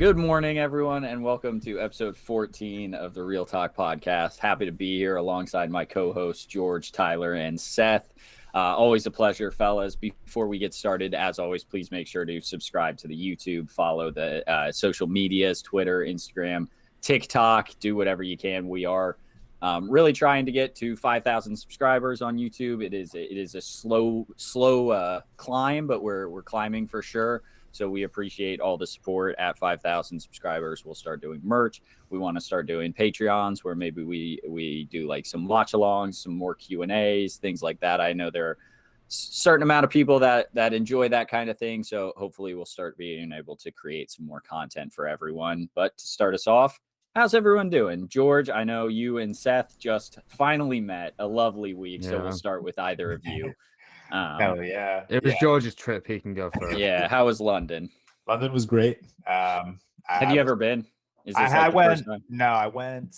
Good morning, everyone, and welcome to episode 14 of the ReelTok podcast. Happy to be here alongside my co-hosts, George, Tyler, and Seth. Always a pleasure, fellas. Before we get started, as always, please make sure to subscribe to the YouTube, follow the social medias, Twitter, Instagram, TikTok, do whatever you can. We are really trying to get to 5,000 subscribers on YouTube. It is a slow climb, but we're climbing for sure. So we appreciate all the support. At 5,000 subscribers, we'll start doing merch. We want to start doing Patreons where maybe we do like some watch alongs, some more Q&As, things like that. I know there are a certain amount of people that enjoy that kind of thing. So hopefully we'll start being able to create some more content for everyone. But to start us off, how's everyone doing? George, I know you and Seth just finally met. A lovely week. Yeah. So we'll start with either of you. Hell yeah. It was George's trip. He can go first. Yeah. How was London? London was great. Have you ever been? Is this I went. No, I went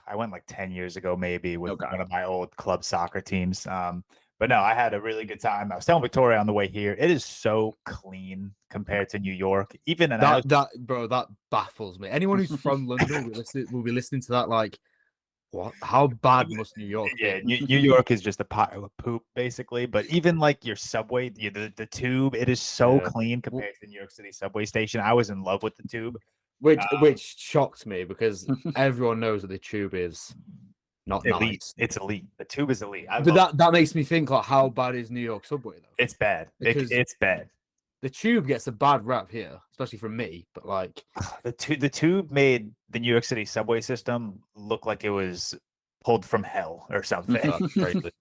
like 10 years ago, maybe with one of my old club soccer teams. But no, I had a really good time. I was telling Victoria on the way here, it is so clean compared to New York. Even that baffles me. Anyone who's from London will be listening to that like, what? How bad must New York be? Yeah, New York is just a pile of poop, basically. But even like your subway, the tube, it is so clean compared to the New York City subway station. I was in love with the tube, which shocked me because everyone knows that the tube is not elite. Nice. It's elite. The tube is elite. But that makes me think like, how bad is New York subway though? It's bad. It's bad. The tube gets a bad rap here, especially from me. But like the tube made the New York City subway system look like it was pulled from hell or something.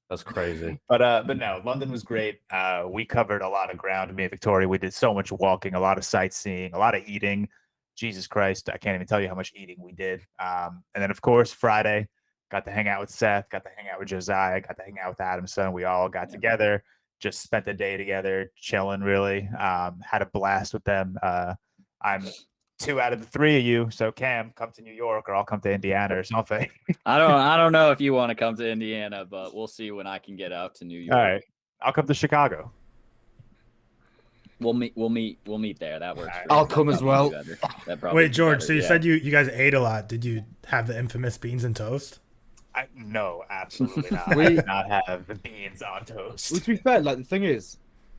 That's crazy. But no, London was great. We covered a lot of ground. Me and Victoria, we did so much walking, a lot of sightseeing, a lot of eating. Jesus Christ, I can't even tell you how much eating we did. And then of course Friday, got to hang out with Seth, got to hang out with Josiah, got to hang out with Adamson. We all got together. Just spent the day together, chilling. Really, had a blast with them. I'm 2 out of the 3 of you, so Cam, come to New York, or I'll come to Indiana or something. I don't know if you want to come to Indiana, but we'll see when I can get out to New York. All right, I'll come to Chicago. We'll meet there. That works. Right. I'll come as well. Wait, George. So you said you guys ate a lot. Did you have the infamous beans and toast? No, absolutely not. We did not have the beans on toast. Well, to be fair, like the thing is,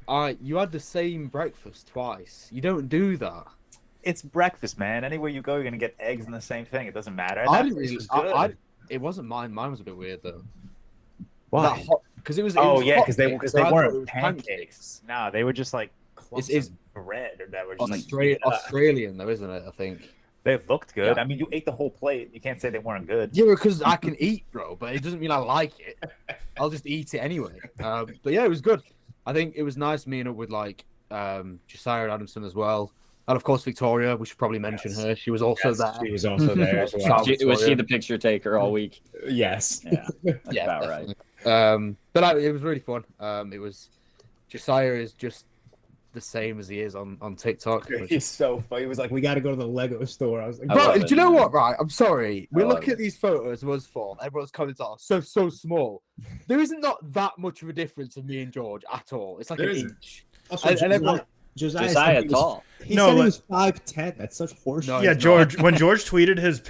you had the same breakfast twice. You don't do that. It's breakfast, man. Anywhere you go, you're gonna get eggs and the same thing. It doesn't matter. I didn't really. It wasn't mine. Mine was a bit weird though. Why? Because it was. Because they weren't pancakes. No, they were just like clumps of bread or that were just Australian though, isn't it? I think. They looked good. Yeah. I mean, you ate the whole plate. You can't say they weren't good. Yeah, because I can eat, bro, but it doesn't mean I like it. I'll just eat it anyway. But yeah, it was good. I think it was nice meeting up with like Josiah and Adamson as well. And of course, Victoria, we should probably mention her. She was also there. She was also there as well. Was she the picture taker all week? Yes. Yeah, that's about right. But it was really fun. Josiah is just the same as he is on TikTok. He's so funny. He was like, "We got to go to the Lego store." I was like, "Bro, do you know what? Right, I'm sorry. We look at these photos of us four. Everyone's comments are so small. There isn't not that much of a difference in me and George at all. It's like an inch." Josiah tall. He said he was 5'10". That's such horseshit. No, yeah, George. When George tweeted his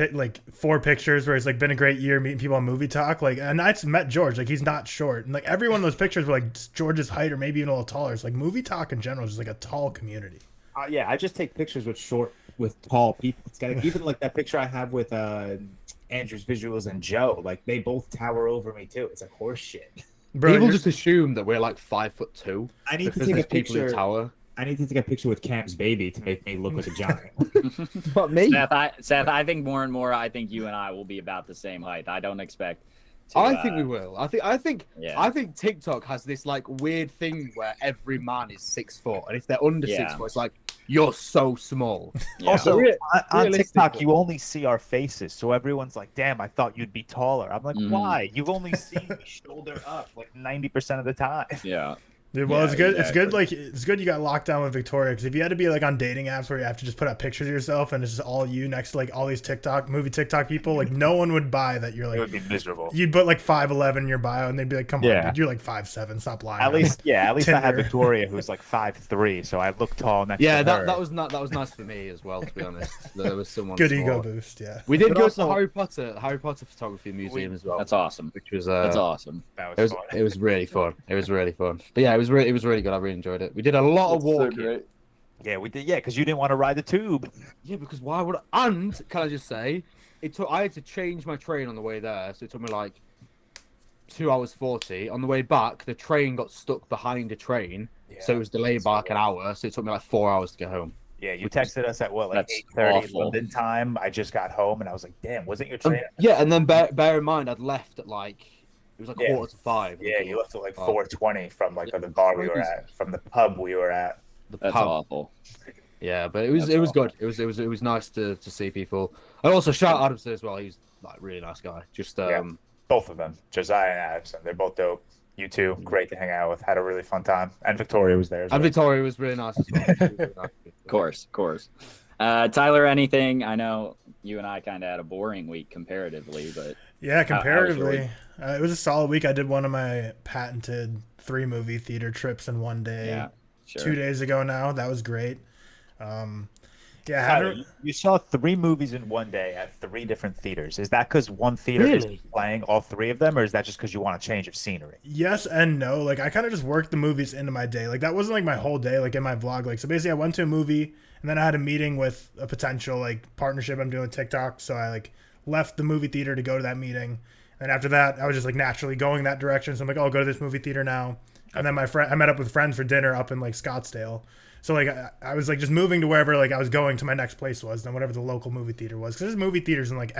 4 pictures where it's like been a great year meeting people on Movie Talk, like, and I met George, like he's not short, and like every one of those pictures were like George's height or maybe even a little taller. It's like Movie Talk in general is just like a tall community. Yeah, I just take pictures with tall people. It's got even like that picture I have with Andrew's Visuals and Joe. Like they both tower over me too. It's like horse shit. Bro, people just assume that we're like 5'2". I need to take a picture. I need to take a picture with Cam's baby to make me look like a giant. But me? Seth, I think more and more, I think you and I will be about the same height. I don't expect. I think we will. I think TikTok has this like weird thing where every man is 6 foot, and if they're under 6 foot, it's like you're so small. Yeah. Also, on TikTok, you only see our faces, so everyone's like, "Damn, I thought you'd be taller." I'm like, "Why? You've only seen me shoulder up like 90% of the time." Yeah. Dude, well, Yeah, it's good. It's good. exactly. Like it's good you got locked down with Victoria because if you had to be like on dating apps where you have to just put up pictures of yourself and it's just all you next to like all these movie TikTok people, like no one would buy that you're It like. would be miserable. You'd put like 5'11" in your bio and they'd be like, "Come on, Yeah. dude, you're like 5'7". Stop lying." At least I have Tinder. Victoria, who's like 5'3", so I look tall next Yeah, to her. that was nice for me as well. To be honest, there was someone Good smaller. ego boost. Yeah. We did But go also- to the Harry Potter Photography Museum as well, That's awesome. which was That's awesome. That it was was fun. it was really fun. It was really fun. But yeah, it was really good. I really enjoyed it. We did a lot of walking. Yeah, we did. Yeah, because you didn't want to ride the tube. Yeah, because why would I? And can I just say, I had to change my train on the way there, so it took me like 2 hours 40. On the way back, the train got stuck behind a train, so it was delayed by like an hour. So it took me like 4 hours to get home. Yeah, you texted us at what, like That's 8:30 awful. London time. I just got home and I was like, "Damn, wasn't your train?" Yeah, and then bear in mind, I'd left at like it was like Yeah. 4:45. Yeah, you left at like Oh. 4:20 from like the bar we were at, from the pub we were at. The That's pub. awful. Yeah, but it was That's good. It was nice to see people. And also shout out Adamson as well. He's like really nice guy. Just Both of them, Josiah and Addison. They're both dope. You two, great to hang out with. Had a really fun time. And Victoria was there as well. and Victoria was really nice as well. She was really nice. Of course. Tyler, anything? I know you and I kind of had a boring week comparatively, but Yeah, How was your comparatively, it was a solid week. I did one of my patented 3 movie theater trips in one day. yeah, sure. 2 days ago now. That was great. Yeah, Tyler, having, you saw 3 movies in one day at 3 different theaters. Is that because one theater is Really? playing all 3 of them, or is that just because you want a change of scenery? yes and no. Like I kind of just worked the movies into my day. Like that wasn't like my whole day. Like in my vlog. Like so basically, I went to a movie and then I had a meeting with a potential like partnership I'm doing with TikTok. So I like left the movie theater to go to that meeting. And after that, I was just like naturally going that direction. So I'm like, oh, I'll go to this movie theater now. And then I met up with friends for dinner up in like Scottsdale. So like I was like just moving to wherever like I was going to my next place was, then whatever the local movie theater was. Because there's movie theaters in like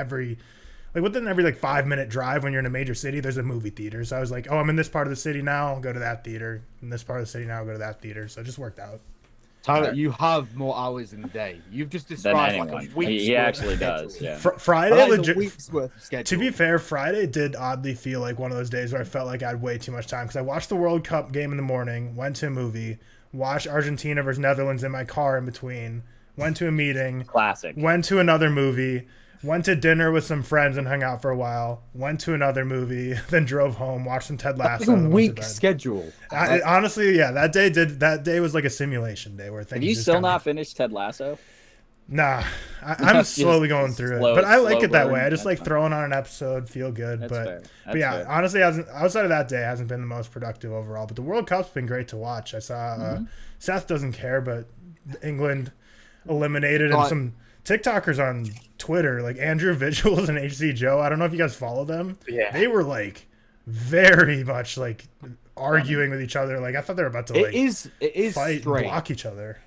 within every like 5-minute drive when you're in a major city, there's a movie theater. So I was like, oh, I'm in this part of the city now, I'll go to that theater. In this part of the city now, I'll go to that theater. So it just worked out. Tyler, you have more hours in the day. You've just Than described like anyone. a week's He worth actually of does. schedule. Yeah. Friday, That is a legit. week's worth of schedule. To be fair, Friday did oddly feel like one of those days where I felt like I had way too much time because I watched the World Cup game in the morning, went to a movie, watched Argentina versus Netherlands in my car in between, went to a meeting, Classic. went to another movie, went to dinner with some friends and hung out for a while, went to another movie, then drove home, watched some Ted Lasso. It's a and then went to week's bed. schedule. Honestly, yeah, that day was like a simulation day where things. Have you just still kinda- not finished Ted Lasso? Nah, I'm Just slowly going through slow- it, but I like slow it that burn. way. I just That's like fine. throwing on an episode, feel good. That's but fair. but That's yeah, fair. honestly, hasn't outside of that day hasn't been the most productive overall. But the World Cup's been great to watch. I saw Mm-hmm. Seth doesn't care, but England eliminated and But- some TikTokers on Twitter like Andrew Visuals and HC Joe. I don't know if you guys follow them. Yeah. They were like very much like arguing with each other. Like I thought they were about to like It is fight, and strange. block each other.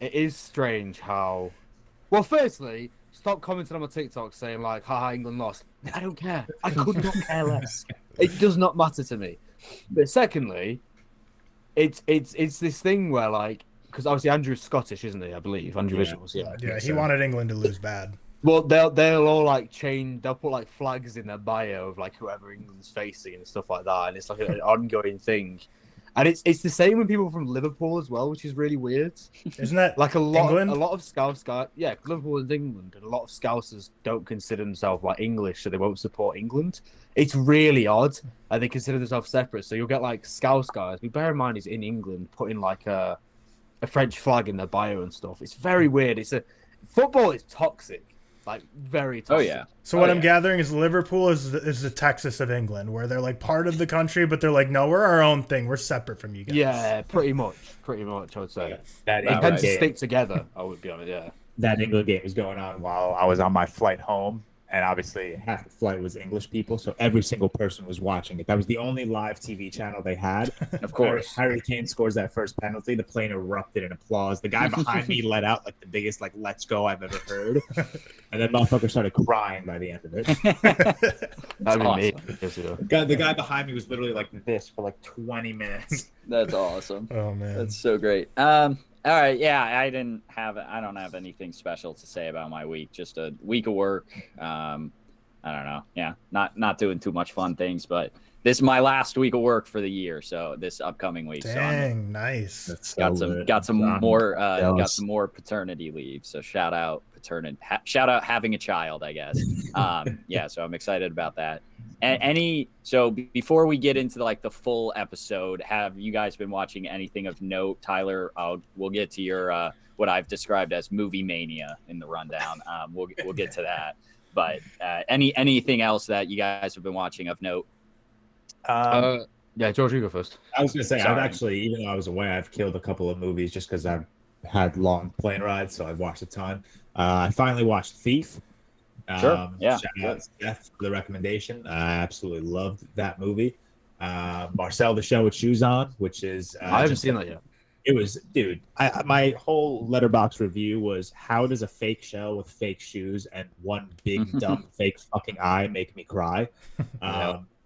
It is strange how. Well, firstly, stop commenting on my TikTok saying like, "Haha, England lost." I don't care. I could not care less. It does not matter to me. But secondly, it's this thing where like, because obviously Andrew's Scottish, isn't he? I believe Andrew Visuals. Yeah. Yeah, he wanted England to lose bad. Well, they'll all like change. They'll put like flags in their bio of like whoever England's facing and stuff like that, and it's like an ongoing thing. And it's the same with people from Liverpool as well, which is really weird. Isn't that Like a lot England? of Scouse guys, yeah, Liverpool is England, and a lot of Scousers don't consider themselves like English, so they won't support England. It's really odd, and they consider themselves separate. So you'll get like Scouse guys. But bear in mind, he's in England, putting like a French flag in their bio and stuff. It's very weird. Football is toxic, like very Oh toxic. yeah. So what Oh, I'm yeah. gathering is Liverpool is the Texas of England, where they're like part of the country, but they're like, no, we're our own thing. We're separate from you guys. Yeah, pretty much. I would say That they Right, tend England to game, stick together. I would be honest. Yeah. that England game was going on while While I was on my flight home, and obviously, half the flight was English people, so every single person was watching it. That was the only live TV channel they had. Of course. Harry Kane scores that first penalty. The plane erupted in applause. The guy behind me let out like the biggest like "Let's go" I've ever heard, and then motherfucker started crying by the end of it. That'd be awesome. me. Yes, yeah. The guy behind me was literally like this for like 20 minutes. That's awesome. Oh man. That's so great. All right, yeah, I don't have anything special to say about my week. Just a week of work. I don't know. Yeah, not doing too much fun things, but this is my last week of work for the year, so this upcoming week. Dang, nice. That's So got some more paternity leave. So shout out having a child, I guess. Yeah, so I'm excited about that. So before we get into like the full episode, have you guys been watching anything of note? Tyler, we'll get to your what I've described as movie mania in the rundown. We'll get to that. But anything else that you guys have been watching of note? Yeah, George, you go first. I was gonna say Sorry. I've actually, even though I was away, I've killed a couple of movies just because I've had long plane rides, so I've watched a ton. I finally watched Thief. Sure. Yeah. Shout out to Seth for the recommendation. I absolutely loved that movie. Marcel the Show with Shoes On, which is I haven't seen that yet. It was, dude. My whole letterbox review was, how does a fake shell with fake shoes and one big dumb fake fucking eye make me cry?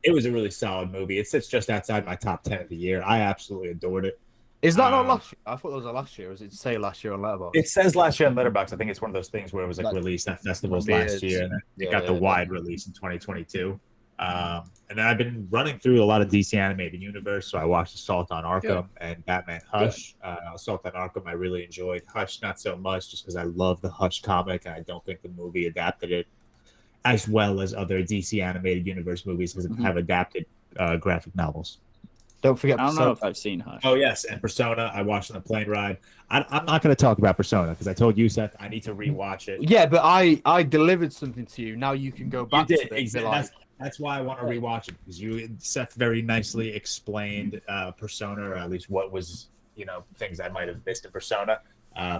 It was a really solid movie. It sits just outside my top 10 of the year. I absolutely adored it. Is that not last year? I thought that was last year. Or does it say last year on Letterboxd? It says last year on Letterboxd. I think it's one of those things where it was like released at festivals last year, and then it got the wide release in 2022. And then I've been running through a lot of DC animated universe. So I watched Assault on Arkham and Batman Hush. Assault on Arkham I really enjoyed. Hush not so much, just because I love the Hush comic, and I don't think the movie adapted it as well as other DC animated universe movies because have adapted graphic novels. Don't forget. I don't know if I've seen Hush. Oh yes, and Persona I watched on the plane ride. I'm not going to talk about Persona because I told you, Seth, I need to rewatch it. Yeah, but I delivered something to you. Now you can go back to it. Exactly. That's why I want to rewatch it, because Seth very nicely explained Persona, or at least what was, things I might have missed in Persona.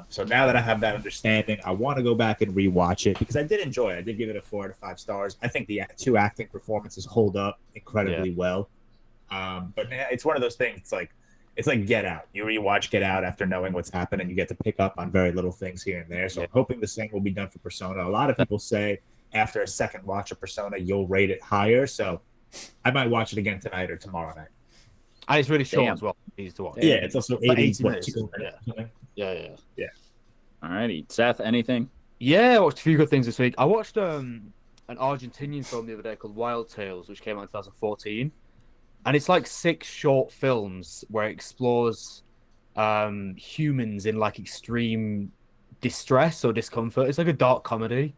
So now that I have that understanding, I want to go back and rewatch it because I did enjoy it. I did give it a 4 out of 5 stars. I think the 2 acting performances hold up incredibly well. But it's one of those things. It's like Get Out. You rewatch Get Out after knowing what's happened, and you get to pick up on very little things here and there. So I'm hoping the same will be done for Persona. A lot of people say after a second watch of Persona, you'll rate it higher. So I might watch it again tonight or tomorrow night. And it's really short as well. Easy to watch. Yeah, it's also 80 minutes. Yeah. All righty. Seth, anything? Yeah, I watched a few good things this week. I watched an Argentinian film the other day called Wild Tales, which came out in 2014. And it's like 6 short films where it explores humans in like extreme distress or discomfort. It's like a dark comedy.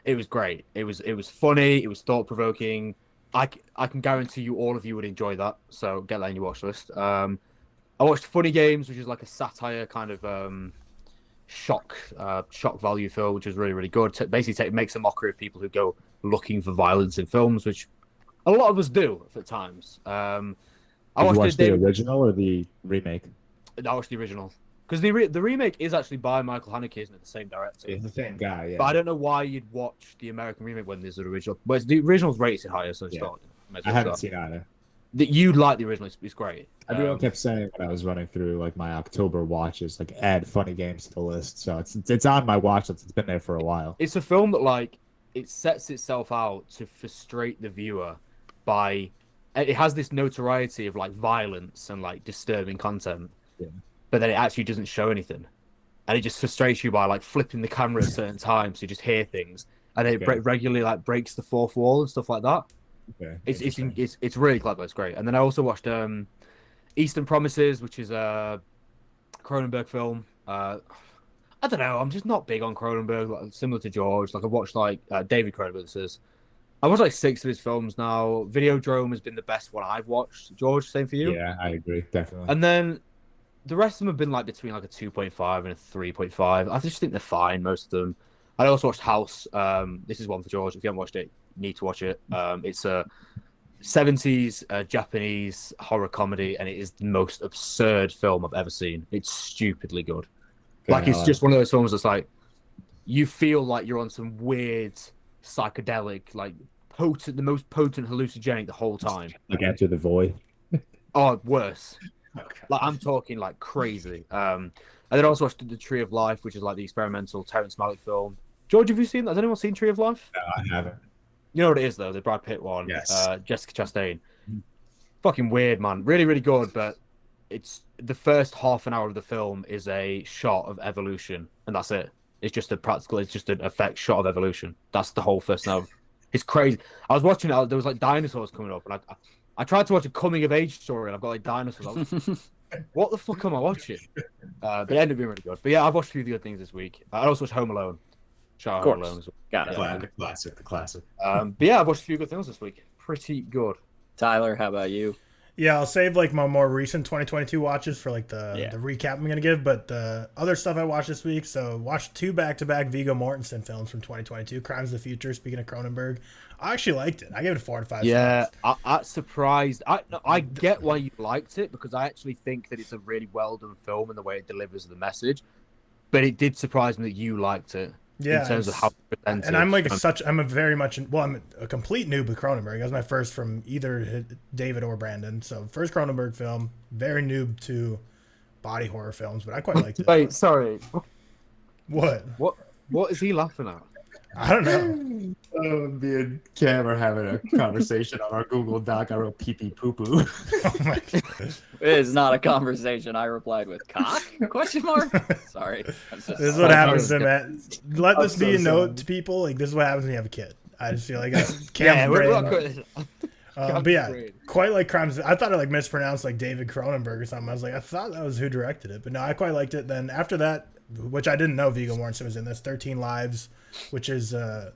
It was great. It was funny. It was thought provoking. I can guarantee you all of you would enjoy that. So get that in your watch list. I watched Funny Games, which is like a satire kind of shock value film, which is really, really good. Basically makes a mockery of people who go looking for violence in films, which a lot of us do at times. I watched the original or the remake? I watched the original. Because the remake is actually by Michael Haneke, isn't it? The same director. It's the same guy, yeah. But I don't know why you'd watch the American remake when there's an original. But the original's rated higher, so I haven't seen either. You like the original. It's great. Everyone kept saying when I was running through like my October watches, like add Funny Games to the list. So it's on my watch list. It's been there for a while. It's a film that like it sets itself out to frustrate the viewer by it has this notoriety of like violence and like disturbing content, but then it actually doesn't show anything, and it just frustrates you by like flipping the camera at certain times so you just hear things, and it regularly like breaks the fourth wall and stuff like that. Okay. It's really clever. It's great. And then I also watched Eastern Promises, which is a Cronenberg film. I don't know. I'm just not big on Cronenberg. Like, similar to George. Like I've watched like David Cronenberg. This is. I watched like 6 of his films now. Videodrome has been the best one I've watched. George, same for you? Yeah, I agree, definitely. And then the rest of them have been like between like a 2.5 and a 3.5. I just think they're fine, most of them. I also watched House. This is one for George. If you haven't watched it, you need to watch it. It's a 70s Japanese horror comedy, and it is the most absurd film I've ever seen. It's stupidly good. Like it's just one of those films that's like you feel like you're on some weird psychedelic, like potent, the most potent hallucinogenic the whole time. Like Enter the Void. Oh, worse. Like I'm talking like crazy. And then also watched The Tree of Life, which is like the experimental Terrence Malick film. George, have you seen that? Has anyone seen Tree of Life? No, I haven't. You know what it is though, the Brad Pitt one. Yes. Jessica Chastain. Fucking weird, man. Really, really good, but it's the first half an hour of the film is a shot of evolution, and that's it. It's just an effect shot of evolution. That's the whole first hour. It's crazy. I was watching it, there was like dinosaurs coming up, and I tried to watch a coming of age story, and I've got like dinosaurs. I was like, what the fuck am I watching? But it ended up being really good. But yeah, I've watched a few good things this week. I also watched Home Alone. Shout out Home Alone as well. Got it. The classic. But yeah, I've watched a few good things this week. Pretty good. Tyler, how about you? Yeah, I'll save like my more recent 2022 watches for like the recap I'm gonna give, but the other stuff I watched this week. So watched 2 back-to-back Viggo Mortensen films from 2022, Crimes of the Future. Speaking of Cronenberg, I actually liked it. I gave it 4 out of 5 Yeah, stars. I'm surprised. I get why you liked it because I actually think that it's a really well done film in the way it delivers the message. But it did surprise me that you liked it. Yeah, in terms of how it presented. And I'm like I'm a complete noob with Cronenberg. That was my first from either David or Brandon. So first Cronenberg film, very noob to body horror films, but I quite liked it. Wait, sorry. What? What is he laughing at? I don't know. Me and Cam are having a conversation on our Google Doc. I wrote pee pee poo poo. Oh my God. It is not a conversation. I replied with cock? Question mark? Sorry. This is what happens to Matt. Let this be a note to people. Like, this is what happens when you have a kid. I just feel like that's Cam's brain. But yeah, quite like Crimes. I thought I like mispronounced like David Cronenberg or something. I was like, I thought that was who directed it, but no, I quite liked it. Then after that, which I didn't know Viggo Mortensen was in this, 13 Lives, which is the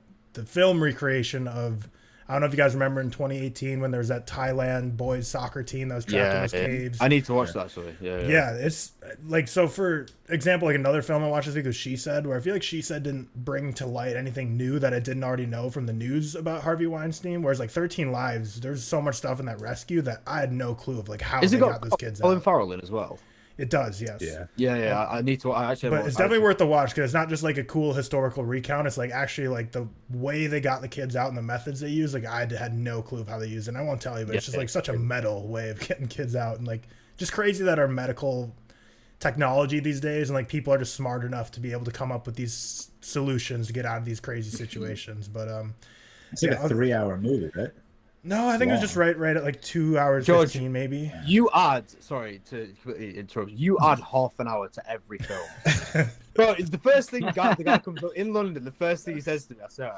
film recreation of, I don't know if you guys remember in 2018 when there was that Thailand boys soccer team that was trapped in those caves. I need to watch that actually. Yeah, it's like, so for example, like another film I watched this week was She Said, where I feel like She Said didn't bring to light anything new that I didn't already know from the news about Harvey Weinstein. Whereas like 13 Lives, there's so much stuff in that rescue that I had no clue of like how they got those kids Colin out. Farrell in as well? It does, yes. Yeah. I need to. I actually. But it's definitely worth the watch because it's not just like a cool historical recount. It's like actually like the way they got the kids out and the methods they use. Like I had no clue of how they use it. And I won't tell you, but it's just like such a metal way of getting kids out, and like just crazy that our medical technology these days and like people are just smart enough to be able to come up with these solutions to get out of these crazy situations. But it's like a 3-hour movie, right? No, I think it was just right at like 2 hours, George, 15 maybe. You add, sorry to interrupt, you add half an hour to every film. Bro, it's the first thing the guy comes up in London, the first thing he says to me, I said,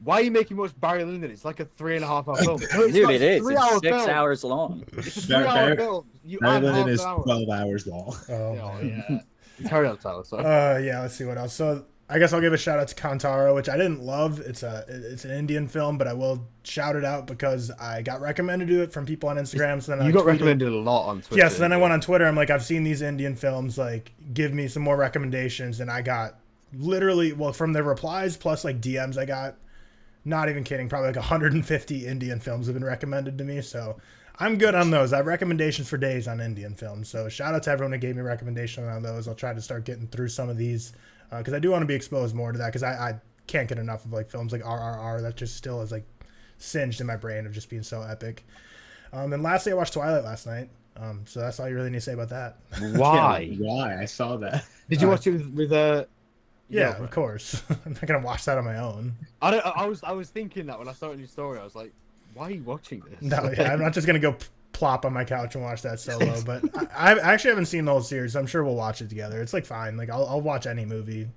why are you making much Barry Lyndon? It's like a 3.5 hour film. No, Dude, it is. It's 6 hours long. It's a 3-hour film. You add half an hour. 12 hours long. Oh, yeah. Carry on, Tyler. Sorry. Yeah, let's see what else. So I guess I'll give a shout out to Kantaro, which I didn't love. It's an Indian film, but I will shout it out because I got recommended to it from people on Instagram. So then you got recommended a lot on Twitter. Yeah, so then I went on Twitter. I'm like, I've seen these Indian films. Like, give me some more recommendations. And I got literally, well, from the replies plus like DMs I got, not even kidding, probably like 150 Indian films have been recommended to me. So I'm good on those. I have recommendations for days on Indian films. So shout out to everyone who gave me recommendations on those. I'll try to start getting through some of these. Because I do want to be exposed more to that because I can't get enough of like films like RRR that just still is like singed in my brain of just being so epic. And lastly, I watched Twilight last night. So that's all you really need to say about that. Why? Why? I saw that. Did you watch it with yeah, of course. I'm not gonna watch that on my own. I was thinking that when I saw it in your story. I was like, why are you watching this? No, yeah, I'm not just gonna go plop on my couch and watch that solo. But I actually haven't seen the whole series. So I'm sure we'll watch it together. It's like fine. Like I'll watch any movie.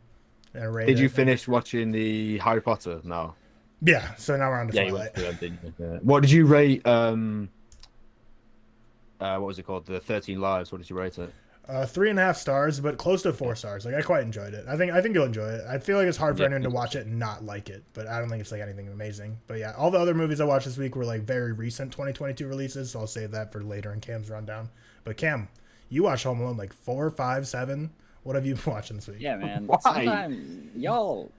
And rate Did you it. fix watching the Harry Potter? No. Yeah. So now we're on to Yeah, Twilight. you went through them, didn't you? What did you rate? What was it called? The 13 Lives. What did you rate it? 3.5 stars, but close to 4 stars. Like I quite enjoyed it. I think you'll enjoy it. I feel like it's hard for anyone to watch it and not like it, but I don't think it's like anything amazing. But yeah, all the other movies I watched this week were like very recent 2022 releases, so I'll save that for later in Cam's rundown. But Cam, you watched Home Alone like 4, 5, 7. What have you been watching this week? Yeah, man. Why? Sometimes y'all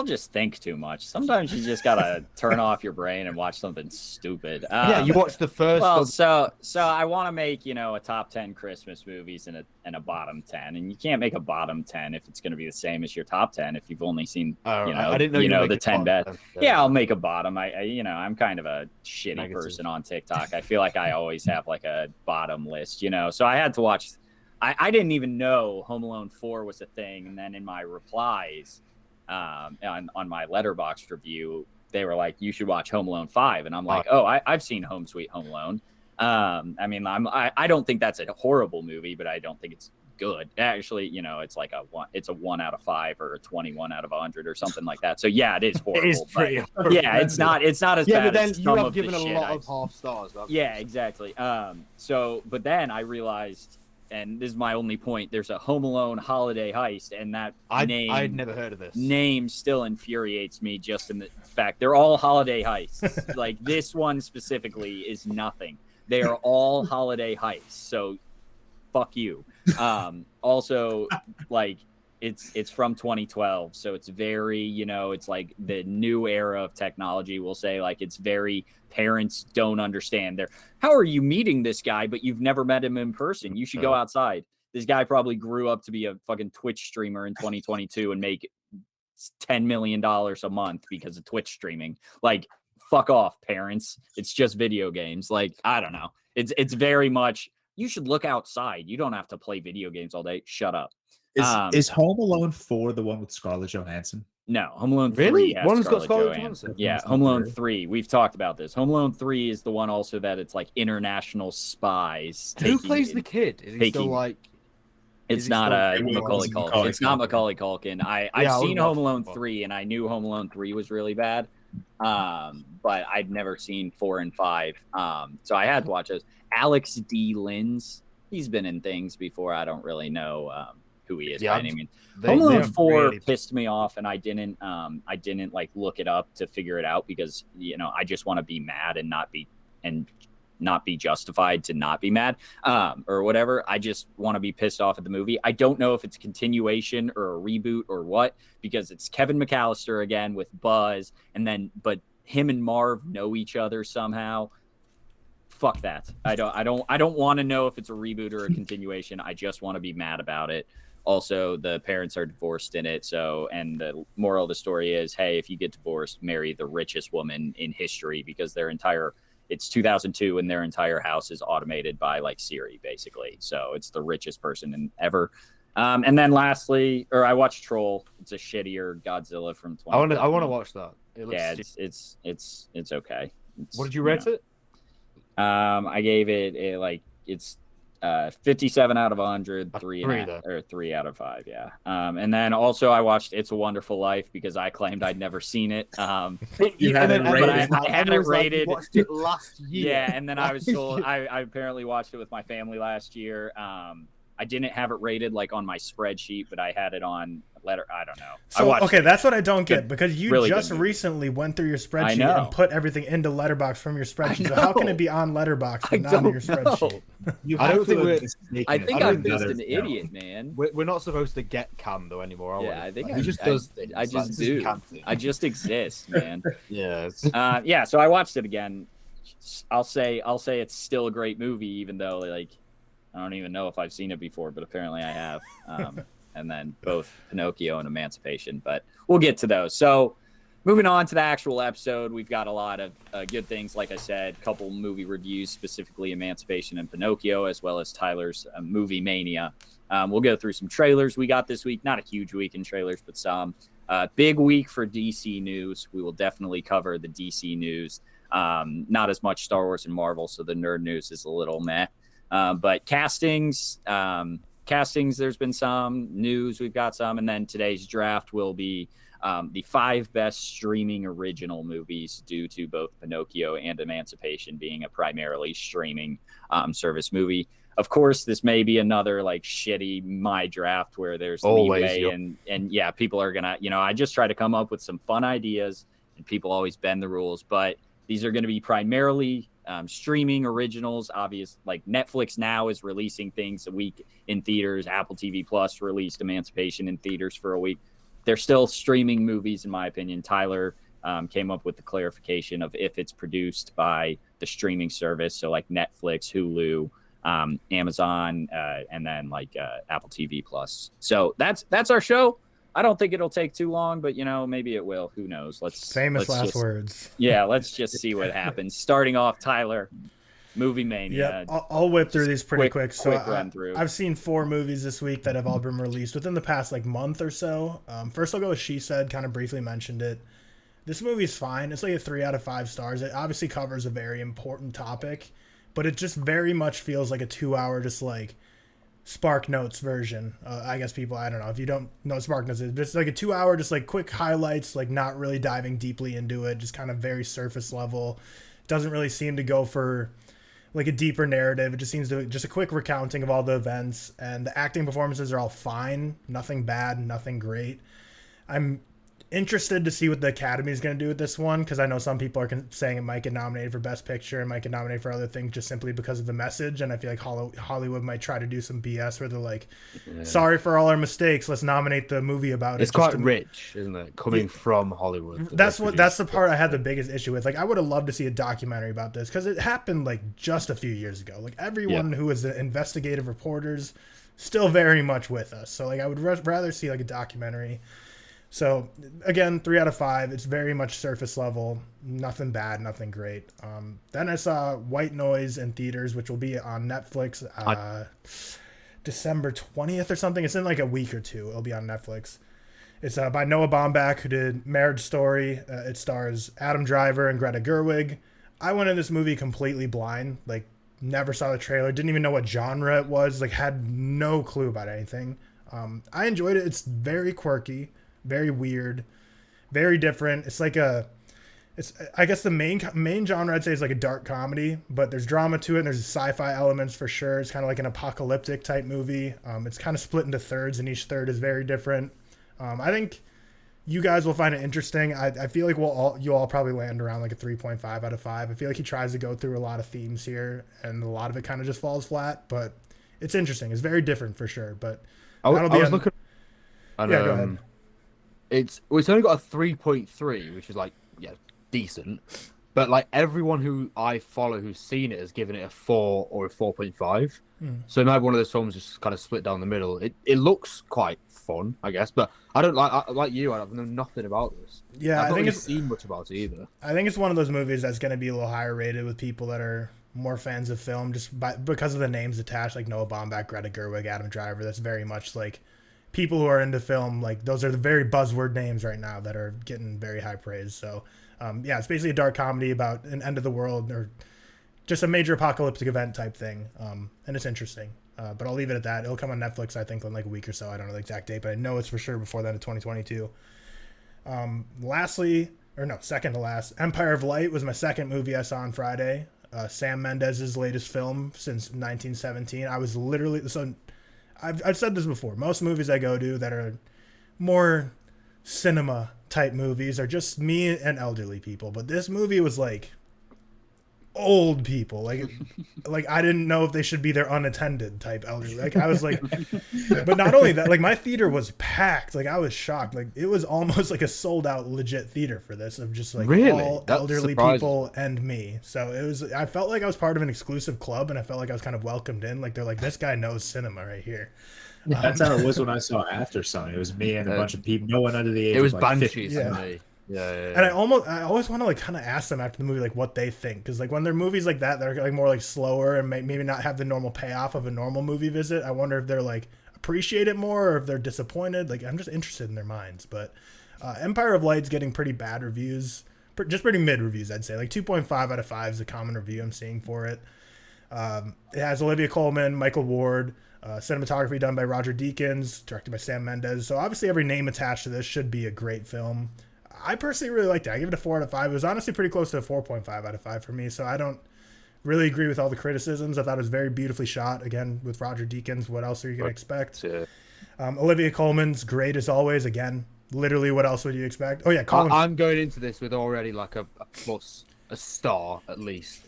just think too much. Sometimes you just gotta turn off your brain and watch something stupid. Yeah, you watched the first. Well, so I want to make a top 10 Christmas movies and a bottom 10, and you can't make a bottom 10 if it's going to be the same as your top 10 if you've only seen I didn't know the 10 best. Yeah, I'll make a bottom. I'm kind of a shitty Negative. person on TikTok. I feel like I always have like a bottom list, so I had to watch. I didn't even know Home Alone 4 was a thing, and then in my replies. On my Letterboxd review, they were like, you should watch Home Alone 5. And I'm like, I've seen Home Sweet Home Alone. I mean, I don't think that's a horrible movie, but I don't think it's good. Actually, you know, it's like it's a 1 out of 5 or a 21 out of 100 or something like that. So yeah, it is horrible. It is pretty but, yeah, it's not as Yeah, bad but then as you some have of the given a shit lot I've of half stars. Yeah, exactly. So, but then I realized, and this is my only point, there's a Home Alone holiday heist, and that I'd never heard of this. name still infuriates me just in the fact they're all holiday heists. Like this one specifically is nothing. They are all holiday heists. So fuck you. Also, like it's from 2012, so it's very, you know, it's like the new era of technology. We'll say, like, it's very, parents don't understand. How are you meeting this guy but you've never met him in person? You should go outside. This guy probably grew up to be a fucking Twitch streamer in 2022 and make $10 million a month because of Twitch streaming. Like, fuck off, parents. It's just video games. Like, I don't know. It's very much, you should look outside. You don't have to play video games all day. Shut up. Is Home Alone 4 the one with Scarlett Johansson? No, Home Alone 3 Really? has One's got Scarlett Scarlett Johansson. Johansson? Yeah, Home Alone 3. We've talked about this. Home Alone 3 is the one also that it's like international spies. Who plays the kid? Is he still like? It's not Macaulay Culkin. It's not Macaulay Culkin. I've seen Home Alone 3, and I knew Home Alone 3 was really bad, but I'd never seen 4 and 5. So I had to watch those. Alex D. Linz, he's been in things before. I don't really know who he is by any means. Home Alone 4 really pissed me off, and I didn't like look it up to figure it out because, you know, I just want to be mad and not be justified to not be mad or whatever. I just want to be pissed off at the movie. I don't know if it's a continuation or a reboot or what, because it's Kevin McAllister again with Buzz, but him and Marv know each other somehow. Fuck that. I don't want to know if it's a reboot or a continuation. I just want to be mad about it. Also, the parents are divorced in it. So, and the moral of the story is, hey, if you get divorced, marry the richest woman in history, because it's 2002 and their entire house is automated by like Siri, basically. So it's the richest person ever. And then lastly, I watched Troll. It's a shittier Godzilla from 20. I want to watch that. It's okay. What did you rate it? I gave it it's 57 out of 100, 3 out of 5. Yeah. And then also I watched It's a Wonderful Life because I claimed I'd never seen it. You had it rated. I had it rated. You watched it last year. Yeah, and then I was told I apparently watched it with my family last year. I didn't have it rated like on my spreadsheet, but I had it on letter. I don't know. So okay, that's what I don't get, because you really just recently went through your spreadsheet and put everything into Letterboxd from your spreadsheet. So how can it be on Letterboxd but not on your spreadsheet? I think I'm just an idiot, man. We're not supposed to get Cam though anymore, are we? Yeah, I think he just does things. I just do. I just exist, man. Yes. Yeah. So I watched it again. I'll say it's still a great movie, even though like I don't even know if I've seen it before, but apparently I have. And then both Pinocchio and Emancipation, but we'll get to those. So moving on to the actual episode, we've got a lot of good things. Like I said, a couple movie reviews, specifically Emancipation and Pinocchio, as well as Tyler's movie mania. We'll go through some trailers we got this week. Not a huge week in trailers, but some. Big week for DC news. We will definitely cover the DC news. Not as much Star Wars and Marvel, so the nerd news is a little meh. But castings, there's been some news. We've got some. And then today's draft will be the 5 best streaming original movies, due to both Pinocchio and Emancipation being a primarily streaming service movie. Of course, this may be another like shitty my draft where there's leeway and yeah, people are gonna, I just try to come up with some fun ideas and people always bend the rules, but these are going to be primarily streaming originals. Obvious, like Netflix now is releasing things a week in theaters. Apple TV Plus released Emancipation in theaters for a week. They're still streaming movies, in my opinion. Tyler came up with the clarification of if it's produced by the streaming service, so like Netflix, Hulu, Amazon, and then like Apple TV Plus. So that's our show. I don't think it'll take too long, but maybe it will. Who knows? Let's words. Yeah, let's just see what happens. Starting off, Tyler, movie mania. Yeah, I'll whip through these pretty quick. So run through. I've seen 4 movies this week that have all been released within the past like month or so. First, I'll go with She Said. Kind of briefly mentioned it. This movie's fine. It's like a 3 out of 5 stars. It obviously covers a very important topic, but it just very much feels like a 2-hour just like Spark Notes version. I guess people, I don't know if you don't know what Spark Notes is, but it's like a 2-hour just like quick highlights, like not really diving deeply into it, just kind of very surface level. Doesn't really seem to go for like a deeper narrative. It just seems to just a quick recounting of all the events, and the acting performances are all fine, nothing bad, nothing great. I'm interested to see what the Academy is going to do with this one, because I know some people are saying it might get nominated for Best Picture and might get nominated for other things just simply because of the message, and I feel like Hollywood might try to do some BS where they're like, sorry for all our mistakes, let's nominate the movie about it. It's quite rich, isn't it, coming from Hollywood? That's the part I had the biggest issue with. Like, I would have loved to see a documentary about this, because it happened like just a few years ago. Like, everyone who was the investigative reporters still very much with us, so like I would rather see like a documentary. So again, 3 out of 5. It's very much surface level, nothing bad, nothing great. Then I saw White Noise in theaters, which will be on Netflix December 20th or something. It's in like a week or two. It'll be on Netflix. It's by Noah Baumbach, who did Marriage Story. It stars Adam Driver and Greta Gerwig. I went in this movie completely blind, like never saw the trailer, didn't even know what genre it was, like had no clue about anything. I enjoyed it. It's very quirky, very weird, very different. It's like I guess the main genre I'd say is like a dark comedy, but there's drama to it and there's sci-fi elements for sure. It's kind of like an apocalyptic type movie. It's kind of split into thirds, and each third is very different. I think you guys will find it interesting. I feel like you'll all probably land around like a 3.5 out of 5. I feel like he tries to go through a lot of themes here, and a lot of it kind of just falls flat, but it's interesting. It's very different for sure, but I was looking. Yeah, go ahead. It's only got a 3.3, which is like decent, but like everyone who I follow who's seen it has given it a 4 or a 4.5. So it might be one of those films just kind of split down the middle. It looks quite fun, I guess, but I don't like you. I know nothing about this. Yeah, I've not really seen much about it either. I think it's one of those movies that's going to be a little higher rated with people that are more fans of film, because of the names attached, like Noah Baumbach, Greta Gerwig, Adam Driver. That's very much like people who are into film, like those are the very buzzword names right now that are getting very high praise. So it's basically a dark comedy about an end of the world or just a major apocalyptic event type thing, and it's interesting, but I'll leave it at that. It'll come on Netflix I think in like a week or so. I don't know the exact date, but I know it's for sure before that of 2022. Second to last, Empire of Light was my second movie I saw on Friday. Sam Mendes's latest film since 1917. I was literally, so I've said this before, most movies I go to that are more cinema type movies are just me and elderly people, but this movie was like old people, like I didn't know if they should be there unattended type elderly. Like I was like, but not only that, like my theater was packed. Like I was shocked. Like it was almost like a sold out legit theater for this, of just like all elderly people and me. So it was, I felt like I was part of an exclusive club, and I felt like I was kind of welcomed in. Like they're like, this guy knows cinema right here. That's how it was when I saw After Sun. It was me and a bunch of people, no one under the age it was of like Banshees 50. to me. Yeah. And I always want to like kind of ask them after the movie like what they think, because like when they're movies like that are like more like slower and maybe not have the normal payoff of a normal movie visit, I wonder if they're like appreciate it more or if they're disappointed. Like I'm just interested in their minds. But Empire of Light's getting pretty bad reviews, just pretty mid reviews I'd say. Like 2.5 out of 5 is a common review I'm seeing for it. It has Olivia Colman, Michael Ward, cinematography done by Roger Deakins, directed by Sam Mendes. So obviously every name attached to this should be a great film. I personally really liked it. I give it a 4 out of 5. It was honestly pretty close to a 4.5 out of 5 for me. So I don't really agree with all the criticisms. I thought it was very beautifully shot. Again, with Roger Deakins, what else are you going to expect? Yeah. Olivia Colman's great as always. Again, literally, what else would you expect? Oh yeah, I'm going into this with already like a plus, a star at least,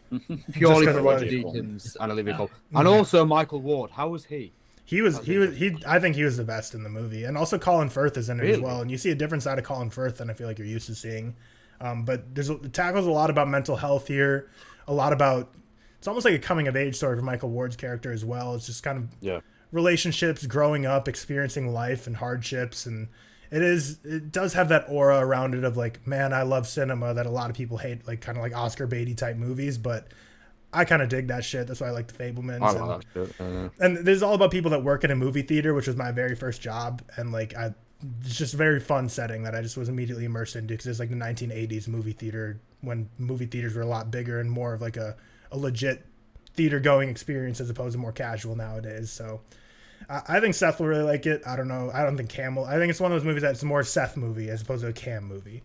purely for Roger Deakins and Olivia Colman, and also Michael Ward. How was he? He I think he was the best in the movie, and also Colin Firth is in it as well. And you see a different side of Colin Firth than I feel like you're used to seeing. But it tackles a lot about mental health here, a lot about, it's almost like a coming of age story for Michael Ward's character as well. It's just kind of relationships, growing up, experiencing life and hardships, and it does have that aura around it of like, man, I love cinema that a lot of people hate, like kind of like Oscar Beatty type movies, but I kind of dig that shit. That's why I like The Fabelmans. I love that shit. And this is all about people that work in a movie theater, which was my very first job. And like, it's just a very fun setting that I just was immediately immersed into, because it's like the 1980s movie theater, when movie theaters were a lot bigger and more of like a legit theater going experience as opposed to more casual nowadays. So I think Seth will really like it. I don't know. I don't think Cam will. I think it's one of those movies that's more a Seth movie as opposed to a Cam movie.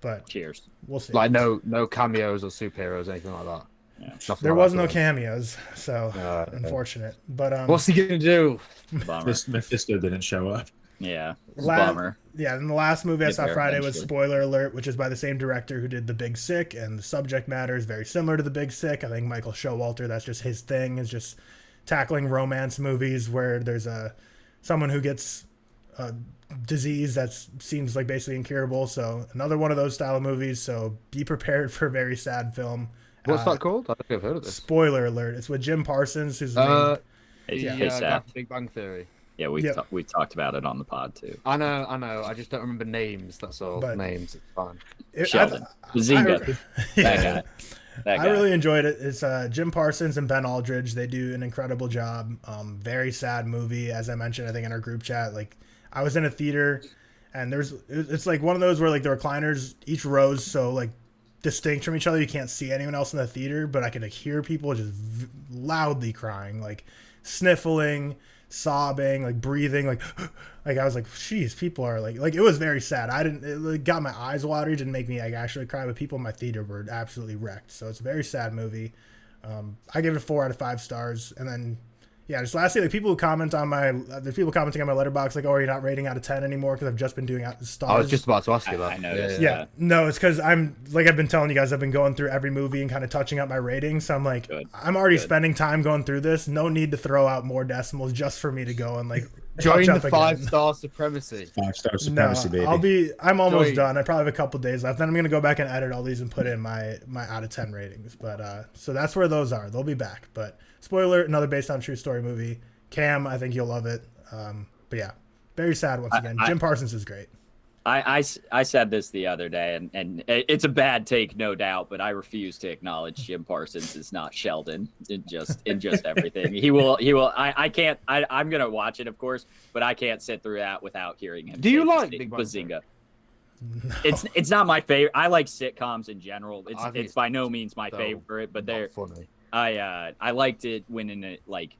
But cheers. We'll see. Like no cameos or superheroes, anything like that. Yeah. There was no cameos, so unfortunate. But what's he gonna do? Bummer. Mephisto didn't show up. Yeah, bummer. Yeah, and the last movie I saw there Friday was eventually. Spoiler Alert, which is by the same director who did The Big Sick, and the subject matter is very similar to The Big Sick. I think Michael Showalter, that's just his thing, is just tackling romance movies where there's someone who gets a disease that seems like basically incurable. So another one of those style of movies. So be prepared for a very sad film. What's that called? I don't think I've heard of this. Spoiler Alert. It's with Jim Parsons, who's Hey, Seth. Big Bang Theory. Yeah, we talked about it on the pod too. I know. I just don't remember names. That's all. But- names. It's fine. Sheldon. Bazinga. That guy. I really enjoyed it. It's Jim Parsons and Ben Aldridge. They do an incredible job. Very sad movie, as I mentioned, I think in our group chat. Like, I was in a theater, and it's like one of those where like the recliners, each row's so like distinct from each other, you can't see anyone else in the theater, but I could like, hear people just loudly crying, like sniffling, sobbing, like breathing, like I was like, "Jeez, people are like it was very sad." It got my eyes watery, didn't make me like actually cry, but people in my theater were absolutely wrecked. So it's a very sad movie. I give it a 4 out of 5 stars, and then just lastly, like people who comment on there's people commenting on my letterbox like, "Oh, are you not rating out of 10 anymore?" Because I've just been doing out stars. I was just about to ask you that. I noticed. Yeah, no, it's because I've been telling you guys, I've been going through every movie and kind of touching up my ratings. So I'm like, I'm already spending time going through this. No need to throw out more decimals just for me to go and like join touch the up 5-star supremacy. 5-star supremacy, baby. I'm almost Join. done. I probably have a couple days left. Then I'm gonna go back and edit all these and put in my out of 10 ratings. But so that's where those are. They'll be back. But spoiler, another based on true story movie. Cam, I think you'll love it. But yeah, very sad once again. Jim Parsons is great. I said this the other day, and it's a bad take, no doubt, but I refuse to acknowledge Jim Parsons is not Sheldon in just everything. He will. I can't. I'm gonna watch it, of course, but I can't sit through that without hearing him. Do you say like Big Bang Bazinga? No. It's not my favorite. I like sitcoms in general. I think It's by no means my so favorite, but Not funny. I liked it when in it like.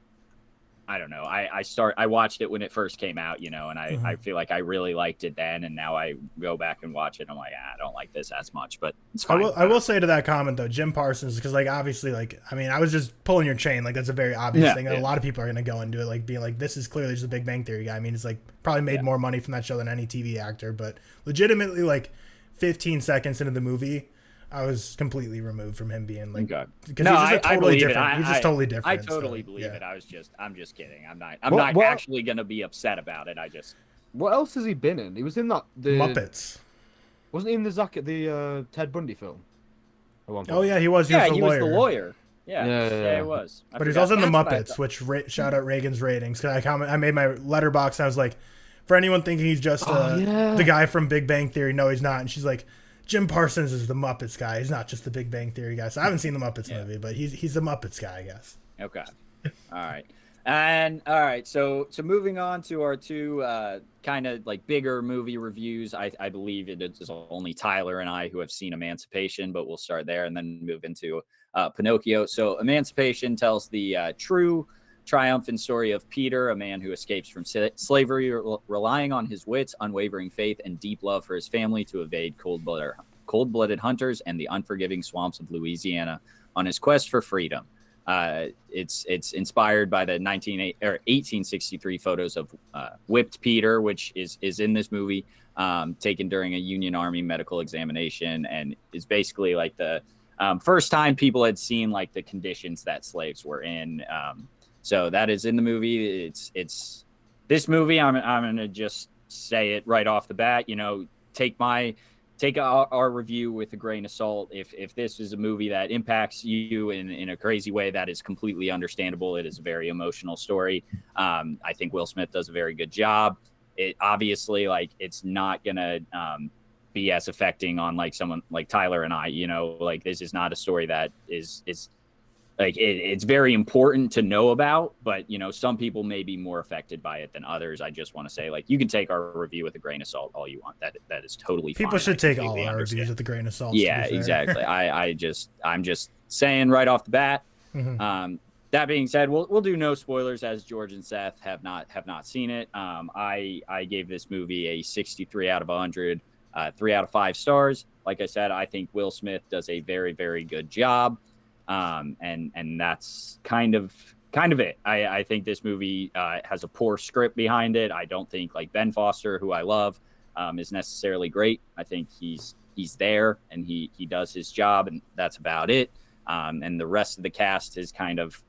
I don't know. I watched it when it first came out, and I feel like I really liked it then, and now I go back and watch it. And I'm like, I don't like this as much, but it's fine. I will say to that comment though, Jim Parsons, because like obviously like I was just pulling your chain, like that's a very obvious thing, and a lot of people are gonna go into it like being like, this is clearly just a Big Bang Theory guy. I mean, it's like probably made more money from that show than any TV actor, but legitimately like 15 seconds into the movie, I was completely removed from him being like, because no, he's just totally believe different. it. He's just totally different. I totally believe it. I'm just kidding. I'm not actually gonna be upset about it. What else has he been in? He was in the Muppets. Wasn't he in the Ted Bundy film? At one point? Oh yeah, he was. He was the lawyer. Yeah, he was. But he's also in the Muppets, which shout out Reagan's ratings. Because I made my letterbox. And I was like, for anyone thinking he's just the guy from Big Bang Theory, no, he's not. And she's like, Jim Parsons is the Muppets guy. He's not just the Big Bang Theory guy. So I haven't seen the Muppets movie, but he's the Muppets guy, I guess. Okay. All right. So moving on to our two kind of like bigger movie reviews. I believe it is only Tyler and I who have seen Emancipation, but we'll start there and then move into Pinocchio. So Emancipation tells the true triumphant story of Peter, a man who escapes from slavery, relying on his wits, unwavering faith, and deep love for his family to evade cold-blooded hunters and the unforgiving swamps of Louisiana on his quest for freedom. It's inspired by the 1863 photos of whipped Peter, which is in this movie, taken during a Union Army medical examination, and is basically like the first time people had seen like the conditions that slaves were in. So that is in the movie. It's this movie. I'm gonna just say it right off the bat. Take our review with a grain of salt. If this is a movie that impacts you in a crazy way, that is completely understandable. It is a very emotional story. I think Will Smith does a very good job. It obviously like it's not gonna be as affecting on like someone like Tyler and I. Like this is not a story that is. Like it's very important to know about, but some people may be more affected by it than others. I just want to say, like, you can take our review with a grain of salt all you want. That is totally fine. People should take all our reviews with a grain of salt. Yeah, exactly. I'm just saying right off the bat. Mm-hmm. that being said, we'll do no spoilers as George and Seth have not seen it. I gave this movie a 63 out of 100, 3 out of 5 stars. Like I said, I think Will Smith does a very, very good job, and that's kind of it. I think this movie has a poor script behind it. I don't think like Ben Foster, who I love, is necessarily great. I think he's there and he does his job, and that's about it. And the rest of the cast is kind of,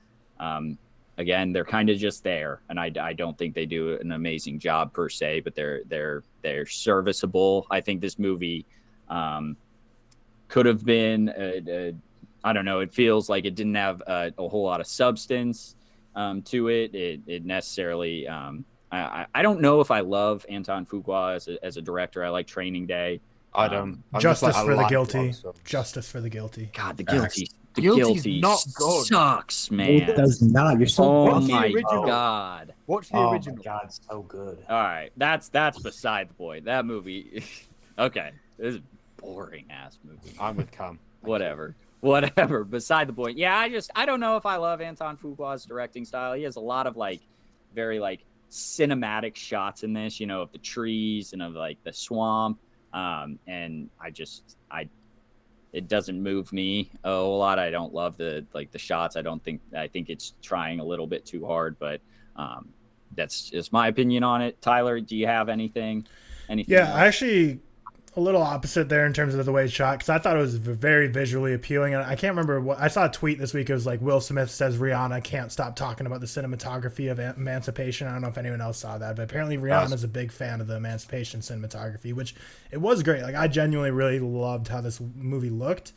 again, they're kind of just there, and I don't think they do an amazing job per se, but they're serviceable. I think this movie could have been I don't know. It feels like it didn't have a whole lot of substance to it. It necessarily. I don't know if I love Anton Fuqua as a director. I like Training Day. I don't. Justice for the like guilty. Dogs. Justice for the guilty. God, the Facts. guilty not good. sucks, It man. does not. You're so Oh Watch the my original. God. Watch the Oh original. my god, so good. All right, that's beside the point. That movie. Okay, this is a boring ass movie. I'm with Cam. Whatever. Beside the point. Yeah, I don't know if I love Anton Fuqua's directing style. He has a lot of like very like cinematic shots in this, of the trees and of like the swamp. And it doesn't move me a whole lot. I don't love the shots. I think it's trying a little bit too hard, but that's just my opinion on it. Tyler, do you have anything? Yeah, else? I actually a little opposite there in terms of the way it's shot, because I thought it was very visually appealing. And I can't remember what I saw a tweet this week. It was like Will Smith says Rihanna can't stop talking about the cinematography of Emancipation. I don't know if anyone else saw that, but apparently Rihanna's a big fan of the Emancipation cinematography, which it was great. Like I genuinely really loved how this movie looked.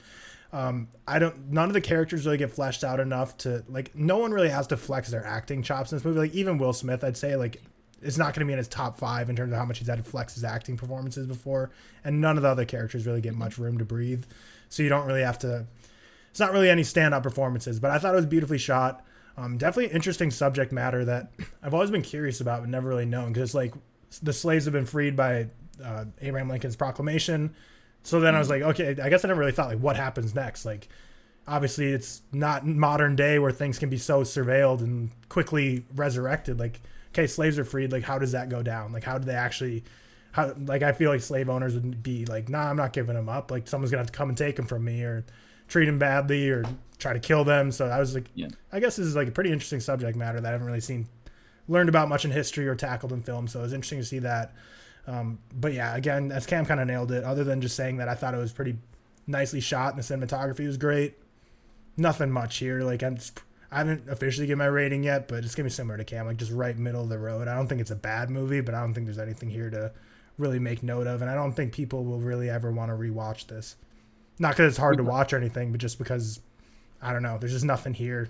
None of the characters really get fleshed out enough to like. No one really has to flex their acting chops in this movie. Like even Will Smith, I'd say like. It's not going to be in his top 5 in terms of how much he's had to flex his acting performances before. And none of the other characters really get much room to breathe. So you don't really have to, it's not really any standout performances, but I thought it was beautifully shot. Definitely interesting subject matter that I've always been curious about, but never really known. Cause like the slaves have been freed by Abraham Lincoln's proclamation. So then I was like, okay, I guess I never really thought like what happens next. Like obviously it's not modern day where things can be so surveilled and quickly resurrected. Like, okay, slaves are freed. Like, how does that go down? Like, how do they actually? I feel like slave owners would be like, nah, I'm not giving them up. Like, someone's gonna have to come and take them from me, or treat them badly, or try to kill them. So I was like, yeah. I guess this is like a pretty interesting subject matter that I haven't really learned about much in history or tackled in film. So it was interesting to see that. But yeah, again, as Cam kind of nailed it. Other than just saying that, I thought it was pretty nicely shot and the cinematography was great. Nothing much here. Like I haven't officially given my rating yet, but it's going to be similar to Cam, like just right middle of the road. I don't think it's a bad movie, but I don't think there's anything here to really make note of. And I don't think people will really ever want to rewatch this. Not because it's hard to watch or anything, but just because, I don't know, there's just nothing here,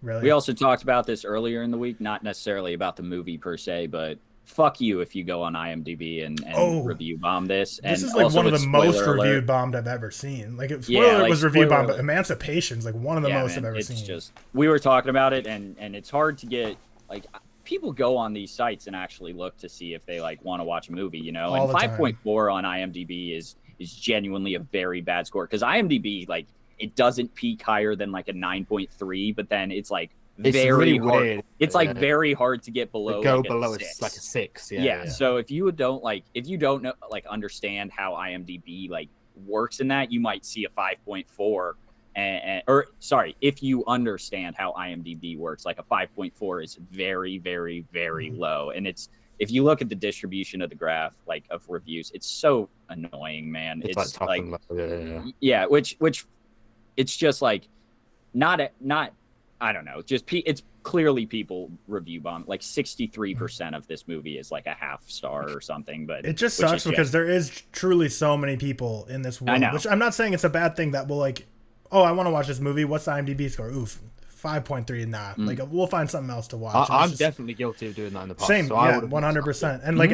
really. We also talked about this earlier in the week, not necessarily about the movie per se, but fuck you if you go on IMDb and review bomb this. This and is like one of the most alert, reviewed bombed I've ever seen. Like, spoiler alert was reviewed bomb, but Emancipation's like one of the most I've ever seen. It's just, we were talking about it, and it's hard to get, like, people go on these sites and actually look to see if they, like, want to watch a movie, And 5.4 on IMDb is genuinely a very bad score, because IMDb, like, it doesn't peak higher than, like, a 9.3, but then it's, like, It's very really hard. weird. It's like very hard to get below. Go like below, it's like a 6. Yeah. So if you don't know, like, understand how IMDb like works in that, you might see a 5.4, if you understand how IMDb works, like a 5.4 is very, very, very low. And it's, if you look at the distribution of the graph, like of reviews, it's so annoying, man. It's like which it's just like not. I don't know. Just it's clearly people review bomb. Like 63% of this movie is like a half star or something. But it just sucks because there is truly so many people in this world. Which I'm not saying it's a bad thing that will like, oh, I want to watch this movie. What's the IMDb score? Oof, 5.3. Nah, like we'll find something else to watch. I'm definitely guilty of doing that in the past. Same, so yeah, 100%. And like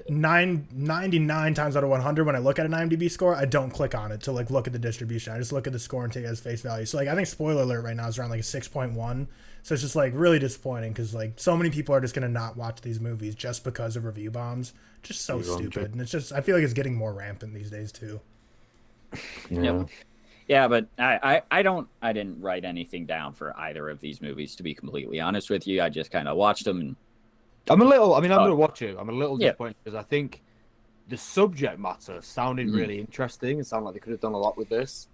99 times out of 100, when I look at an IMDb score, I don't click on it to like look at the distribution. I just look at the score and take it as face value. So like I think spoiler alert right now is around like a 6.1. So it's just like really disappointing because like so many people are just gonna not watch these movies just because of review bombs. Just so stupid. And it's just, I feel like it's getting more rampant these days too. Yeah. Yeah, but I didn't write anything down for either of these movies, to be completely honest with you. I just kind of watched them. And I'm going to watch it. I'm a little Yeah. disappointed because I think the subject matter sounded really interesting. It sounded like they could have done a lot with this.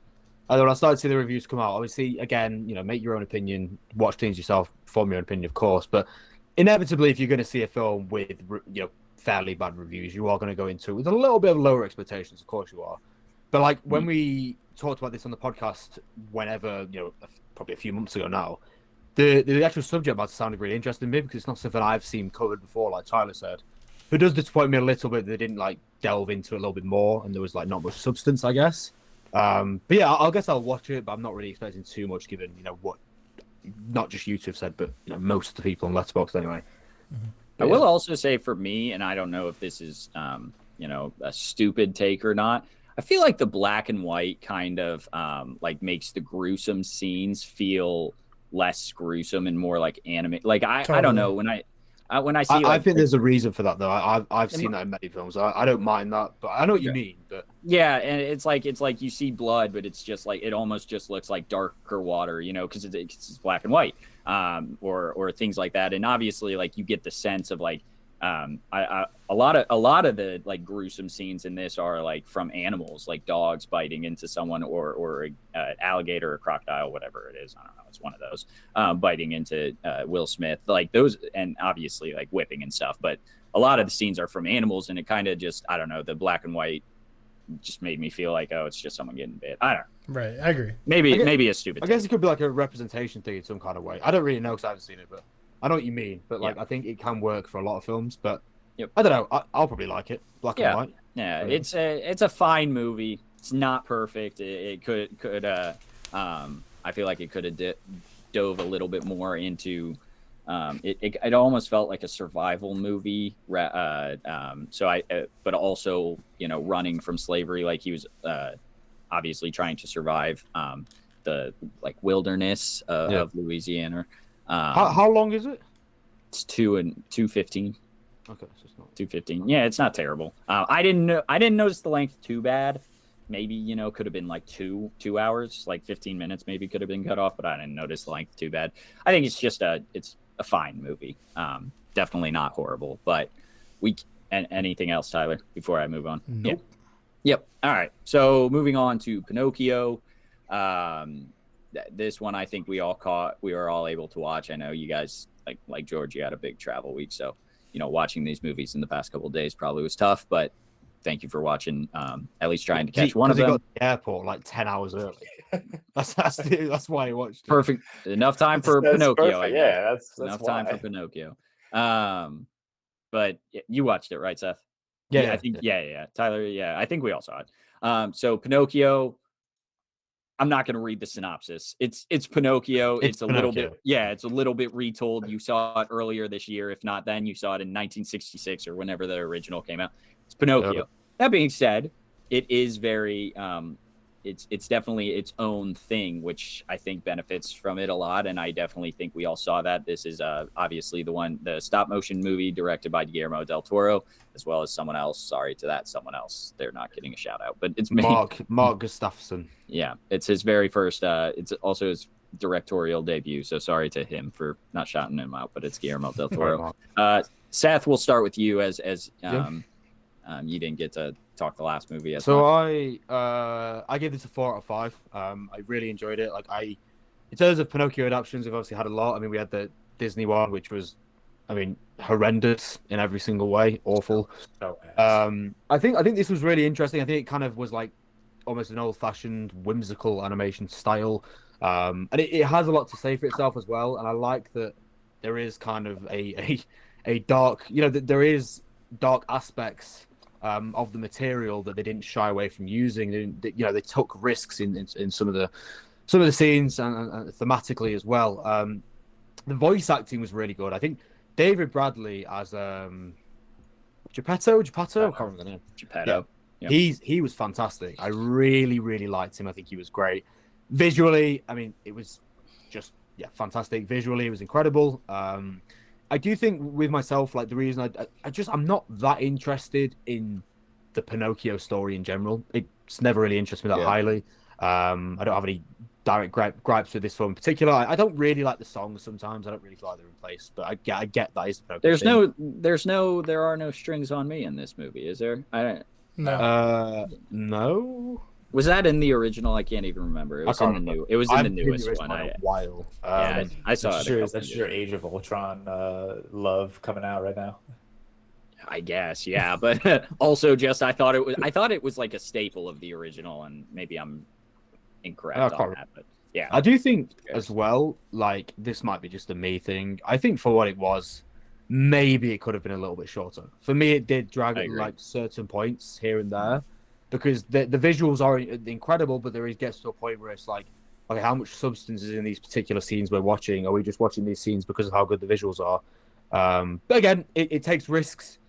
And when I started to see the reviews come out, obviously, again, make your own opinion, watch things yourself, form your own opinion, of course. But inevitably, if you're going to see a film with, fairly bad reviews, you are going to go into it with a little bit of lower expectations. Of course you are. But like when we talked about this on the podcast, whenever, probably a few months ago now, the actual subject matter sounded really interesting to me because it's not something I've seen covered before, like Tyler said. It does disappoint me a little bit that they didn't like delve into it a little bit more, and there was like not much substance, I guess. But yeah, I guess I'll watch it, but I'm not really expecting too much, given what not just you two have said, but most of the people on Letterboxd anyway. I will also say for me, and I don't know if this is a stupid take or not. I feel like the black and white kind of like makes the gruesome scenes feel less gruesome and more like anime. Like I don't know when I see. I think there's a reason for that though. I've seen that in many films. I don't mind that, but I know what you mean. But yeah, and it's like you see blood, but it's just like it almost just looks like darker water, because it's black and white, or things like that. And obviously, like you get the sense of like. A lot of the like gruesome scenes in this are like from animals, like dogs biting into someone, or alligator or crocodile, whatever it is. I don't know. It's one of those biting into Will Smith, like those, and obviously like whipping and stuff. But a lot of the scenes are from animals, and it kind of just I don't know. The black and white just made me feel like it's just someone getting bit. I don't know. Right, I agree. Maybe a stupid. I guess it could be like a representation thing in some kind of way. I don't really know because I haven't seen it, but. I know what you mean, but like I think it can work for a lot of films. But I don't know. I'll probably like it, black and white. Yeah, it's a fine movie. It's not perfect. It could I feel like it could have dove a little bit more into. It almost felt like a survival movie. But also running from slavery, like he was obviously trying to survive the like wilderness of Louisiana. How long is it? It's 2:15. Okay, so it's not 2:15. Yeah, it's not terrible. I didn't notice the length too bad. Maybe could have been like 2 hours, like 15 minutes. Maybe could have been cut off, but I didn't notice the length too bad. I think it's just it's a fine movie. Definitely not horrible. But and anything else, Tyler? Before I move on. Nope. Yep. All right. So moving on to Pinocchio. This one I think we were all able to watch. I know you guys like George, you had a big travel week, so watching these movies in the past couple of days probably was tough, but thank you for watching, at least trying to catch one of them. Got to the airport like 10 hours early. that's why I watched it. Perfect. Enough time for Pinocchio. Perfect. Yeah, that's enough why. time for Pinocchio. But you watched it, right, Seth? Yeah, I think yeah. Tyler, yeah, I think we all saw it. So Pinocchio, I'm not going to read the synopsis. It's Pinocchio. It's a little bit, it's a little bit retold. You saw it earlier this year. If not, then you saw it in 1966 or whenever the original came out. It's Pinocchio. Yep. That being said, it is very, it's definitely its own thing, which I think benefits from it a lot. And I definitely think we all saw that. This is obviously the stop motion movie directed by Guillermo del Toro, as well as someone else. Sorry to that someone else. They're not getting a shout out, but it's Mark Gustafsson. Yeah, it's his very first. It's also his directorial debut. So sorry to him for not shouting him out, but it's Guillermo del Toro. Seth, we'll start with you as you didn't get to talk the last movie. So I gave this a 4 out of 5. I really enjoyed it. In terms of Pinocchio adaptations, we've obviously had a lot. I mean, we had the Disney one, which was, horrendous in every single way, awful. I think this was really interesting. I think it kind of was like almost an old-fashioned whimsical animation style, and it has a lot to say for itself as well. And I like that there is kind of a dark, there is dark aspects of the material that they didn't shy away from using. They took risks in some of the scenes and thematically as well. The voice acting was really good. I think David Bradley as Geppetto. I can't remember the name. Geppetto. Yeah. He was fantastic. I really, really liked him. I think he was great. Visually, it was just fantastic. Visually, it was incredible. I do think with myself, like the reason I'm not that interested in the Pinocchio story in general. It's never really interested me that highly. I don't have any direct gripes with this film in particular. I don't really like the songs sometimes. I don't really feel like they're in place, but I get that is the Pinocchio thing. There are no strings on me in this movie, is there? I don't. No. Was that in the original? I can't even remember. It was in the new. It was in the newest one. A while. Yeah, I saw it. That's your Age of Ultron love coming out right now. I guess, yeah, but also just I thought it was like a staple of the original, and maybe I'm incorrect on that, but yeah, I do think as well. Like this might be just a me thing. I think for what it was, maybe it could have been a little bit shorter. For me, it did drag at like certain points here and there, because the visuals are incredible, but there gets to a point where it's like, okay, how much substance is in these particular scenes we're watching? Are we just watching these scenes because of how good the visuals are? But again, it takes risks.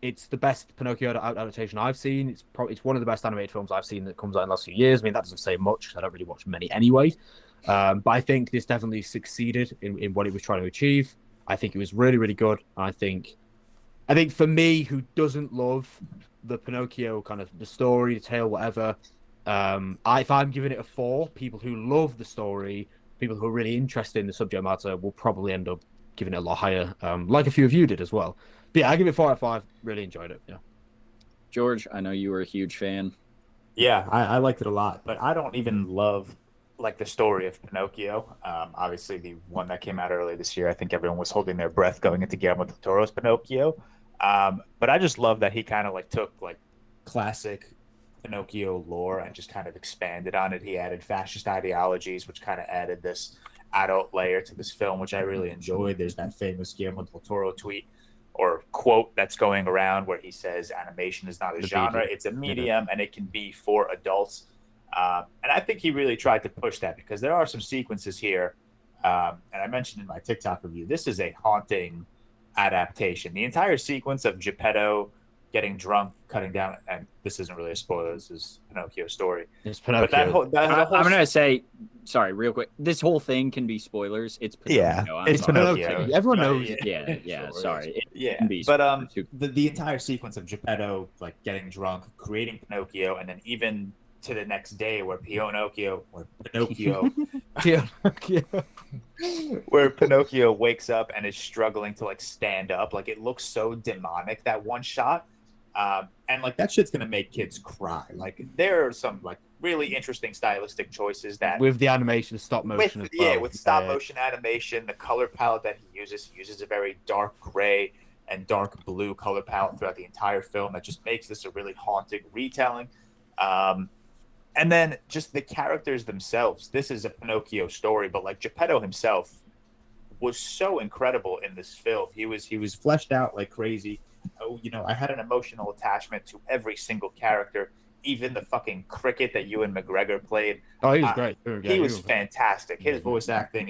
It's the best Pinocchio adaptation I've seen. It's one of the best animated films I've seen that comes out in the last few years. I mean, that doesn't say much because I don't really watch many anyway. But I think this definitely succeeded in what it was trying to achieve. I think it was really, really good. I think for me, who doesn't love the Pinocchio kind of the story, the tale, whatever, if I'm giving it a 4, people who love the story, people who are really interested in the subject matter, will probably end up giving it a lot higher, like a few of you did as well. But yeah, I give it 4 out of 5. Really enjoyed it. Yeah. George, I know you were a huge fan. Yeah, I liked it a lot, but I don't even love like the story of Pinocchio. Obviously, the one that came out earlier this year, I think everyone was holding their breath going into Guillermo del Toro's Pinocchio. But I just love that he kind of like took like classic Pinocchio lore and just kind of expanded on it. He added fascist ideologies, which kind of added this adult layer to this film, which I really enjoyed. There's that famous Guillermo del Toro tweet or quote that's going around where he says animation is not a genre, it's a medium, and it can be for adults. And I think he really tried to push that, because there are some sequences here, and I mentioned in my TikTok review, this is a haunting adaptation. The entire sequence of Geppetto getting drunk, cutting down, and this isn't really a spoiler, this is Pinocchio's story. It's Pinocchio. I'm going to say, sorry, real quick, this whole thing can be spoilers. It's Pinocchio. It's Pinocchio. Everyone knows. Yeah, sorry. But the entire sequence of Geppetto like getting drunk, creating Pinocchio, and then even to the next day where Pinocchio where Pinocchio wakes up and is struggling to like stand up, like it looks so demonic, that one shot. And like that shit's gonna make kids cry. Like there are some like really interesting stylistic choices that with the animation, stop motion, with stop motion animation, the color palette that he uses a very dark gray and dark blue color palette throughout the entire film that just makes this a really haunting retelling. And then just the characters themselves. This is a Pinocchio story, but like Geppetto himself was so incredible in this film. He was fleshed out like crazy. Oh, I had an emotional attachment to every single character, even the fucking cricket that Ewan McGregor played. Oh, he was great. He was fantastic. His voice acting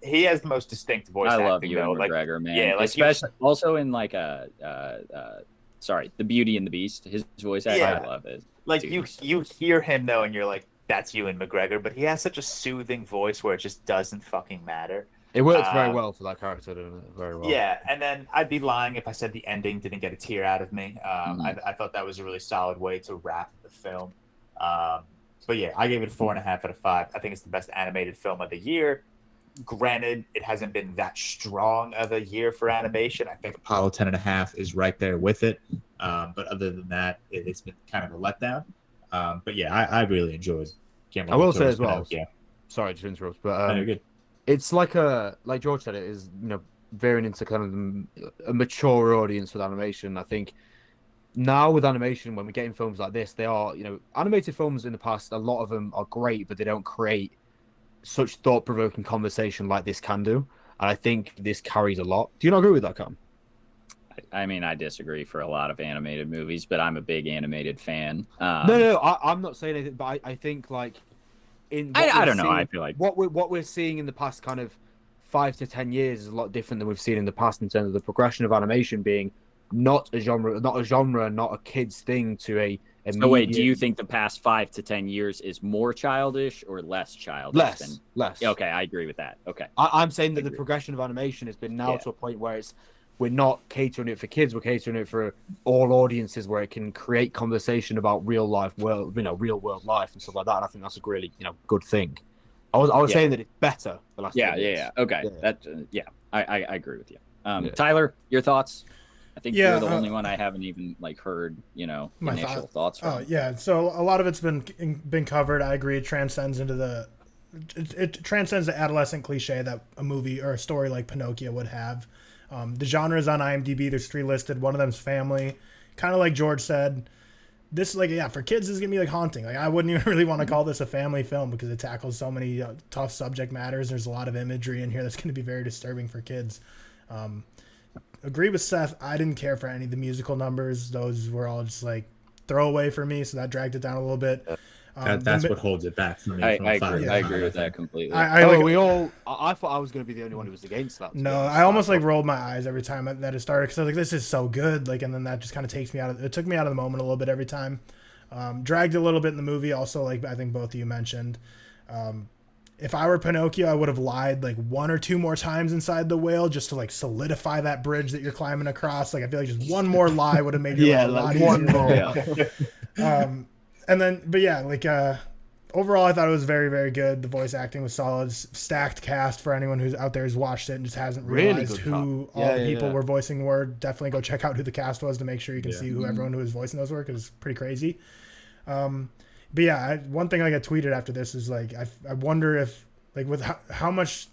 he has the most distinct voice acting. I love Ewan McGregor, man. Yeah, like especially also in like The Beauty and the Beast. His voice acting, I love it. Like you hear him though, and you're like, that's Ewan McGregor, but he has such a soothing voice where it just doesn't fucking matter. It works very well for that character, doesn't it? Very well. Yeah, and then I'd be lying if I said the ending didn't get a tear out of me. I thought that was a really solid way to wrap the film. But yeah, I gave it a 4.5 out of 5. I think it's the best animated film of the year. Granted, it hasn't been that strong of a year for animation. I think Apollo 10.5 is right there with it. But other than that, it's been kind of a letdown. But yeah, I really enjoyed Guillermo I will say as Pinocchio. well. Yeah. Sorry to interrupt, but no, you're good. It's like George said, it is veering into kind of a mature audience with animation. I think now with animation, when we're getting films like this, they are animated films in the past. A lot of them are great, but they don't create such thought-provoking conversation like this can do. And I think this carries a lot. Do you not agree with that, Cam? I mean, I disagree for a lot of animated movies, but I'm a big animated fan. No, I'm not saying anything, but I think like I don't know. I feel like what we're seeing in the past kind of 5 to 10 years is a lot different than we've seen in the past in terms of the progression of animation being not a genre, not a kid's thing to a So wait, do you think the past 5 to 10 years is more childish or less childish? Less. Okay, I agree with that. Okay. I'm saying that the progression of animation has been now to a point where it's we're not catering it for kids. We're catering it for all audiences, where it can create conversation about real world life and stuff like that. And I think that's a really good thing. I was saying that it's better the last. Yeah. Okay, Yeah. that I agree with you. Tyler, your thoughts? I think you're the only one I haven't even heard my initial thoughts from. Oh yeah, so a lot of it's been covered. I agree. It transcends into it transcends the adolescent cliche that a movie or a story like Pinocchio would have. The genre is on IMDb. There's 3 listed. One of them's family. Kind of like George said, this for kids this is gonna be haunting. I wouldn't even really want to call this a family film because it tackles so many tough subject matters. There's a lot of imagery in here that's gonna be very disturbing for kids. Agree with Seth. I didn't care for any of the musical numbers. Those were all just throwaway for me, so that dragged it down a little bit. That's what holds it back for me. I agree with that completely. I thought I was going to be the only one who was against that. No, I almost rolled my eyes every time that it started because I was this is so good. And then that just kind of took me out of the moment a little bit every time. Dragged a little bit in the movie. Also, I think both of you mentioned. If I were Pinocchio, I would have lied 1 or 2 more times inside the whale just to solidify that bridge that you're climbing across. I feel just one more lie would have made it a lot easier. And then, overall, I thought it was very, very good. The voice acting was solid. Stacked cast for anyone who's out there who's watched it and just hasn't realized who all the people were voicing were. Definitely go check out who the cast was to make sure you can see who everyone who was voicing those were, because it's pretty crazy. One thing I got tweeted after this is I wonder if with how much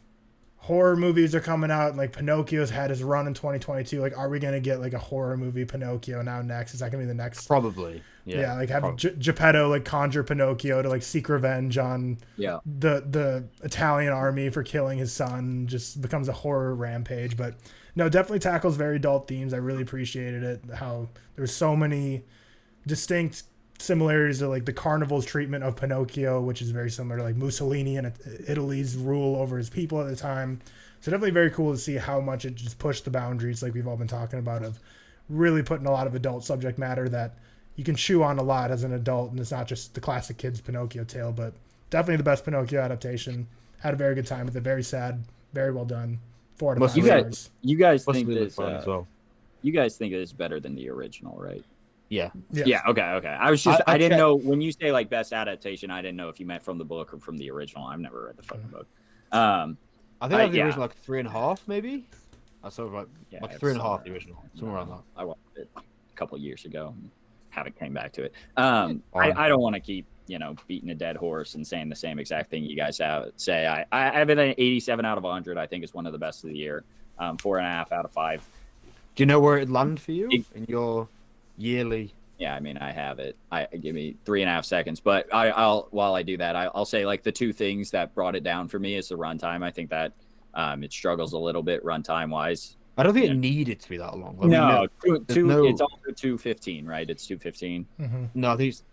horror movies are coming out, Pinocchio's had his run in 2022. Are we gonna get a horror movie Pinocchio now next? Is that gonna be the next? Probably. Yeah, have Geppetto conjure Pinocchio to seek revenge on the Italian army for killing his son. Just becomes a horror rampage. But no, definitely tackles very adult themes. I really appreciated it. How there's so many distinct similarities to the Carnival's treatment of Pinocchio, which is very similar to Mussolini and Italy's rule over his people at the time. So definitely very cool to see how much it just pushed the boundaries, we've all been talking about, of really putting a lot of adult subject matter that you can chew on a lot as an adult, and it's not just the classic kids Pinocchio tale. But definitely the best Pinocchio adaptation. Had a very good time with it. Very sad, very well done. 4 out of 5 stars. You guys think this as well? You guys think it's better than the original, right? Yeah. Okay. I didn't know when you say best adaptation. I didn't know if you meant from the book or from the original. I've never read the fucking book. I think I have the original 3.5 maybe. I saw 3.5 the original, somewhere around that. I watched it a couple of years ago. Haven't came back to it. I don't want to keep beating a dead horse and saying the same exact thing you guys say. I have it an 87 out of 100. I think it's one of the best of the year. 4.5 out of 5. Do you know where it landed for you in your yearly? Yeah, I have it. Give me 3.5 seconds, but I'll while I do that, I'll say the 2 things that brought it down for me is the runtime. I think that it struggles a little bit runtime wise. I don't think it needed to be that long. It's also 2:15, right? It's 2:15. Mm-hmm. No, I think it's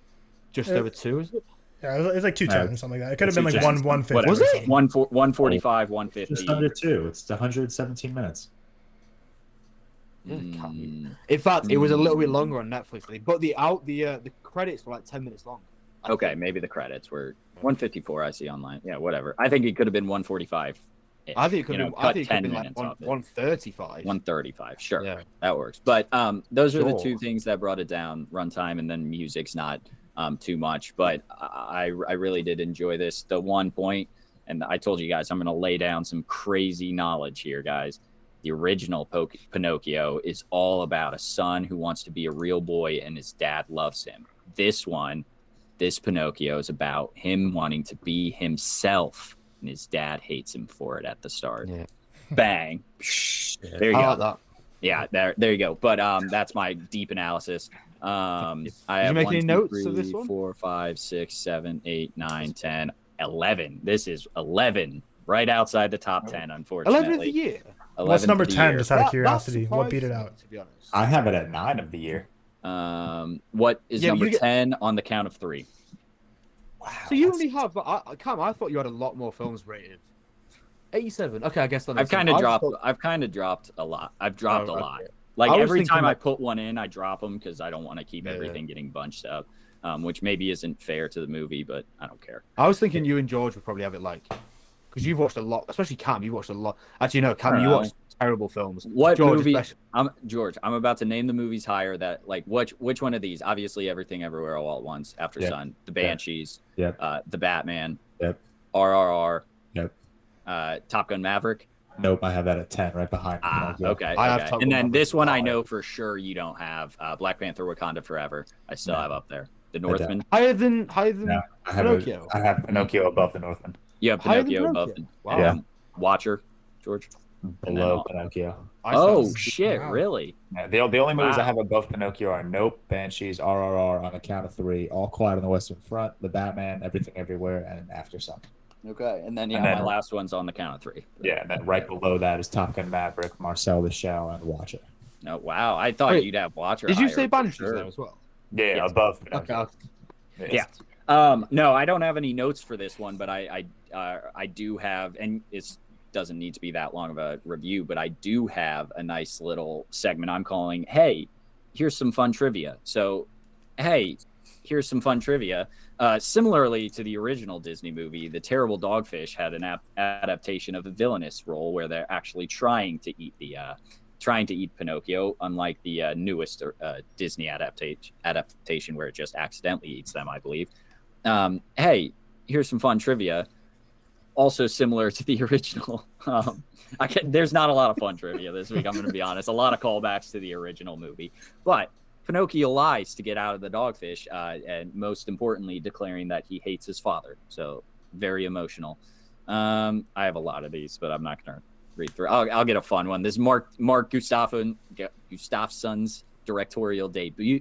just over 2, is it? Yeah, it's 2:10 or something like that. It could have been 1:50. Was it 1:45, 1:50? Just under 2. It's 117 minutes. In fact, it was a little bit longer on Netflix, but the credits were 10 minutes long. Okay, maybe the credits were 1:54. I see online. Yeah, whatever. I think it could have been 1:45. I think it could have been 1:35. 1:35. Sure, yeah, that works. But those are the 2 things that brought it down: runtime, and then music's not too much. But I really did enjoy this. The one point, and I told you guys, I'm going to lay down some crazy knowledge here, guys. The original Pinocchio is all about a son who wants to be a real boy and his dad loves him. This Pinocchio is about him wanting to be himself, and his dad hates him for it at the start. Yeah. Bang. There you go. Like that. Yeah, there you go. But that's my deep analysis. I have make any notes of this one? 4, 5, 6, 7, 8, 9, 10, 11. This is 11, right outside the top 10, unfortunately. 11 of the year. What's number 10, just out of curiosity? What beat it out? To be honest. I have it at 9 of the year. What is number 10 on the count of 3? Wow. So you only have, but I thought you had a lot more films rated. 87. Okay, I guess that I've kind of dropped a lot. I've dropped a lot. Every time I put one in, I drop them because I don't want to keep everything getting bunched up, which maybe isn't fair to the movie, but I don't care. I was thinking you and George would probably have it because you've watched a lot, especially Cam. You watched a lot. Actually, no, Cam, you watched terrible films. What George, movie? especially. George. I'm about to name the movies higher. That like which one of these? Obviously, Everything Everywhere All at Once, After Sun, The Banshees, The Batman, RRR, Top Gun Maverick. Nope, I have that at 10, right behind. Okay. I have Top and Gun then Maverick this one I five. know for sure you don't have. Black Panther: Wakanda Forever. I still have up there. The Northman. Higher than No, I have Pinocchio. I have Pinocchio above the Northman. You have Higher than Pinocchio above. Pinocchio? Wow. Yeah. Watcher, George. Below Pinocchio. Oh shit! Wow. Really? Yeah, the only movies Wow. I have above Pinocchio are Nope, Banshees, RRR, On the Count of Three, All Quiet on the Western Front, The Batman, Everything Everywhere, and After Sun. Okay. And then And then- my last one's On the Count of Three. Yeah, and then right below that is Top Gun Maverick, Marcel the Shell, and Watcher. No, wow. I thought Wait, you'd have Watcher. Did you higher say for Banshees sure. there as well? Yeah, Yes. above Pinocchio. Okay. Yeah. No, I don't have any notes for this one, but I do have, and it doesn't need to be that long of a review, but I do have a nice little segment I'm calling, "Hey, here's some fun trivia." So, hey, here's some fun trivia. Similarly to the original Disney movie, The Terrible Dogfish had an adaptation of a villainous role where they're actually trying to eat Pinocchio, unlike the newest Disney adaptation where it just accidentally eats them, I believe. Hey, here's some fun trivia. Also similar to the original. There's not a lot of fun trivia this week, I'm going to be honest. A lot of callbacks to the original movie. But Pinocchio lies to get out of the dogfish, and most importantly, declaring that he hates his father. So very emotional. I have a lot of these, but I'm not going to read through. I'll get a fun one. This is Mark Gustafson's directorial debut.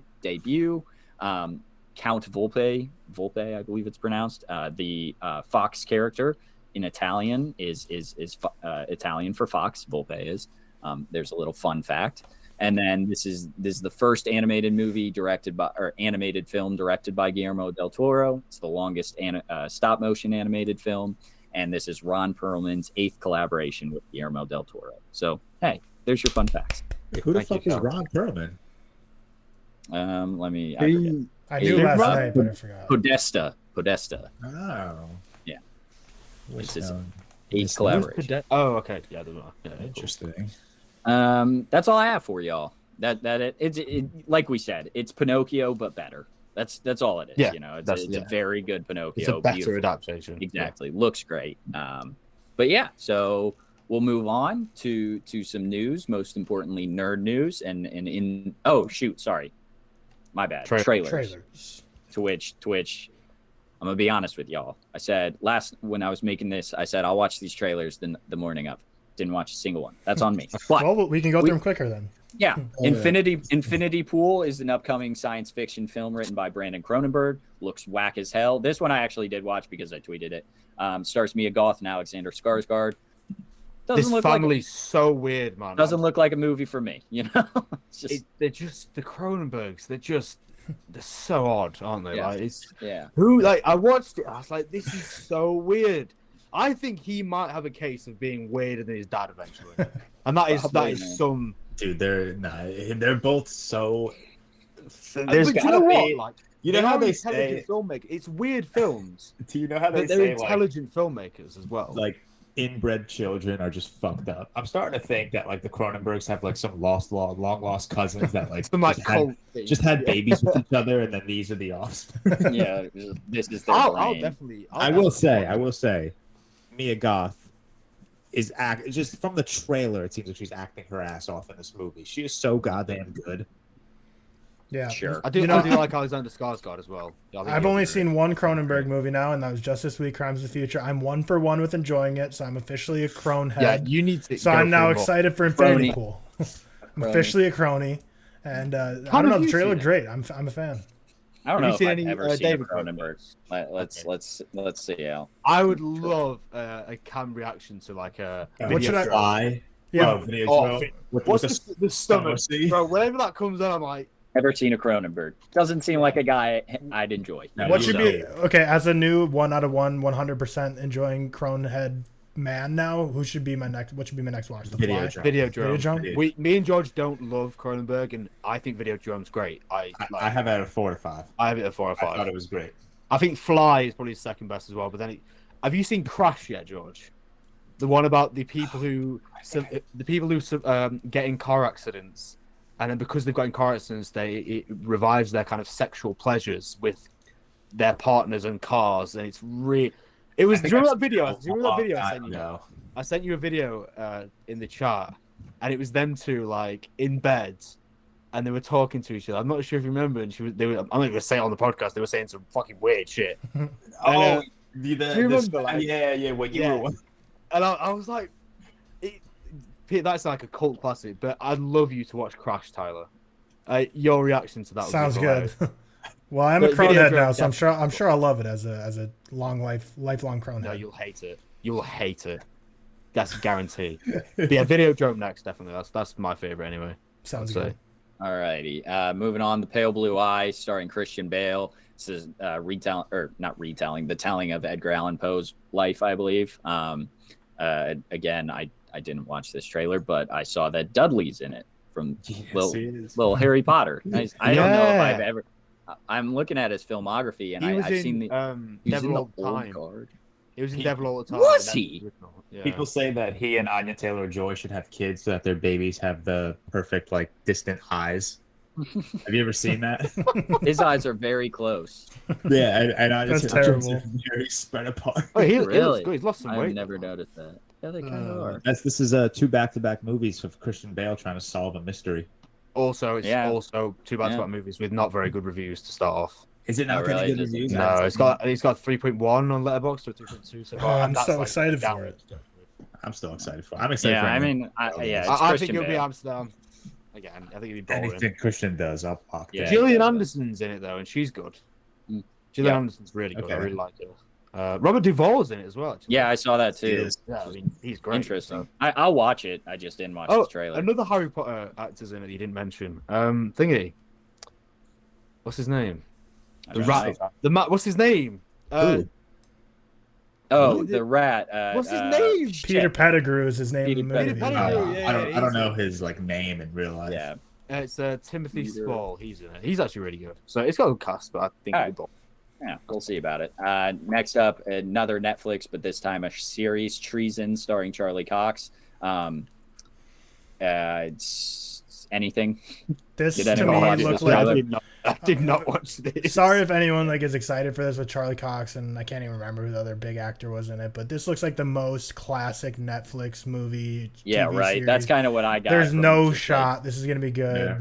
Count Volpe, I believe it's pronounced. The Fox character in Italian is Italian for Fox. Volpe is. There's a little fun fact. And then this is the first animated film directed by Guillermo del Toro. It's the longest stop motion animated film. And this is Ron Perlman's 8th collaboration with Guillermo del Toro. So, hey, there's your fun facts. Who the Thank fuck you, is Tom. Ron Perlman? Let me. I forget. I knew last night, but I forgot. Podesta. Oh. Yeah. What's This is known? 8th collaboration. Oh, okay. Yeah, doesn't matter. Yeah, cool. Interesting. That's all I have for y'all. It's like we said, it's Pinocchio but better. That's all it is. Yeah, You know, it's that's- a very good Pinocchio. It's a better beautiful. adaptation. Exactly. Looks great. But yeah, so we'll move on to some news, most importantly nerd news, and in sorry. My bad. Trailers. To which I'm gonna be honest with y'all. I said when I was making this, I said I'll watch these trailers the morning of. Didn't watch a single one. That's on me. But Well, we can go through them quicker then. yeah, Oh, Infinity Pool is an upcoming science fiction film written by Brandon Cronenberg. Looks whack as hell. This one I actually did watch because I tweeted it. Stars Mia Goth and Alexander Skarsgård. This family's so weird, man. Doesn't look like a movie for me. You know, it's just They're just the Cronenbergs. They're so odd, aren't they? Yeah. Like yeah. I watched it. I was like, this is so weird. I think he might have a case of being weirder than his dad eventually, and that Probably, is man. some. Dude, they're both so. But There's do you gotta know what? be. Like, You know how are they intelligent say. filmmakers. It's weird films, Do you know how they but they're say like intelligent filmmakers as well. inbred children are just fucked up? I'm starting to think that like the Cronenbergs have like some long lost cousins that like some like just had, cult thing. just had babies with each other, and then these are the offspring. Yeah, this is their I'll brain. definitely. I will say, Mia Goth is just from the trailer. It seems like she's acting her ass off in this movie. She is so goddamn good. Yeah. Sure. I do. You know, I do like Alexander Skarsgård as well. I think I've he'll only be seen one Cronenberg movie now, and that was just this week, Crimes of the Future. I'm 1 for 1 with enjoying it, so I'm officially a crone great. Yeah, head. you need to. So go I'm now for more. excited for Infinity Crony. Pool. I'm Crony. officially a crony, and I How don't know. have The you trailer seen looked it? great. I'm a fan. I don't Have know you if seen I've any, ever seen David a Cronenberg. Let's see out. I would love a cam reaction to like a. What should I- Fly? Yeah. Oh, video Oh, drill. fi- With What's the stomach? see? Bro, whenever that comes on, I'm like, Ever seen a Cronenberg? Doesn't seem like a guy I'd enjoy. No, What you should know. be okay as a new 1 out of 1, 100% enjoying crone head man now? Who should be my next? What should be my next watch? The Video Fly? Drum. Videodrome. Video- Me and George don't love Cronenberg, and I think Videodrome's great. I I have it at a 4 to 5. I have it at 4 or I thought 5. it was great. I think Fly is probably second best as well. But then, have you seen Crash yet, George? The one about the people who get in car accidents, and then because they've got in car accidents, it revives their kind of sexual pleasures with their partners and cars, and it's really. It was. Do you remember that video? Do you remember that video I sent you? No. I sent you a video in the chat, and it was them two like in bed, and they were talking to each other. I'm not sure if you remember. And I'm not even gonna say it on the podcast. They were saying some fucking weird shit. Oh, do you remember? Like, yeah. What you were? And I was like, that's like a cult classic. But I'd love you to watch Crash, Tyler. Your reaction to that Sounds was good. Well, I'm a But Cronehead video now, game, so I'm sure I'll love it as a lifelong Cronehead. No, you'll hate it. You'll hate it. That's a guarantee. But yeah, Video Joke next, definitely. That's my favorite anyway. Sounds I'd good. say. Alrighty. Moving on, The Pale Blue Eye, starring Christian Bale. This is the telling of Edgar Allan Poe's life, I believe. Again, I didn't watch this trailer, but I saw that Dudley's in it from little Harry Potter. I don't know if I've ever. I'm looking at his filmography, and I've seen the Devil All the old Time. card. He was in Devil All the Time. Was That's he? original. Yeah. People say that he and Anya Taylor-Joy should have kids so that their babies have the perfect, like, distant eyes. Have you ever seen that? His eyes are very close. Yeah, and I just That's terrible. very spread apart. Oh, he looks Really? good. He's lost some I've weight. never noticed that. Yeah, they kind of are. This is 2 back-to-back movies of Christian Bale trying to solve a mystery. Also, it's Yeah. also 2 back-to-back movies with not very good reviews to start off. Is it not not really, getting good does it? reviews? No, it's got 3.1 on Letterboxd or 2.2. So far, I'm and that's, so like, excited down. for it. I'm still excited for it. I'm excited Yeah, for it. I mean, it's I think Christian it'll be Bale. Amsterdam. Again, I think it'll be boring. Anything Christian does, I'll Yeah. Gillian Anderson's in it though, and she's good. Mm. Gillian Yeah. Anderson's really good. I Okay. really like her. Robert Duvall's in it as well. Actually. Yeah, I saw that too. Yeah, I mean, he's great. Interesting. So. I'll watch it. I just didn't watch Oh, the trailer. another Harry Potter actor's in it. You didn't mention. Thingy. What's his name? I The don't rat. know. The What's his name? Ooh. Oh, the rat. What's his name? Peter Pettigrew is his name in the Peter movie. Pettigrew. Yeah, I don't he's- know his like name in real life. Yeah. It's Timothy Peter. Spall. He's in it. He's actually really good. So it's got a good cast, but I think All right. it'll be Yeah, we'll see about it. Next up, another Netflix, but this time a series, Treason, starring Charlie Cox. It's anything. This Did to anyone watch me this looks trailer? like. I did not watch this. Sorry if anyone like is excited for this with Charlie Cox, and I can't even remember who the other big actor was in it. But this looks like the most classic Netflix movie. Yeah, TV right. series. That's kind of what I got. There's from no just, shot. This is gonna be good. Yeah.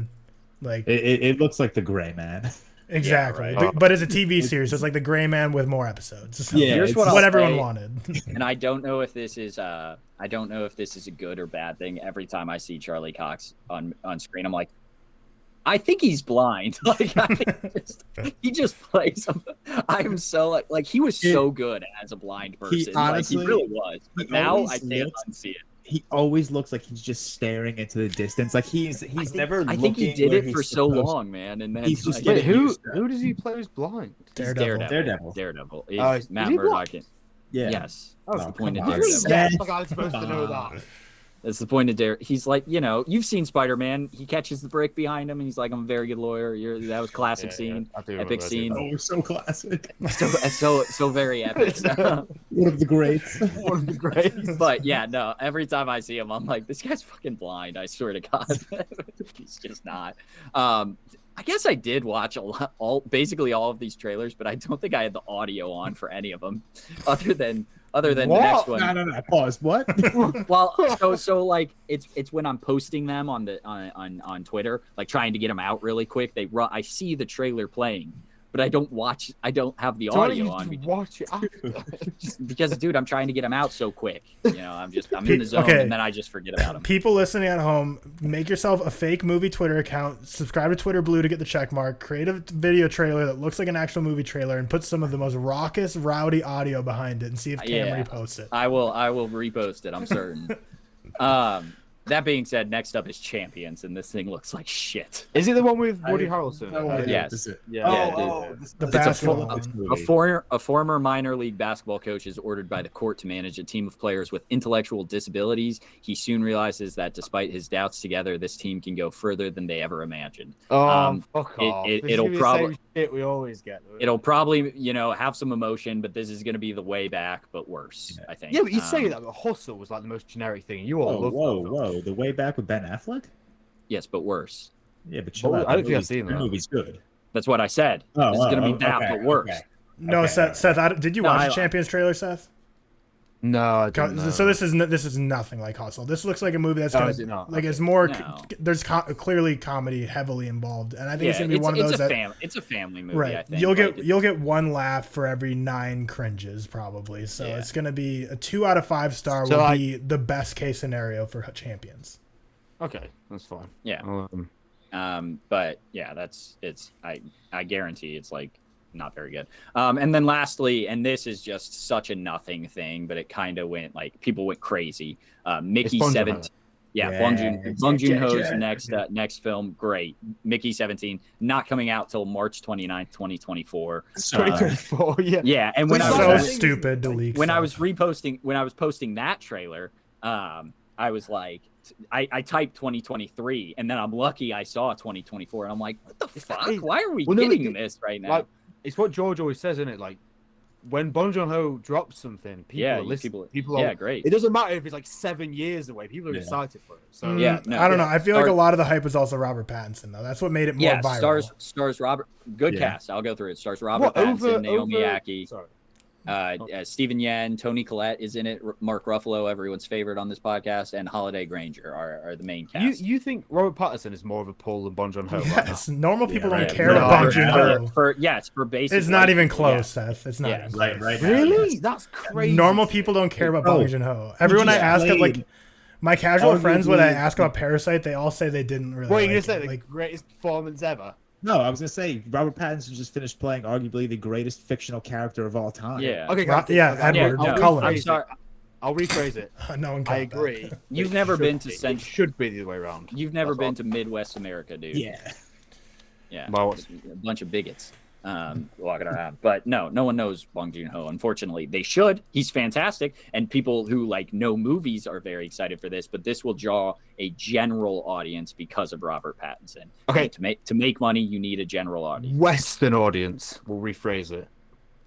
Like It looks like the Gray Man. exactly, right. but it's a TV series, so it's like the Gray Man with more episodes. So Yeah, Here's it's what I'll what everyone say, wanted. and I don't know if this is a good or bad thing. Every time I see Charlie Cox on screen, I'm like, I think he's blind. Like I think he just plays him. I'm so like he was so good as a blind person. honestly- he really was. But he now always I can't looks- unsee it. He always looks like he's just staring into the distance. Like he's never. I think he looking did where it he's for so supposed- long, man. And then He's just like, getting Wait, who used to it. who does he play who's blind? he's Daredevil. Daredevil. Oh, Is is Matt he Murdock. Yeah. Yes. Oh, That's the point of come on. Daredevil. Yeah, like I was supposed to know that. That's the point of Daredevil. He's like, you've seen Spider-Man. He catches the brick behind him, and he's like, "I'm a very good lawyer." That was classic scene, epic scene. Oh, so classic. So very epic. One of the greats. One of the greats. But yeah, no. Every time I see him, I'm like, this guy's fucking blind. I swear to God, he's just not. I guess I did watch basically all of these trailers, but I don't think I had the audio on for any of them, other than the next one. No. Pause. What? Well, so like it's when I'm posting them on Twitter, like trying to get them out really quick. I see the trailer playing, but I don't have the audio on me. Watch it after. Because dude, I'm trying to get them out so quick. I'm in the zone, Okay. and then I just forget about them. People listening at home, make yourself a fake movie Twitter account, subscribe to Twitter Blue to get the check mark, create a video trailer that looks like an actual movie trailer, and put some of the most raucous, rowdy audio behind it, and see if Cam Yeah. reposts it. I will repost it. I'm certain. That being said, next up is Champions, and this thing looks like shit. Is it the one with Woody Harrelson? No idea Yes. what this is. Yeah, The It's basketball. a former minor league basketball coach is ordered by the court to manage a team of players with intellectual disabilities. He soon realizes that despite his doubts together, this team can go further than they ever imagined. Fuck off. It'll probably shit we always get. it'll probably have some emotion, but this is going to be the way back, but worse. I think. Yeah, but you say that, but Hustle was like the most generic thing. You all love that film. The way back with Ben Affleck. Yes, but worse. Yeah, but chill Oh, out. I don't think I've seen that. Movie's good. That's what I said. This is going to be that, but worse. Okay. No, Okay, Seth, did you No, watch I- the Champions trailer, Seth? No, I don't know. So this is nothing like Hustle. This looks like a movie that's is it not? like it's more. No. There's clearly comedy heavily involved, and I think it's gonna be one of it's those that. it's a family movie. Right, I think. you'll get one laugh for every 9 cringes probably. So Yeah. it's gonna be a 2 out of 5 star So, will like- be the best case scenario for Champions. Okay, that's fine. Yeah. Um, But yeah, I guarantee it's like not very good. And then lastly, and this is just such a nothing thing, but it kind of went like people went crazy. Mickey Bong Joon-ho. 17. Yeah, Yeah, Bong Joon-ho's yeah. next film, great. Mickey 17, not coming out till March 29th, 2024. 2024. Yeah. Yeah, and when Which I is was so So stupid to leak. when I stuff. was posting that trailer, I was like, I typed 2023, and then I'm lucky I saw 2024, and I'm like, what the fuck? crazy. Why are we Well, no, getting this right now? Like, it's what George always says, isn't it? Like, when Bong Joon-ho drops something, people are listening. People yeah, are, great. It doesn't matter if it's like 7 years away. People are excited for it. So Yeah, no, I don't know. yeah. I feel like a lot of the hype was also Robert Pattinson though. That's what made it more Yeah, viral. stars Robert. Good Yeah. cast. I'll go through it. Stars Robert What, Pattinson, Naomi over- Ackie, Sorry. Stephen Yen, Toni Collette is in it. Mark Ruffalo, everyone's favorite on this podcast, and Holiday Granger are the main cast. You think Robert Pattinson is more of a pull than Bong Joon-ho? Yes, normal people don't right. care For- about Bong Joon-ho. for basic. It's not white even people, close, yeah. Seth. It's not. Yeah. even Right, close. right. Really? That's crazy. Normal people don't care about Bro, Bong Joon-ho. Everyone I just ask of, like played my casual friends, when I arguably- ask about Parasite, they all say they didn't really. What are you like gonna say? it. The Like, greatest performance ever? No, I was gonna say Robert Pattinson just finished playing arguably the greatest fictional character of all time. Yeah. Okay, Ro- guys, yeah, okay, Edward no, Cullen. I'm sorry. I'll rephrase it. no one. I caught that. agree. You've It never should been to be. It Central. should be the other way around. You've never That's been all. to Midwest America, dude. Yeah. Yeah. Well, A bunch of bigots walking around. But no one knows Bong Joon-ho. Unfortunately, they should. He's fantastic, and people who like know movies are very excited for this. But this will draw a general audience because of Robert Pattinson. Okay. To make money, you need a general audience. Western audience. We'll rephrase it.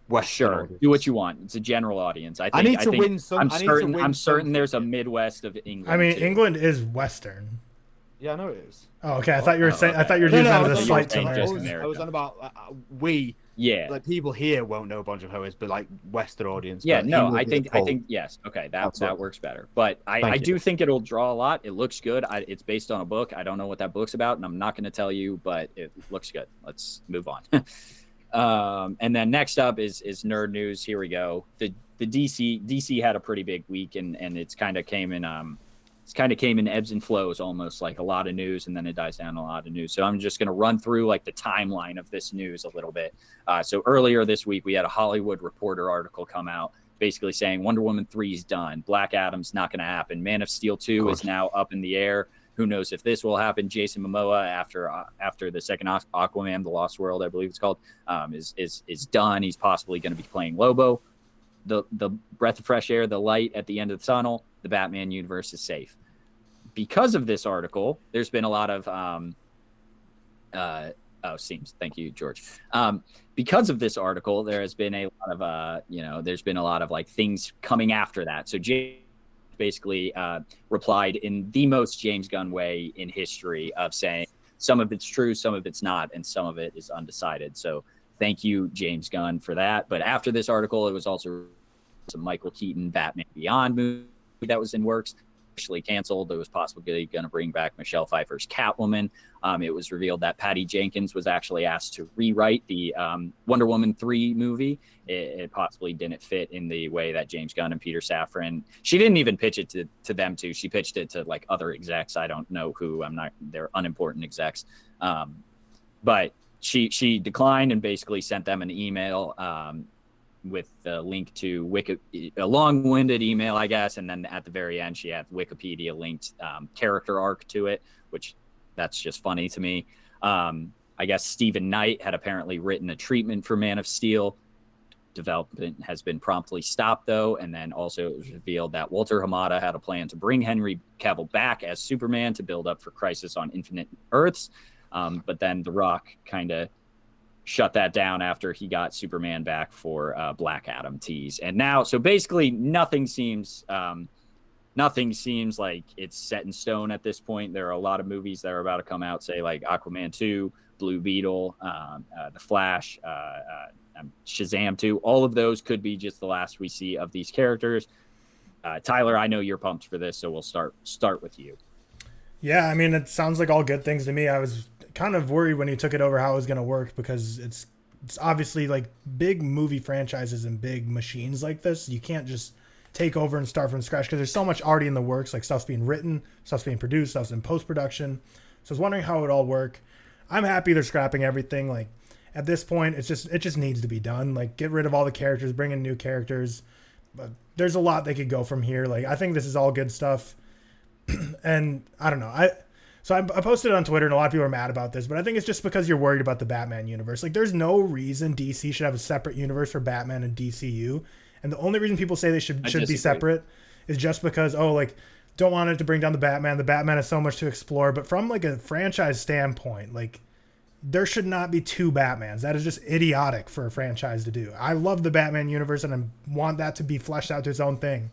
Western Sure, audience. do what you want. It's a general audience. I need to think- win some- I'm I need to certain. win I'm certain there's a something. Midwest of England. I mean, too. England is Western. Yeah, I know it is. Oh, okay. I thought you were saying. I okay. thought you were No, using no, that I as was a on slight to saying just Americans. America. I was on about we, Yeah. like people here won't know Bong Joon-ho is, but like Western audience. Yeah, but he no, will I be think the pull. yes. Okay, that Absolutely. works better. But I Thank you. do think it'll draw a lot. It looks good. It's based on a book. I don't know what that book's about, and I'm not going to tell you, but it looks good. Let's move on. And then next up is nerd news. Here we go. The DC had a pretty big week, and it's kind of came in ebbs and flows, almost like a lot of news, and then it dies down a lot of news. So I'm just going to run through like the timeline of this news a little bit. So earlier this week, we had a Hollywood Reporter article come out basically saying Wonder Woman 3 is done. Black Adam's not going to happen. Man of Steel 2 is now up in the air. Who knows if this will happen? Jason Momoa, after the second Aquaman, The Lost World, I believe it's called, is done. He's possibly going to be playing Lobo. The breath of fresh air, the light at the end of the tunnel, the Batman universe is safe. Because of this article, there's been a lot of seems. Thank you, George. Because of this article, there has been a lot of there's been a lot of like things coming after that. So James basically replied in the most James Gunn way in history of saying some of it's true, some of it's not, and some of it is undecided. So thank you, James Gunn, for that. But after this article, it was also some Michael Keaton Batman Beyond movie that was in works, actually canceled. It was possibly going to bring back Michelle Pfeiffer's Catwoman. It was revealed that Patty Jenkins was actually asked to rewrite the Wonder Woman 3 movie. It possibly didn't fit in the way that James Gunn and Peter Safran. She didn't even pitch it to them two. She pitched it to like other execs. I don't know who. They're unimportant execs. But she declined and basically sent them an email with the link to a long-winded email, I guess, and then at the very end she had Wikipedia linked character arc to it, which that's just funny to me. I guess Stephen Knight had apparently written a treatment for Man of Steel. Development has been promptly stopped, though, and then also it was revealed that Walter Hamada had a plan to bring Henry Cavill back as Superman to build up for Crisis on Infinite Earths, but then The Rock kind of shut that down after he got Superman back for Black Adam tease. And now, so basically nothing seems like it's set in stone at this point. There are a lot of movies that are about to come out, say like Aquaman 2, Blue Beetle, The Flash, Shazam 2. All of those could be just the last we see of these characters. Tyler, I know you're pumped for this, so we'll start with you. Yeah, I mean, it sounds like all good things to me. I was kind of worried when he took it over how it was going to work, because it's obviously like big movie franchises and big machines like this. You can't just take over and start from scratch, because there's so much already in the works. Like stuff's being written, stuff's being produced, stuff's in post-production. So I was wondering how it would all work. I'm happy they're scrapping everything. Like at this point, it just needs to be done. Like get rid of all the characters, bring in new characters. But there's a lot they could go from here. Like I think this is all good stuff. And I don't know. I posted it on Twitter, and a lot of people are mad about this, but I think it's just because you're worried about the Batman universe. Like there's no reason DC should have a separate universe for Batman and DCU. And the only reason people say they should be separate is just because, don't want it to bring down the Batman. The Batman has so much to explore. But from like a franchise standpoint, like there should not be two Batmans. That is just idiotic for a franchise to do. I love the Batman universe, and I want that to be fleshed out to its own thing.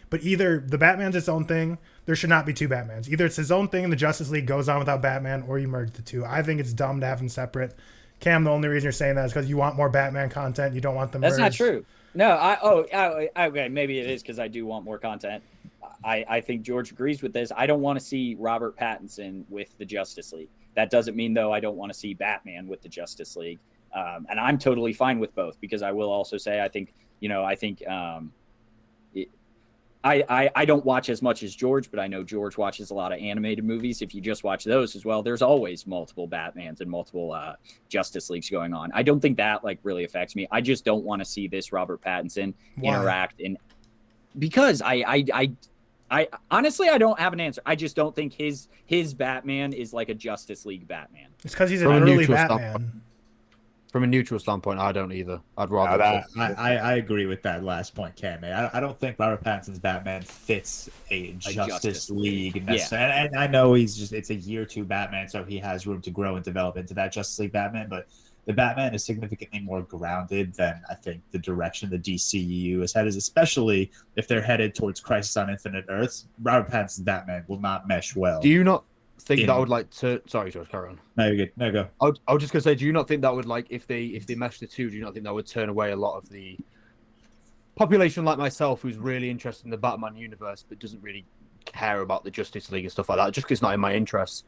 But either the Batman's its own thing, there should not be two Batmans. Either it's his own thing and the Justice League goes on without Batman, or you merge the two. I think it's dumb to have them separate. Cam, the only reason you're saying that is because you want more Batman content. You don't want them merged. That's not true. No, okay, maybe it is because I do want more content. I think George agrees with this. I don't want to see Robert Pattinson with the Justice League. That doesn't mean, though, I don't want to see Batman with the Justice League. And I'm totally fine with both, because I will also say I don't watch as much as George, but I know George watches a lot of animated movies. If you just watch those as well, there's always multiple Batmans and multiple Justice Leagues going on. I don't think that really affects me. I just don't want to see this Robert Pattinson interact because I honestly, I don't have an answer. I just don't think his Batman is like a Justice League Batman. It's because he's an early Batman. Standpoint. From a neutral standpoint, I don't either. I'd rather. I agree with that last point, Cam. I don't think Robert Pattinson's Batman fits a Justice League necessarily. Yeah. And I know it's a year two Batman, so he has room to grow and develop into that Justice League Batman. But the Batman is significantly more grounded than I think the direction the DCU is headed, especially if they're headed towards Crisis on Infinite Earths. Robert Pattinson's Batman will not mesh well. Do you not think that would sorry, George, carry on. No, you're good. No, go. I was just gonna say, do you not think that would if they mesh the two, do you not think that would turn away a lot of the population like myself, who's really interested in the Batman universe but doesn't really care about the Justice League and stuff like that, just because it's not in my interests?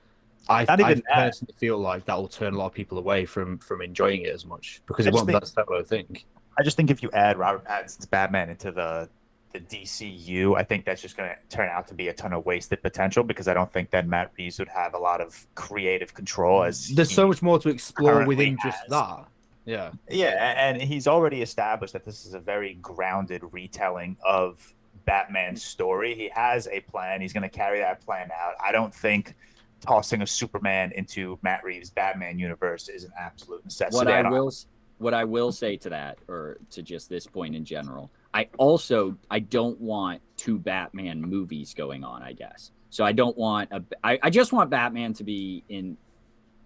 I personally feel like that will turn a lot of people away from enjoying it as much, because it won't be that similar thing. I just think if you add Robert Pattinson's Batman into the DCU, I think that's just going to turn out to be a ton of wasted potential, because I don't think that Matt Reeves would have a lot of creative control. There's so much more to explore within just that. Yeah, and he's already established that this is a very grounded retelling of Batman's story. He has a plan. He's going to carry that plan out. I don't think tossing a Superman into Matt Reeves' Batman universe is an absolute necessity. What I will say to that, or to just this point in general, I don't want two Batman movies going on, I guess. So I don't want I just want Batman to be in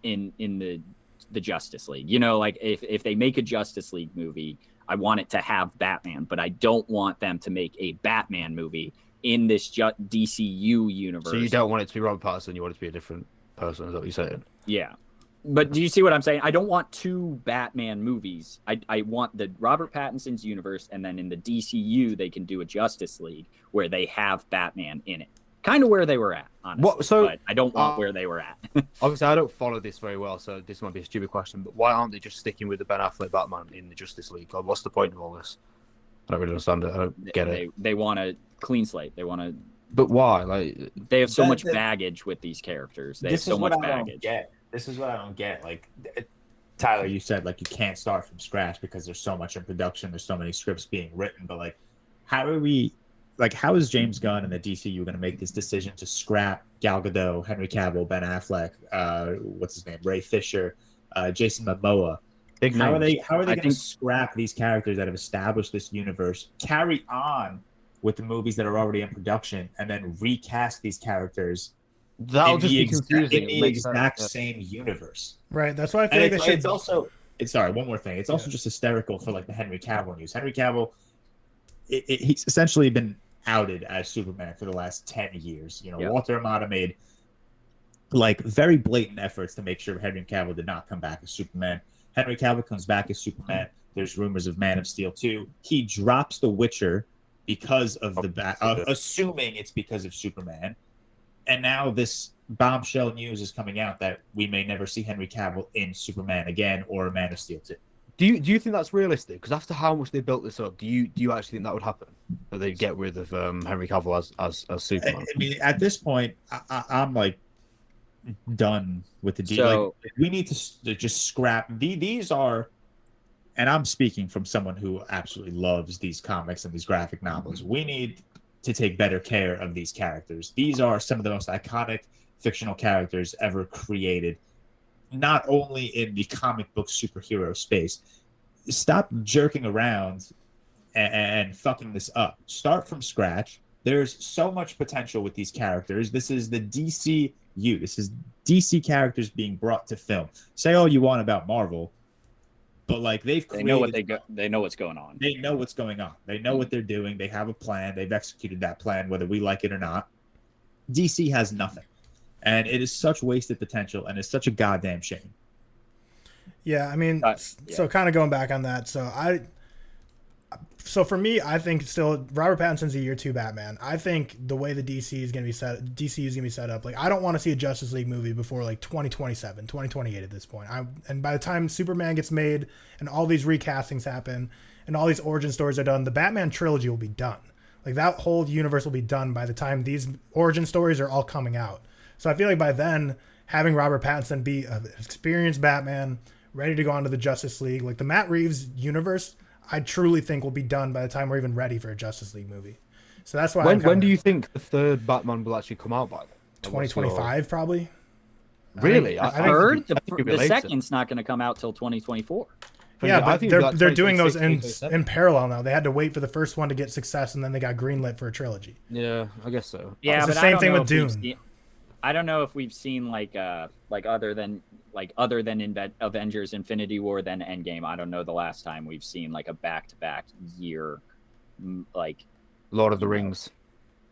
the Justice League. If they make a Justice League movie, I want it to have Batman, but I don't want them to make a Batman movie in this DCU universe. So you don't want it to be Robert Pattinson, you want it to be a different person, is that what you're saying? Yeah. But do you see what I'm saying? I don't want two Batman movies. I want the Robert Pattinson's universe, and then in the DCU, they can do a Justice League where they have Batman in it. Kind of where they were at, honestly. But I don't want where they were at. Obviously, I don't follow this very well, so this might be a stupid question, but why aren't they just sticking with the Ben Affleck Batman in the Justice League? Like, what's the point of all this? I don't really understand it. I don't get it. They want a clean slate. They want to... But why? They have so much baggage with these characters. They have so much baggage. This is what I don't get. Tyler, you said like you can't start from scratch because there's so much in production, there's so many scripts being written, but like how is James Gunn and the DCU going to make this decision to scrap Gal Gadot, Henry Cavill, Ben Affleck, what's his name, Ray Fisher, Jason Momoa? How are they going to scrap these characters that have established this universe, carry on with the movies that are already in production, and then recast these characters That'll just be confusing. In the exact same universe. Right. That's why I feel like they should. It's also, sorry, one more thing. It's also just hysterical for like the Henry Cavill news. Henry Cavill, he's essentially been outed as Superman for the last 10 years. You know, Walter Amada made like very blatant efforts to make sure Henry Cavill did not come back as Superman. Henry Cavill comes back as Superman. There's rumors of Man of Steel 2. He drops The Witcher because of assuming it's because of Superman. And now this bombshell news is coming out that we may never see Henry Cavill in Superman again or Man of Steel 2. Do you think that's realistic? Because after how much they built this up, do you actually think that would happen? That they'd get rid of Henry Cavill as Superman? I mean, at this point, I'm like done with the deal. So, like, we need to just scrap these are, and I'm speaking from someone who absolutely loves these comics and these graphic novels. We need to take better care of these characters. These are some of the most iconic fictional characters ever created, not only in the comic book superhero space. Stop jerking around and fucking this up. Start from scratch. There's so much potential with these characters. This is the DCU. This is DC characters being brought to film. Say all you want about Marvel, but like they know what they know what's going on. They know what's going on. They know what they're doing. They have a plan. They've executed that plan, whether we like it or not. DC has nothing, and it is such wasted potential, and it's such a goddamn shame. Yeah, I mean, so kind of going back on that. So for me, I think still Robert Pattinson's a year 2 Batman. I think the way the DCU is going to be set up, like I don't want to see a Justice League movie before like 2027, 2028 at this point. And by the time Superman gets made and all these recastings happen and all these origin stories are done, the Batman trilogy will be done. Like that whole universe will be done by the time these origin stories are all coming out. So I feel like by then having Robert Pattinson be an experienced Batman, ready to go onto the Justice League, like the Matt Reeves universe, I truly think will be done by the time we're even ready for a Justice League movie. So that's why. When do you think the third Batman will actually come out by? 2025, probably. Really? I heard the second's not going to come out till 2024. Yeah, but they're doing those in parallel now. They had to wait for the first one to get success, and then they got greenlit for a trilogy. Yeah, I guess so. Yeah, it's but the same thing with Dune. I don't know if we've seen like other than Avengers Infinity War then Endgame. I don't know the last time we've seen like a back-to-back year like Lord of the Rings.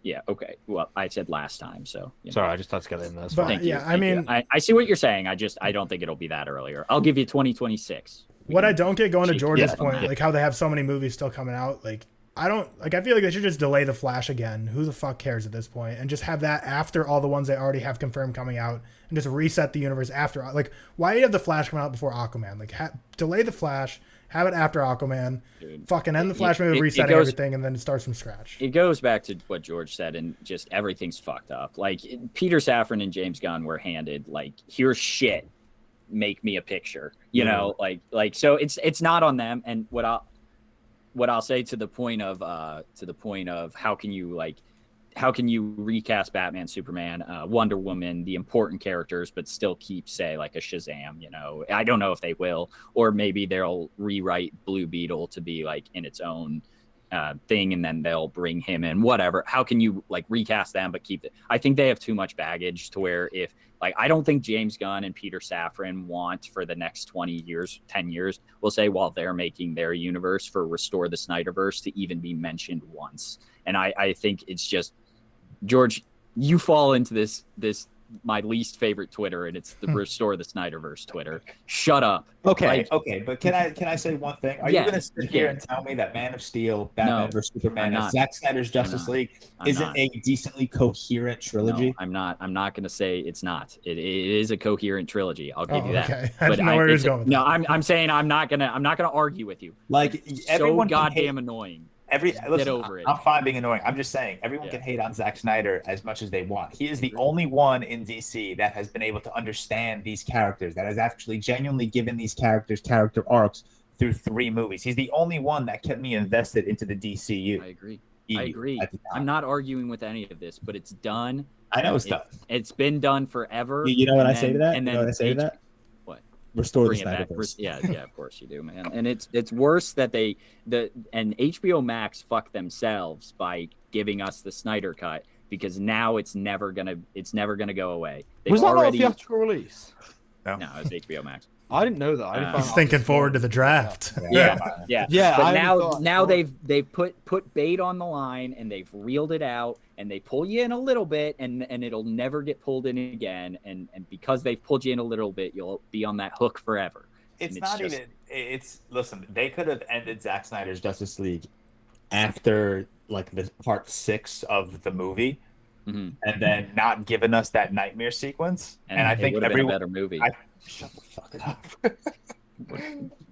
Yeah, okay. Well, I said last time, so sorry, I just had to get in there. Thank you. I mean, I see what you're saying. I don't think it'll be that earlier. I'll give you 2026. What I don't get, going to George's point, like how they have so many movies still coming out, like I feel like they should just delay The Flash again. Who the fuck cares at this point? And just have that after all the ones they already have confirmed coming out, and just reset the universe after. Like, why do you have The Flash come out before Aquaman? Like, delay The Flash, have it after Aquaman, fucking end the Flash movie, resetting everything, and then it starts from scratch. It goes back to what George said, and just everything's fucked up. Like, Peter Safran and James Gunn were handed, like, here's shit, make me a picture. You know, like so it's not on them. And what I'll say to the point of how can you recast Batman, Superman, Wonder Woman, the important characters, but still keep, say, like a Shazam, you know? I don't know if they will, or maybe they'll rewrite Blue Beetle to be like in its own thing, and then they'll bring him in, whatever. How can you like recast them but keep it? I think they have too much baggage to where if like, I don't think James Gunn and Peter Safran want for the next 20 years, 10 years, we'll say, while they're making their universe for Restore the Snyderverse to even be mentioned once. And I think it's just, George, you fall into this my least favorite Twitter, and it's the Restore the Snyderverse Twitter. Shut up. Okay, but can I say one thing? Are you going to sit here and tell me that Man of Steel, Batman vs Superman, and Zack Snyder's Justice League isn't a decently coherent trilogy? No, I'm not going to say it's not. It is a coherent trilogy. I'll give you that. Okay. I didn't know where I'm saying I'm not gonna argue with you. Like, it's so goddamn annoying Get over it. I'm fine being annoying. I'm just saying everyone can hate on Zack Snyder as much as they want. He is the only one in DC that has been able to understand these characters, that has actually genuinely given these characters character arcs through 3 movies. He's the only one that kept me invested into the DCU. I agree. I'm not arguing with any of this, but it's done. I know it's done. It's been done forever. You know what I say to that? And then you know what I say to that? What? Restore the Bring it back. Snyderverse. Yeah, of course you do, man. And it's worse that and HBO Max fucked themselves by giving us the Snyder cut, because now it's never gonna go away. Was that not a theatrical release? No, it's HBO Max. I didn't know that. I didn't He's thinking forward to the draft. Yeah. But I now they've put bait on the line, and they've reeled it out, and they pull you in a little bit, and it'll never get pulled in again. And because they've pulled you in a little bit, you'll be on that hook forever. Listen, they could have ended Zack Snyder's Justice League after like the part 6 of the movie. Mm-hmm. And then not given us that nightmare sequence, and I think been a better movie. Shut the fuck up.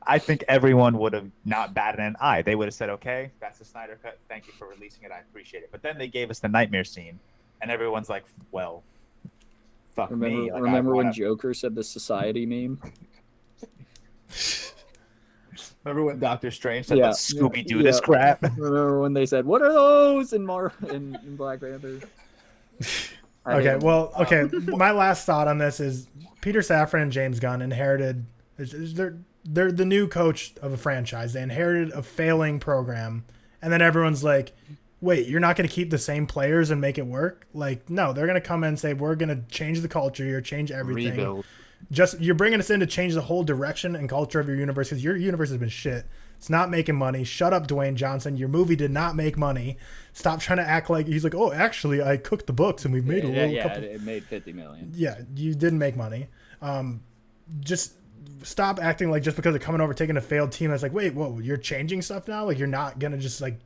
I think everyone would have not batted an eye. They would have said, "Okay, that's the Snyder cut. Thank you for releasing it. I appreciate it." But then they gave us the nightmare scene, and everyone's like, "Well, fuck me." Like, remember when Joker said the society meme? Remember when Doctor Strange said, "Let's Scooby Doo this crap"? Remember when they said, "What are those?" in Black Panther? Okay. My last thought on this is Peter Safran and James Gunn inherited. They're the new coach of a franchise. They inherited a failing program, and then everyone's like, "Wait, you're not going to keep the same players and make it work?" Like, no, they're going to come in and say, "We're going to change the culture here, change everything." Rebuild. You're bringing us in to change the whole direction and culture of your universe, because your universe has been shit. It's not making money. Shut up, Dwayne Johnson. Your movie did not make money. Stop trying to act like he's like, "Oh, actually, I cooked the books and we've made it made $50 million. Yeah, you didn't make money. Just stop acting like just because they're coming over taking a failed team, it's like, wait, whoa, you're changing stuff now? Like, you're not gonna just like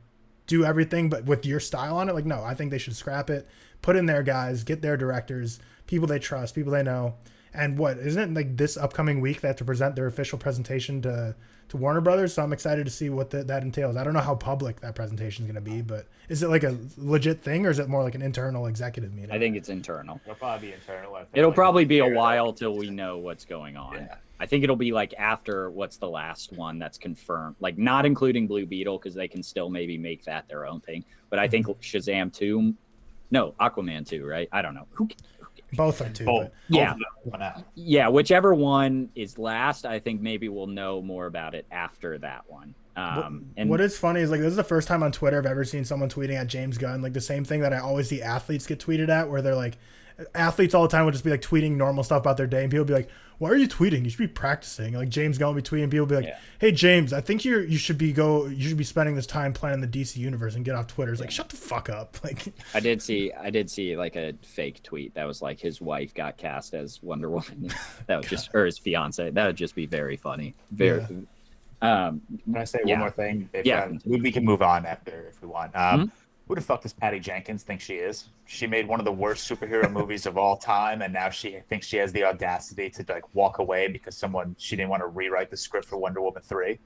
do everything but with your style on it? Like, no, I think they should scrap it, put in their guys, get their directors, people they trust, people they know. And what isn't it like this upcoming week they have to present their official presentation to Warner Brothers? So I'm excited to see what that entails. I don't know how public that presentation is going to be, but is it like a legit thing, or is it more like an internal executive meeting? I think it's internal. It'll probably be internal. It'll probably be a while till we know what's going on. Yeah. I think it'll be like after what's the last one that's confirmed, like not including Blue Beetle, because they can still maybe make that their own thing. But I think Shazam 2, no, Aquaman 2, right? I don't know. Who Both are 2. Both yeah, whichever one is last, I think maybe we'll know more about it after that one. And what is funny is like this is the first time on Twitter I've ever seen someone tweeting at James Gunn like the same thing that I always see athletes get tweeted at, where they're like, athletes all the time would just be like tweeting normal stuff about their day, and people be like, "Why are you tweeting? You should be practicing." Like James Gunn will be tweeting, people will be like, "Hey James, I think you should be spending this time planning the DC universe and get off Twitter." It's like, shut the fuck up. Like, I did see like a fake tweet that was like his wife got cast as Wonder Woman. That would just, or his fiance. That would just be very funny. Very. Can I say one more thing? We can move on after if we want. Who the fuck does Patty Jenkins think she is? She made one of the worst superhero movies of all time, and now she thinks she has the audacity to like walk away because she didn't want to rewrite the script for Wonder Woman 3.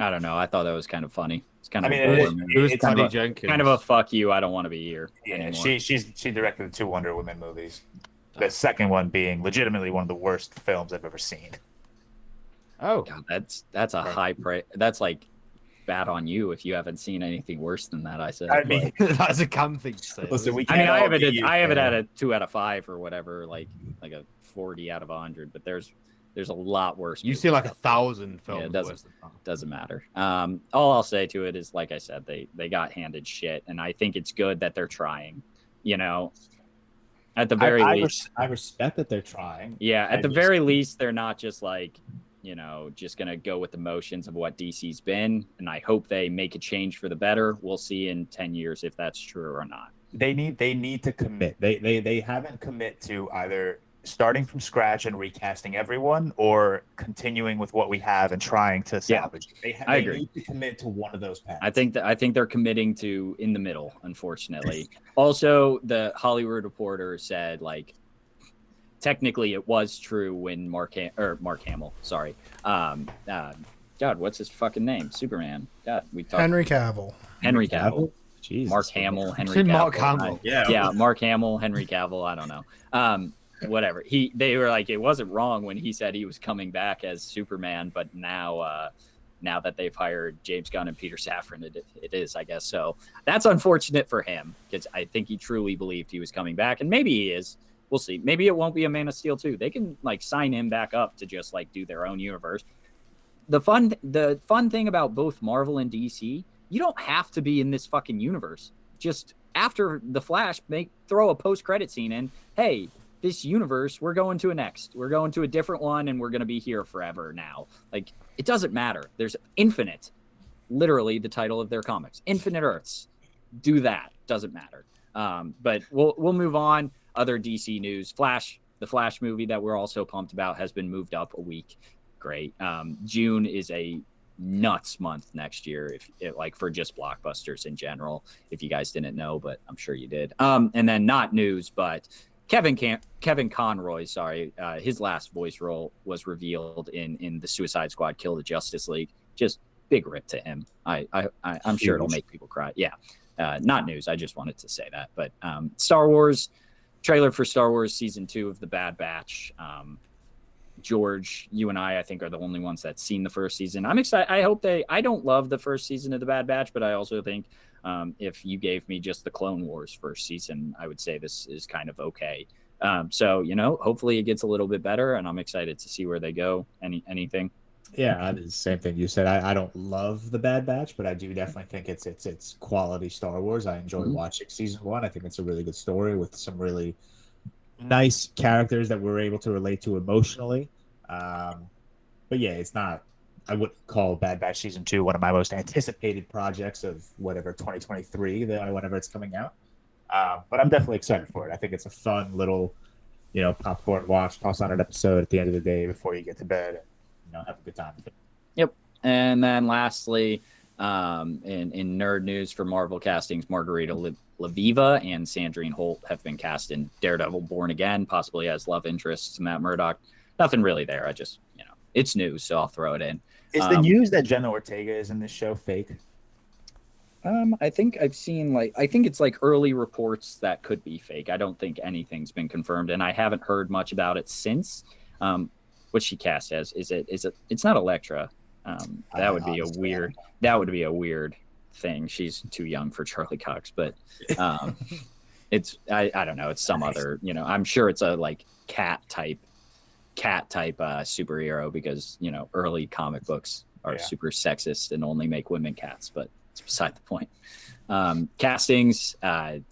I don't know. I thought that was kind of funny. It's kind of it was Patty Jenkins. Kind of a fuck you. I don't want to be here. Yeah, anymore. she directed the 2 Wonder Woman movies. The second one being legitimately one of the worst films I've ever seen. Oh, God, that's a high price. That's like bad on you if you haven't seen anything worse than that. I said. I mean, that's a cum thing to say. Listen, I have it at a 2 out of 5 or whatever, like a 40 out of 100. But there's a lot worse. You see like 1,000 films. Yeah, it doesn't matter. All I'll say to it is, like I said, they got handed shit, and I think it's good that they're trying. You know, at the very least, I respect that they're trying. Yeah, at the very least, they're not just like, just going to go with the motions of what DC's been. And I hope they make a change for the better. We'll see in 10 years if that's true or not. They need to commit. They haven't commit to either starting from scratch and recasting everyone or continuing with what we have and trying to salvage. I agree. They need to commit to one of those paths. I think they're committing to in the middle, unfortunately. Also, the Hollywood Reporter said, like, technically, it was true when Mark Hamill, God, what's his fucking name? Superman. God, we talked. Henry Cavill. Henry Cavill. Jesus. Mark Hamill. Henry Said Cavill. Mark Hamill. Yeah, Mark Hamill. Henry Cavill. I don't know. Whatever. They were like, it wasn't wrong when he said he was coming back as Superman, but now that they've hired James Gunn and Peter Safran, it is, I guess. So that's unfortunate for him because I think he truly believed he was coming back, and maybe he is. We'll see. Maybe it won't be a Man of Steel 2. They can like sign him back up to just like do their own universe. The fun thing about both Marvel and DC, you don't have to be in this fucking universe. Just after the Flash, throw a post-credit scene in. Hey, this universe, we're going to a different one, and we're going to be here forever now. Like, it doesn't matter. There's infinite, literally the title of their comics, Infinite Earths. Do that. Doesn't matter. But we'll move on. Other DC news. The Flash movie that we're also pumped about has been moved up a week. Great. June is a nuts month next year, for just blockbusters in general, if you guys didn't know, but I'm sure you did. And then not news, but Kevin Conroy, his last voice role was revealed in the Suicide Squad Kill the Justice League. Just big rip to him. I'm sure it'll make people cry. Yeah. Not news. I just wanted to say that. But Star Wars trailer for Star Wars season 2 of the Bad Batch. George, you and I think are the only ones that's seen the first season. I'm excited. I don't love the first season of the Bad Batch, but I also think if you gave me just the Clone Wars first season, I would say this is kind of okay. So, hopefully it gets a little bit better, and I'm excited to see where they go. Anything? Yeah, the same thing you said. I don't love the Bad Batch, but I do definitely think it's quality Star Wars. I enjoy watching season 1. I think it's a really good story with some really nice characters that we're able to relate to emotionally. But yeah, it's not. I wouldn't call Bad Batch season 2 one of my most anticipated projects of whatever 2023, whenever it's coming out. But I'm definitely excited for it. I think it's a fun little, popcorn watch, toss on an episode at the end of the day before you get to bed. And, have a good time with it. Yep. And then lastly, in nerd news for Marvel castings, Margarita Laviva and Sandrine Holt have been cast in Daredevil Born Again, possibly as love interests to Matt Murdock. Nothing really there. I just, it's news, so I'll throw it in. Is the news that Jenna Ortega is in this show fake? I think I've seen I think it's early reports that could be fake. I don't think anything's been confirmed, and I haven't heard much about it since. What she cast as is it? It's not Elektra. That would be a weird thing. She's too young for Charlie Cox, but it's I don't know. It's some other. I'm sure it's a cat type superhero because early comic books are super sexist and only make women cats, but it's beside the point. Castings,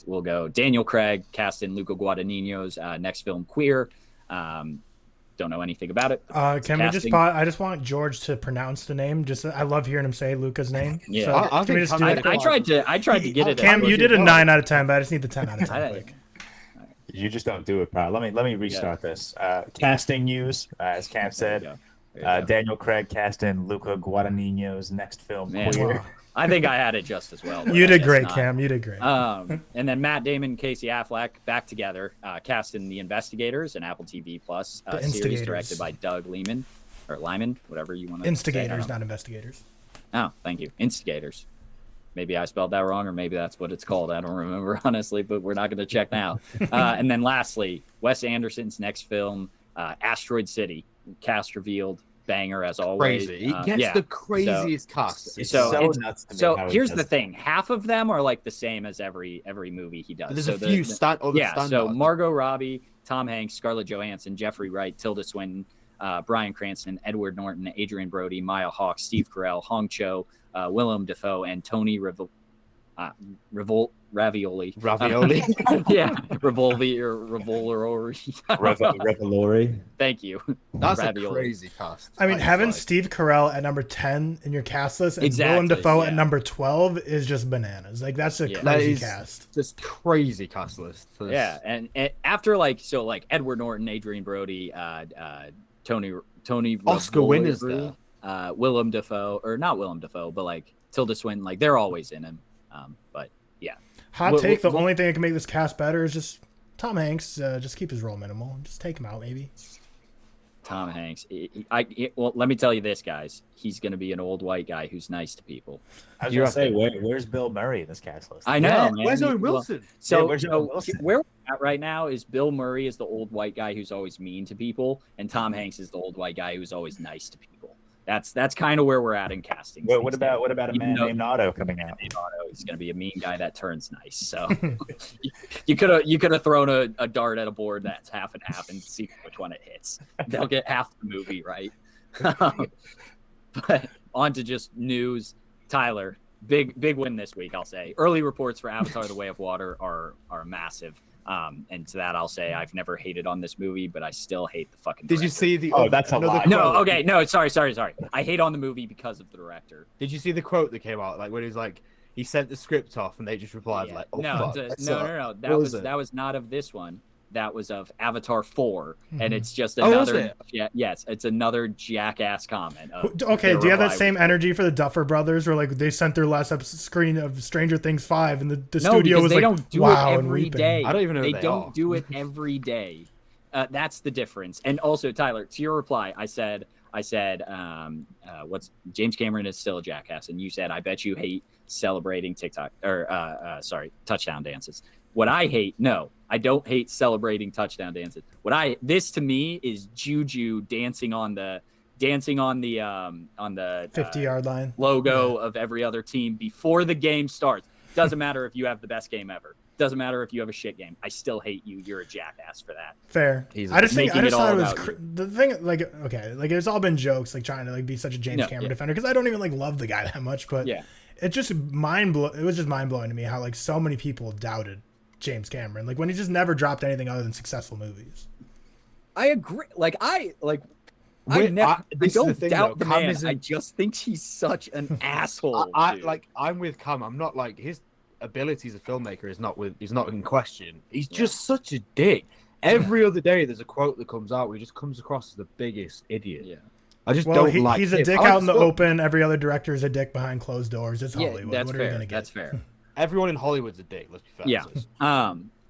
we'll go Daniel Craig cast in Luca Guadagnino's next film Queer. Don't know anything about it. Can we just I just want George to pronounce the name. I love hearing him say Luca's name. Yeah, so can we just do it? I tried to get it. Cam, you did a 9 out of 10, but I just need the 10 out of 10 quick. You just don't do it, bro. Let me restart this. Casting news, as Cam said. Daniel Craig cast in Luca Guadagnino's next film, Queer. Wow. I think I had it just as well. You did great, Cam. You did great. And then Matt Damon and Casey Affleck back together, cast in The Investigators, an Apple TV Plus series directed by Doug Liman, or Lyman, whatever you want to Instigators, say. not investigators. Oh, thank you. Instigators. Maybe I spelled that wrong, or maybe that's what it's called. I don't remember, honestly, but we're not going to check now. And then lastly, Wes Anderson's next film, Asteroid City, cast revealed. Banger as always. Crazy. He gets the craziest cast. It's so nuts to me. So here's the thing: half of them are the same as every movie he does. There's a few standard. So Margot Robbie, Tom Hanks, Scarlett Johansson, Jeffrey Wright, Tilda Swinton, Bryan Cranston, Edward Norton, Adrian Brody, Maya Hawke, Steve Carell, Hong Cho, Willem Dafoe, and Tony Ravioli. Yeah, Revolori. Thank you. That's Ravioli. A crazy cast. I mean, having Steve Carell at number 10 in your cast list and Willem Dafoe at number 12 is just bananas. That's a crazy cast. Just crazy cast list. Yeah, and after Edward Norton, Adrian Brody, Tony Oscar winners there. Willem Dafoe, or not Willem Dafoe, but Tilda Swinton, they're always in him. But yeah. Hot take, the only thing that can make this cast better is just Tom Hanks, just keep his role minimal. Just take him out, maybe. Tom Hanks. Well, let me tell you this, guys. He's going to be an old white guy who's nice to people. I was going to say, where's Bill Murray in this cast list? I know, man. Where's Owen Wilson? Where's Owen Wilson? Where we're at right now is Bill Murray is the old white guy who's always mean to people, and Tom Hanks is the old white guy who's always nice to people. That's kind of where we're at in casting. What about a man named Otto coming out? He's going to be a mean guy that turns nice. So you could have thrown a dart at a board that's half and half and see which one it hits. They'll get half the movie right. But on to just news. Tyler, big win this week. I'll say early reports for Avatar: The Way of Water are massive. And to that, I'll say I've never hated on this movie, but I still hate the fucking director. Did you see the? Oh, that's a lie. No, okay, no, sorry. I hate on the movie because of the director. Did you see the quote that came out? Like when he was like, he sent the script off, and they just replied like, "Oh no, fuck." No. That was not of this one. That was of Avatar 4, and it's just another. Yes, it's another jackass comment. Okay, do you have that same energy for the Duffer Brothers, where like they sent their last screen of Stranger Things 5, and the studio was they like, don't do wow, it every day. I don't even know they don't do it every day. That's the difference. And also, Tyler, to your reply, I said, what's James Cameron is still a jackass, and you said, I bet you hate celebrating touchdown dances. What I hate, no, I don't hate celebrating touchdown dances. This to me is Juju dancing on the 50-yard line logo of every other team before the game starts. Doesn't matter if you have the best game ever. Doesn't matter if you have a shit game. I still hate you. You're a jackass for that. Fair. I just thought it was the thing. Like, okay, like it's all been jokes, like trying to like be such a James Cameron defender, because I don't even like love the guy that much. But it just It was just mind blowing to me how like so many people doubted James Cameron, like when he just never dropped anything other than successful movies. I agree. I don't doubt the man. I just think he's such an asshole. I'm with Cam. I'm not like his ability as a filmmaker is not in question. He's just such a dick. Every other day there's a quote that comes out where he just comes across as the biggest idiot. Yeah. I just don't like he's a dick out in the open. Every other director is a dick behind closed doors. It's Hollywood. That's what fair. Are you gonna get? That's fair. Everyone in Hollywood's a dick. Let's be fair. Yeah.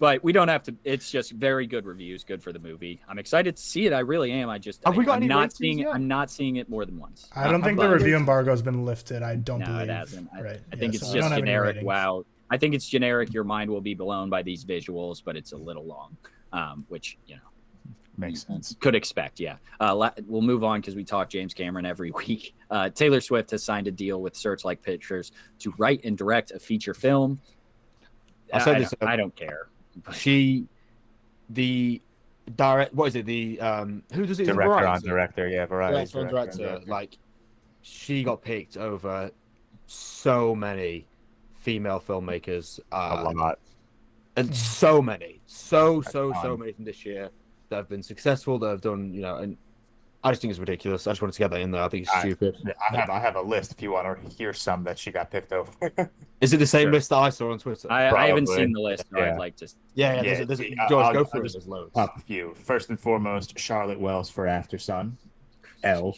But we don't have to. It's just very good reviews. Good for the movie. I'm excited to see it. I really am. I'm not seeing it. I'm not seeing it more than once. I don't think the review embargo has been lifted. I don't believe. No, it hasn't. Right. I think it's just generic. Wow. I think it's generic. Your mind will be blown by these visuals, but it's a little long, which makes sense. Could expect. Yeah. We'll move on because we talk James Cameron every week. Taylor Swift has signed a deal with Searchlight Pictures to write and direct a feature film. I don't care. What is it? The who does it? Director. Like, she got picked over so many female filmmakers. A lot. And so many from this year that have been successful, that have done, and I just think it's ridiculous. I just want to get that in there. I think it's stupid. I have a list if you want to hear some that she got picked over. Is it the same list that I saw on Twitter? I haven't seen the list. I'd like to. There's George, go through it. There's loads. Top a few. First and foremost, Charlotte Wells for After Sun. Elle.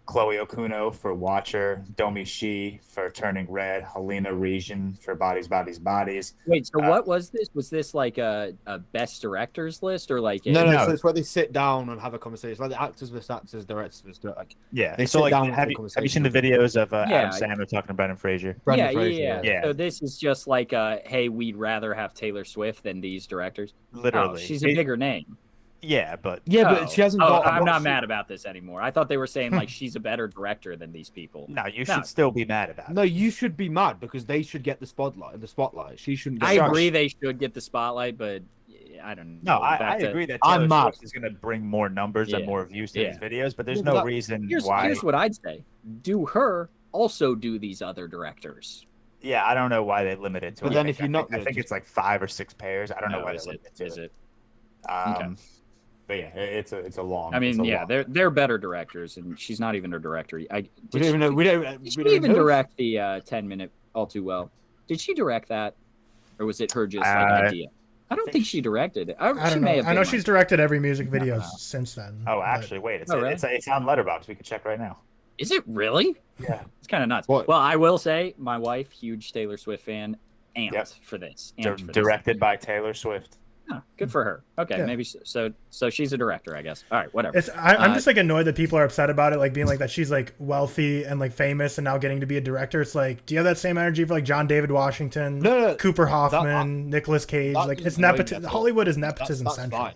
Chloe Okuno for Watcher, Domi Shi for Turning Red, Helena Region for Bodies. Wait, so what was this? Was this like a best directors list or like? No. So it's where they sit down and have a conversation, like the actors versus actors, directors versus like. Yeah. They sit down. Have you seen the videos of Adam Sandler talking to Brendan Fraser? Yeah. So this is just like, hey, we'd rather have Taylor Swift than these directors. Literally, she's a bigger name. Yeah, but but she hasn't got. I'm not mad about this anymore. I thought they were saying like she's a better director than these people. No, you should still be mad about it. No, you should be mad because they should get the spotlight. She shouldn't. I agree they should get the spotlight, but I don't know. No, I agree that Taylor Swift is going to bring more numbers and more views to these videos, but there's no reason why. Here's what I'd say: do her also do these other directors. Yeah, I don't know why they limit it to. But then if you're not, I think it's like 5 or 6 pairs. I don't know why they limit it to. Is it? Okay. But yeah, it's a long. I mean, they're better directors, and she's not even a director. We don't even direct the 10-minute All Too Well. Did she direct that, or was it her just like idea? I don't think she directed it. I don't know. I know she's directed every music video since then. Oh, actually, wait. It's on Letterboxd. We can check right now. Is it really? Yeah. It's kind of nuts. Well, I will say, my wife, huge Taylor Swift fan, amped for this. Directed by Taylor Swift. Yeah, good for her. Okay, Yeah. maybe so she's a director, I guess. All right, whatever. I'm just like annoyed that people are upset about it, like being like that she's like wealthy and like famous and now getting to be a director. It's like, do you have that same energy for like John David Washington, No, Cooper Hoffman, Nicolas Cage? that Like it's doesn't annoy me nepotism. at all. Hollywood is nepotism That's central. fine.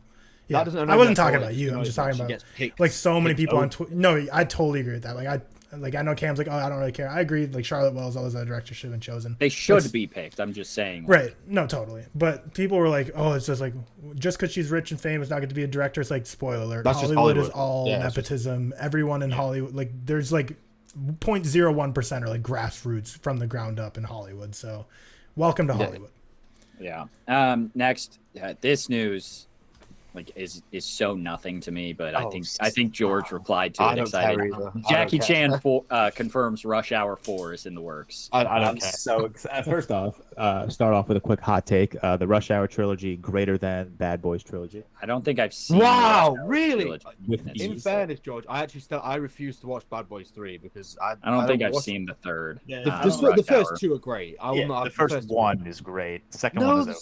Yeah, That doesn't annoy I me wasn't at all. talking It about just you. I'm annoys just me talking that she about gets picked- like so many picked people on over. Twitter. No, I totally agree with that. Like I know Cam's like, oh, I don't really care. I agree. Like Charlotte Wells, always a director should have been chosen. They should be picked. I'm just saying. Right. No, totally. But people were like, oh, it's just like, just because she's rich and famous, not get to be a director. It's like, spoiler alert. That's just Hollywood is Hollywood. all Yeah, it's nepotism. Everyone in Hollywood, like, there's like 0.01% are like grassroots from the ground up in Hollywood. So welcome to Hollywood. Yeah. Next, this news like is so nothing to me, but I think George replied to I it don't excited. care either. Jackie Chan confirms Rush Hour 4 is in the works. I don't I'm care. so excited. First off, start off with a quick hot take. The Rush Hour trilogy greater than Bad Boys trilogy. I don't think I've seen. Wow, the Rush Hour really? trilogy. With That's- In ease. fairness, George, I refuse to watch Bad Boys 3 because I I don't think I've watch- seen the third. Yeah, The, I the, don't the Rush first Hour. two are great. I will Yeah, not the have first two. one is great. The second No, one the is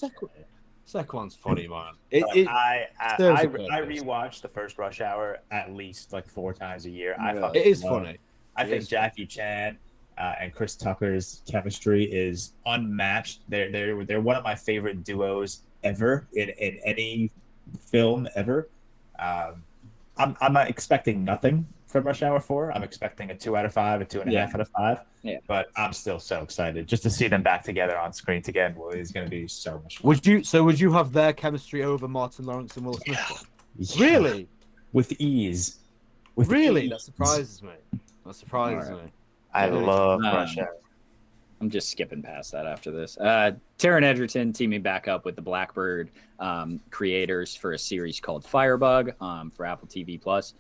second one's funny, man. But I serves a rewatch the first Rush Hour at least like 4 times a year. I Really? fucking It is love funny. I It think is. Jackie Chan and Chris Tucker's chemistry is unmatched. They're one of my favorite duos ever in any film ever. I'm not expecting nothing from Rush Hour 4. I'm expecting a 2 out of 5, a 2.5 out of 5. Yeah. But I'm still so excited just to see them back together on screen again. Well, it's going to be so much fun. Would you have their chemistry over Martin Lawrence and Will Smith? Yeah. Really? With ease. With Really? ease. That surprises me. That surprises Alright. me. I Yeah. love Rush Hour. I'm just skipping past that after this. Taron Egerton teaming back up with the Blackbird creators for a series called Firebug for Apple TV Plus.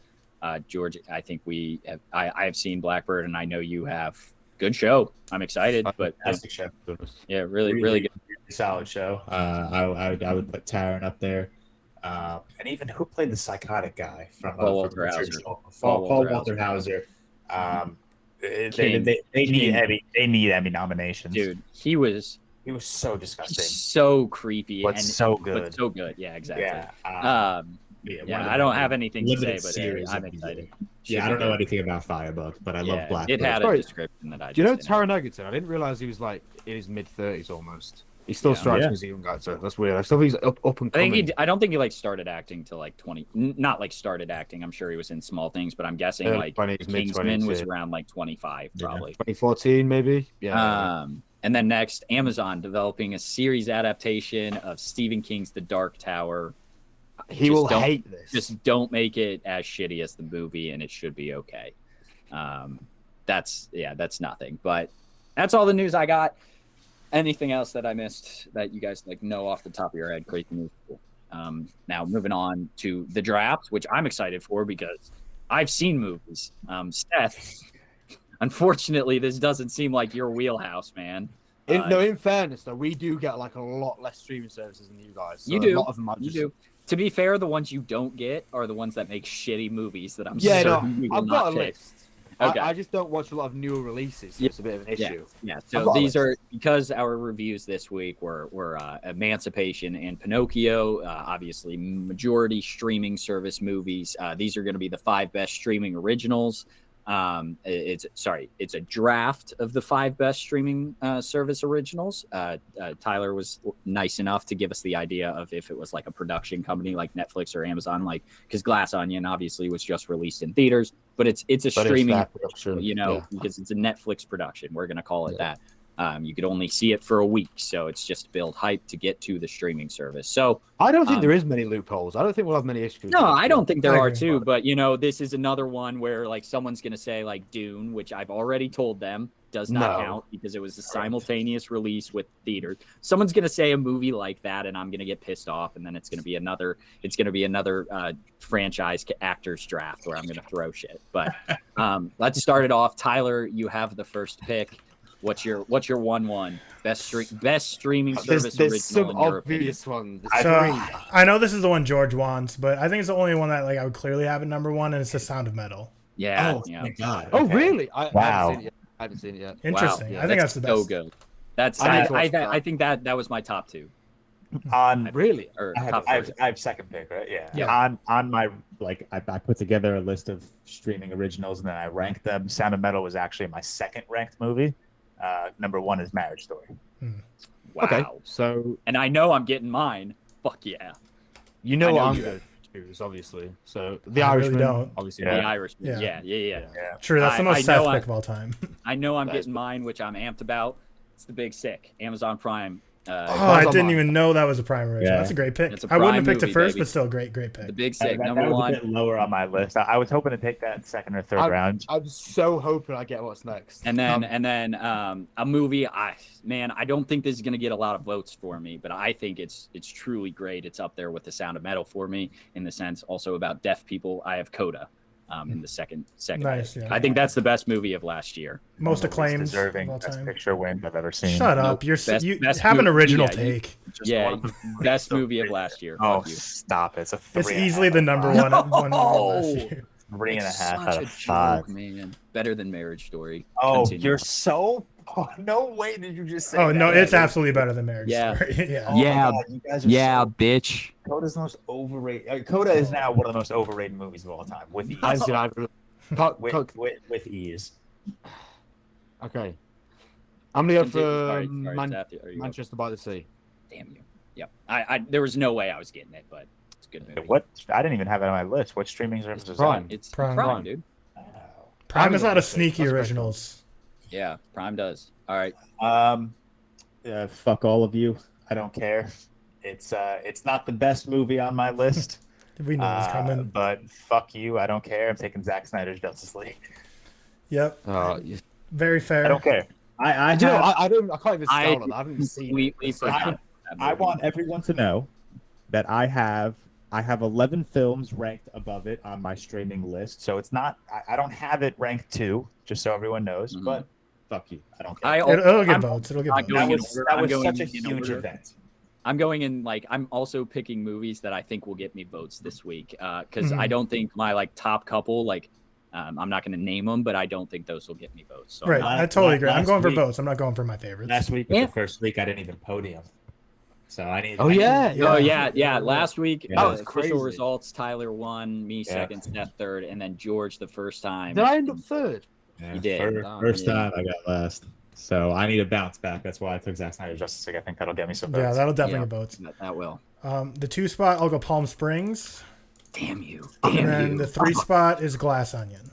George, I think I have seen Blackbird, and I know you have. Good show. I'm excited, but Fantastic show. yeah, really good. Solid show. I would put Taron up there. And even who played the psychotic guy from Paul Walter from Hauser. Churchill? Paul Paul Walter Walter Hauser. They King. need Emmy nominations. Dude, he was He was so disgusting, so creepy but and so good. but so good. Yeah, exactly. Yeah. Yeah, I don't have anything to say, limited but series I'm of excited. music. Yeah, I don't know anything about Firebug, but I love Blackbird. It had a Sorry. description that I. Do you know just didn't Taron Egerton? I didn't realize he was like in his mid-30s almost. He still Yeah. strikes Yeah. me as a young actor. That's weird. I still think he's up and I think coming. I don't think he like started acting till like 20. Not like started acting. I'm sure he was in small things, but I'm guessing Early like 20s, Kingsman mid-20s, was yeah. around like 25 Yeah. probably. 2014 maybe. Yeah. And then next, Amazon developing a series adaptation of Stephen King's The Dark Tower. he just will don't- hate this. Just don't make it as shitty as the movie, and it should be okay. That's nothing. But that's all the news I got. Anything else that I missed that you guys like know off the top of your head? Crazy news. Now moving on to the draft, which I'm excited for because I've seen movies. Seth, unfortunately, this doesn't seem like your wheelhouse, man. In fairness, though, we do get like a lot less streaming services than you guys. So You do. A lot of them are You just... do. To be fair, the ones you don't get are the ones that make shitty movies that I'm Yeah, no, certain we will I've got a not pick. list. Okay. I just don't watch a lot of newer releases. So Yeah. It's a bit of an issue. Yeah, I've so got a these list. are because our reviews this week were Emancipation and Pinocchio, obviously majority streaming service movies. These are going to be the 5 best streaming originals. It's a draft of the 5 best streaming service originals. Tyler was nice enough to give us the idea of if it was like a production company like Netflix or Amazon, like because Glass Onion obviously was just released in theaters, but it's a But it's streaming that production, yeah. because it's a Netflix production. We're going to call it that. You could only see it for a week, so it's just to build hype to get to the streaming service. So I don't think there is many loopholes. I don't think we'll have many issues. no, I don't think there I are agree. too, but this is another one where like someone's going to say like Dune, which I've already told them does not No. count because it was a simultaneous release with theaters. Someone's going to say a movie like that and I'm going to get pissed off, and then it's going to be another franchise actors draft where I'm going to throw shit. But let's start it off. Tyler, you have the first pick. What's your 1-1 best streaming service There's some original in your opinion? obvious ones. So I know this is the one George wants, but I think it's the only one that like I would clearly have at number 1, and it's The Sound of Metal. Yeah, Oh yeah. my god. Oh, okay. really? I Wow. haven't seen it yet. Interesting. Wow. I think that's the best. So good. That's I need to watch I that. think that was my top 2. On Really? Or I top have, three? I have second pick, right? Yeah. Yeah. On my I put together a list of streaming originals and then I ranked them. Sound of Metal was actually my second ranked movie. Number one is Marriage Story. Wow. Okay, so And I know I'm getting mine. Fuck yeah. you know I what know I'm you going to choose, obviously. So the I really Irishman, don't. obviously. The Yeah. Irishman. Yeah. Yeah. True, that's the I most know Seth pick of all time. I know I'm That is getting mine, which I'm amped about. It's The Big Sick, Amazon Prime. Oh, I Mine's on didn't mine. even know that was a prime original. Yeah. That's a great pick. It's a I wouldn't have prime picked it movie, first, baby. but still great The pick. Big Sick, That number was one. a bit lower on my list. I was hoping to take that second or third round. I'm so hoping I get what's next. And then a movie. I don't think this is gonna get a lot of votes for me, but I think it's truly great. It's up there with The Sound of Metal for me in the sense also about deaf people. I have Coda in the second. Nice, pick. yeah. I think that's the best movie of last year. Most acclaimed deserving of all best time. picture wins I've ever seen. Shut Nope. up! You Best have an movie- original yeah, you- take. Just Yeah, one. best So movie of great. last year. Oh, Fuck you. stop it! It's a It's 3.5 easily the number out of one movie last No. year. 3.5 It's out such of a 5. joke, man. Better than Marriage Story. Oh, Continue. you're so. Oh, no way did you just say Oh that. no, it's absolutely better than Marriage Yeah. Story. Yeah. Oh my Yeah. God, you guys are so- bitch. Coda's the most overrated. Coda is now one of the most overrated movies of all time with ease. I was gonna With ease. Okay. I'm gonna go Continue. for Sorry, Seth, are you up? Manchester by the Sea. Damn you. Yep. I there was no way I was getting it, but it's a good movie. What? I didn't even have it on my list. What streaming service is Prime. that? It's Prime. Prime, dude. Prime is I'm not gonna a say sneaky that's originals. Yeah, Prime does. All right. Fuck all of you. I don't care. It's not the best movie on my list. We knew it was coming. But fuck you. I don't care. I'm taking Zack Snyder's Justice League. Yep. You Very fair. I don't care. I know, have- I can't even I spell it. I haven't even seen it. completely So- forgot. that I movie. want everyone to know that I have 11 films ranked above it on my streaming list. So it's not. I don't have it ranked 2, just so everyone knows. Mhm. But fuck you. I don't care. It'll get I'm- votes. It'll get I'm votes. going that in was order. that I'm was going such a in huge order. event. I'm going in I'm also picking movies that I think will get me votes this week because I Mhm. don't think my top couple I'm not going to name them, but I don't think those will get me votes. So I'm Right. not- I totally agree. I'm last going for week- votes. I'm not going for my favorites. Last week was Yeah. the first week I didn't even podium. So I need. Oh, yeah. Oh yeah. Last week, Yeah. That was official crazy. results: Tyler won, me Yeah. second, Seth third, and then George the first time. Did I end up third? Yeah, You did. First Yeah. time I got last. So I need a bounce back. That's why I took Zack Snyder's Justice League. I think that'll get me some votes. Yeah, that'll definitely Yeah. get votes. That will. The 2 spot, I'll go Palm Springs. Damn you. And Damn then you. the 3 spot is Glass Onion.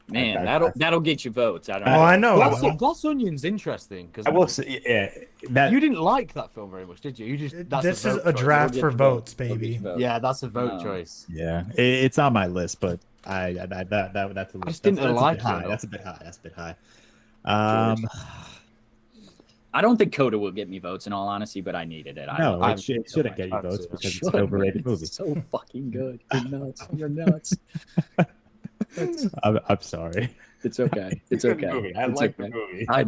Man, I- that'll get you votes. I don't Oh, know. I know. Glass Onion's interesting because I will say, yeah, that you didn't like that film very much, did you? You just that's This is vote a choice. draft We'll for get votes, We'll get baby. you votes. Yeah, that's a vote No. choice. yeah, it's on my list, but that's a I just that's didn't a like bit it high. enough. That's a bit high. That's a bit high. I don't think Coda will get me votes in all honesty, but I needed it. No, I'm- it shouldn't get you I'm votes so- because it's Should. an overrated movie. It's so fucking good. You're nuts. You're nuts. I'm sorry. It's okay. It's Good okay. movie. I It's like okay. the movie. I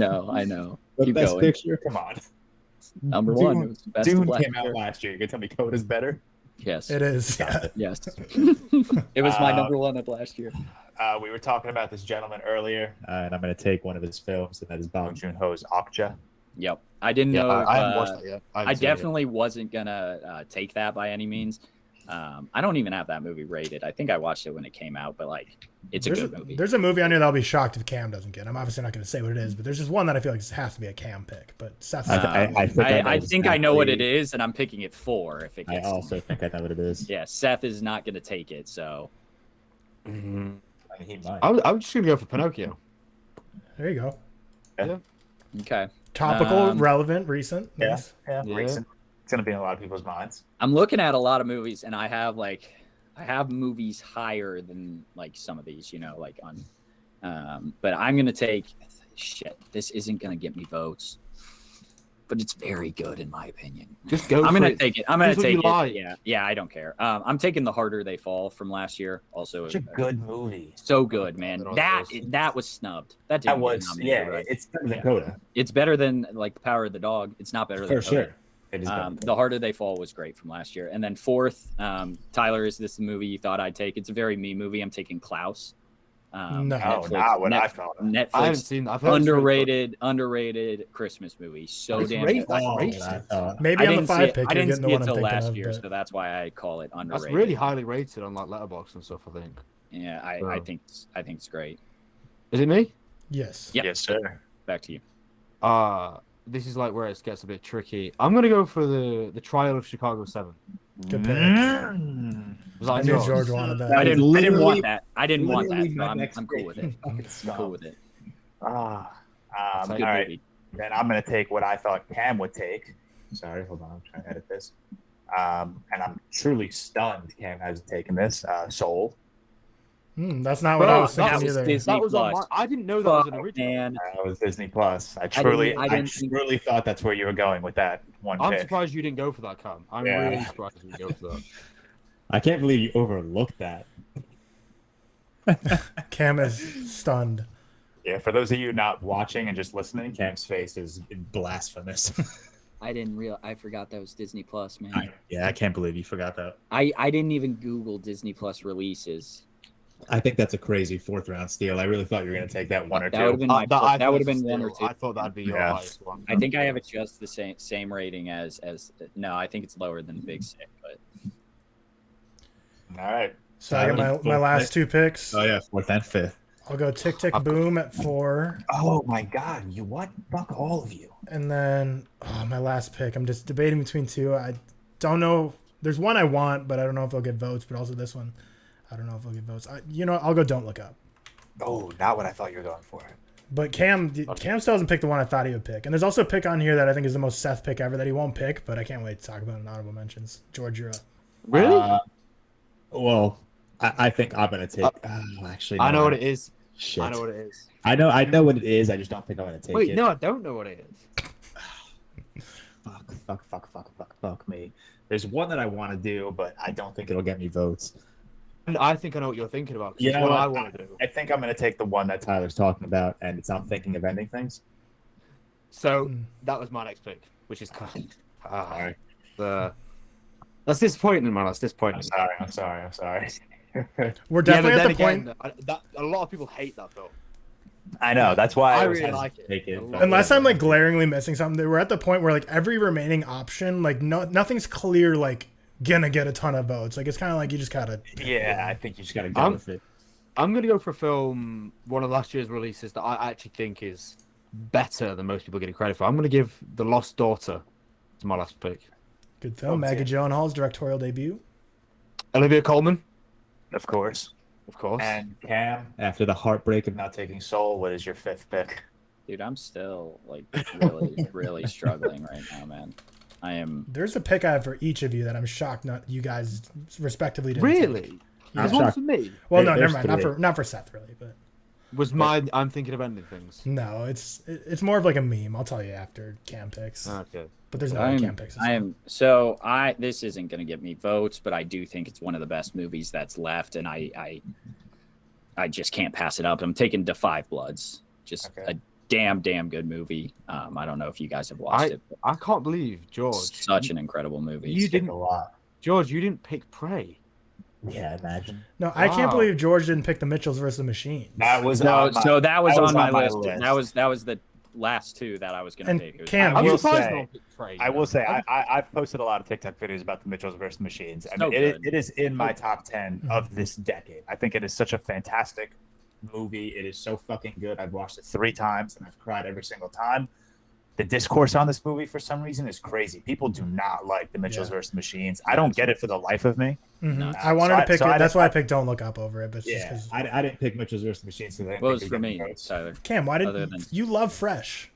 know. The Keep best going. picture. Come on. Number Dune- one. It was the best of Dune last came out year. last year. You can tell me Coda's better. Yes. It is. Yeah. Yes. It was my number one of last year. We were talking about this gentleman earlier, and I'm going to take one of his films, and that is Bong Joon-ho's Okja. Yep. I didn't Yeah, know. I haven't watched that yet. I definitely wasn't gonna take that by any means. I don't even have that movie rated. I think I watched it when it came out, but it's a good movie. There's a movie on here that I'll be shocked if Cam doesn't get. I'm obviously not going to say what it is, but there's just one that I feel like has to be a Cam pick. But Seth's I think I know what it is, and I'm picking it 4 if it I gets. to also me. think I know what it is. Yeah, Seth is not gonna take it, so I mean, he might. I'm just gonna go for Pinocchio. There you go. okay. Topical, relevant, recent. Yeah. Nice. Yeah. Recent. It's going to be in a lot of people's minds. I'm looking at a lot of movies, and I have movies higher than some of these, on. But I'm gonna take. Shit, this isn't gonna get me votes, but it's very good in my opinion. Just go. I'm for gonna it. take it. I'm gonna Choose what take you it. like. Yeah, I don't care. I'm taking The Harder They Fall from last year. Also, Such a good movie. so good, man. That on That those. that was snubbed. That That didn't get was, nominated, yeah, right? it's better than Coda. It's better than The Power of the Dog. It's not better than For Coda. sure. It is better. The Harder They Fall was great from last year. And then 4th, Tyler, is this the movie you thought I'd take? It's a very me movie. I'm taking Klaus. No. Not what I felt. I haven't Netflix seen. I've heard it's really good. underrated Christmas movie. So It's damn rated. good. That's Oh, rated. Maybe on the 5 pick, I you're didn't getting the see one it I'm till thinking last of. year, But so that's why I call it underrated. That's really highly rated on like Letterboxd and stuff. I think. Yeah, I Wow. think it's great. Is it me? yes. Yeah. Yes, sir. Back to you. This is like where it gets a bit tricky. I'm gonna go for the Trial of Chicago 7. Good pick. Was I that knew yours? George wanted that. I didn't want literally- that. I didn't want that. literally So my I'm next cool with it. fucking I'm stop. cool with it. All It's a good right. movie. Then I'm going to take what I thought Cam would take. Sorry, hold on. I'm trying to edit this. And I'm truly stunned Cam hasn't taken this. Soul. That's not what I was Bro, thinking was either. Disney That was on my. Plus. I didn't know that was an Fuck, original. man. That was Disney Plus. I didn't truly thought that's where you were going with that one I'm pick. surprised you didn't go for that, Cam. I'm Yeah. really surprised you didn't go for that. I can't believe you overlooked that. Cam is stunned. Yeah, for those of you not watching and just listening, Cam's face is blasphemous. I forgot that was Disney Plus, man. Yeah, I can't believe you forgot that. I didn't even Google Disney Plus releases. I think that's a crazy 4th round steal. I really thought you were you're going to take that one or That two. would have been my. I That would have thought been that's one or still- two. I thought that'd be your Yeah. highest one. I think I have it just the same rating as. No, I think it's lower than Big Sick, but All right. So I got my last 2 picks. Oh yeah, 4th and 5th. I'll go Tick Tick Boom at 4. Oh, my God. You what? Fuck all of you. And then my last pick. I'm just debating between 2. I don't know. There's one I want, but I don't know if they'll get votes. But also this one, I don't know if they'll get votes. I'll go Don't Look Up. Oh, not what I thought you were going for. But Cam still hasn't picked the one I thought he would pick. And there's also a pick on here that I think is the most Seth pick ever that he won't pick. But I can't wait to talk about in honorable mentions. George, you're up. Really? Well, I think I'm gonna take. Actually, I know no. what it is. Shit. I know what it is. I know what it is. I just don't think I'm gonna take Wait, it. no, I don't know what it is. Fuck me. There's one that I want to do, but I don't think it'll get me votes. And I think I know what you're thinking about. 'Cause You it's know what what? I want to do. I think I'm going to take the one that Tyler's talking about, and it's I'm thinking of ending things. So that was my next pick, which is kind Sorry. that's disappointing, man. That's disappointing. I'm sorry. We're definitely yeah, at but the then point. again, a lot of people hate that film. I know. That's why I was really hesitant like to it. take it. I but- love Unless I'm like glaringly missing something, we're at the point where like every remaining option, like nothing's clear, like gonna get a ton of votes. Like it's kind of like you just gotta. Yeah, I think you just got to go I'm- with it. I'm gonna go for a film, one of last year's releases that I actually think is better than most people getting credit for. I'm gonna give The Lost Daughter to my last pick. Good film. Maggie Gyllenhaal's directorial debut. Olivia Colman, Of course. of course. And Cam, After the heartbreak of not taking Soul, what is your 5th pick? dude, I'm still like really, really struggling right now, man. I am. There's a pick I have for each of you that I'm shocked not you guys respectively didn't take. Really? Yeah. There's one for me. Well, no, There's never mind. three. Not for Seth really, but Was mine? I'm thinking of ending things. no, it's more of like a meme. I'll tell you after Cam picks. Okay. But there's no Cam picks. This isn't gonna get me votes, but I do think it's one of the best movies that's left, and I just can't pass it up. I'm taking Da 5 Bloods. Just a damn good movie. I don't know if you guys have watched it. But I can't believe George. such an incredible movie. You Take didn't, a lot. George. You didn't pick Prey. Yeah, imagine. No, I can't Wow. believe George didn't pick the Mitchells versus the Machines. That was No, on my, so that was on my list. list. That was the last 2 that I was gonna And pick. It was- Cam, I'm will surprised say- no one picked Prey. I will say I've posted a lot of TikTok videos about the Mitchells versus Machines. I So mean, it good. is in my top 10 of this decade. I think it is such a fantastic movie. It is so fucking good. I've watched it 3 times and I've cried every single time. The discourse on this movie for some reason is crazy. People do not like the Mitchells versus Machines. I don't get it for the life of me. Mhm. I wanted to pick it. That's why I picked Don't Look Up over it. But Yeah, just I didn't pick Mitchell's versus Machines. So What was for me, Tyler? Cam, why Other didn't than- you love Fresh?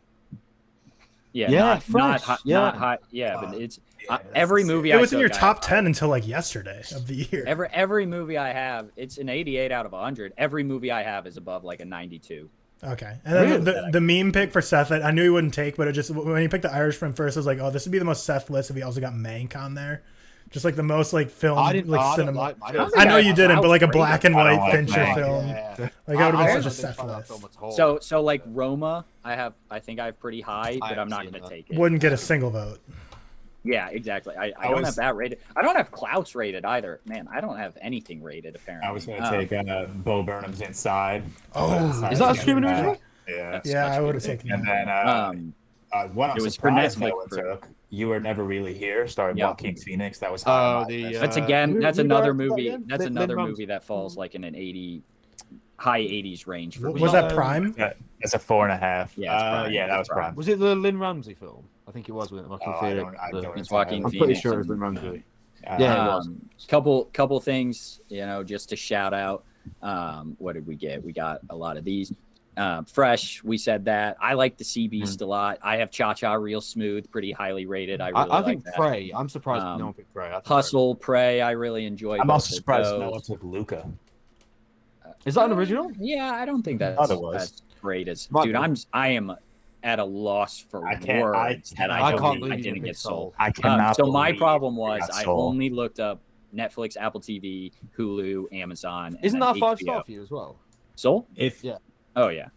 Yeah, Yeah, not Fresh, high, yeah. not high. Yeah, but it's yeah, every that's- movie. It was in took, your top I- 10 until like yesterday of the year. Every movie I have, it's an 88 out of 100. Every movie I have is above like a 92. Okay, and then Really? the meme pick for Seth, I knew he wouldn't take, but it just when he picked the Irishman first, I was like, oh, this would be the most Seth list if he also got Mank on there, just like the most like film, I didn't. like I don't cinema. like. I know you didn't, but like a great. black and I don't white like Fincher Mank. film, Yeah. like that would have been I such a didn't Seth find that list. film at all. So like Roma, I think I have pretty high, but I'm haven't not seen gonna that. take it. Wouldn't get a single vote. Yeah, exactly. I don't have that rated. I don't have Klaus rated either. Man, I don't have anything rated apparently. I was going to take Bo Burnham's Inside. Oh, Is that a streaming original? Yeah. That's yeah, such I a would good have taken And that. then one I'm it was for surprised Netflix no one for- took. You Were Never Really Here, starring Yeah. Joaquin Phoenix. That was high on my list. That's who another directed that movie. again? That's Lin another Ramsey. movie that falls like in an high 80s range for me. Was that Prime? It's a 4.5. Yeah, it's Prime. Yeah, that It's was Prime. Was it the Lynn Ramsey film? I think it was with Joaquin I Phoenix. don't It's Joaquin I'm Phoenix. pretty sure it was and- Lynn Ramsey. Yeah, it was. Couple things, just to shout out. What did we get? We got a lot of these. Fresh, we said that. I like the Sea Beast a lot. I have Cha Cha Real Smooth, pretty highly rated. I really I like think that. Prey. I'm surprised no one picked Prey. I think Hustle, Prey, I really enjoy. I'm both also of surprised those. no one took Luca. Prey. Is that an original? Yeah, I don't think that's Otherwise. as great as Might dude. be. I am at a loss for I can't- words that I I, can't don't, believe I you didn't didn't get pick sold. I cannot. So my believe problem you was got I sold. only looked up Netflix, Apple TV, Hulu, Amazon. and Isn't then that 5 HBO. star for you as well? Soul? If Yeah. Oh yeah.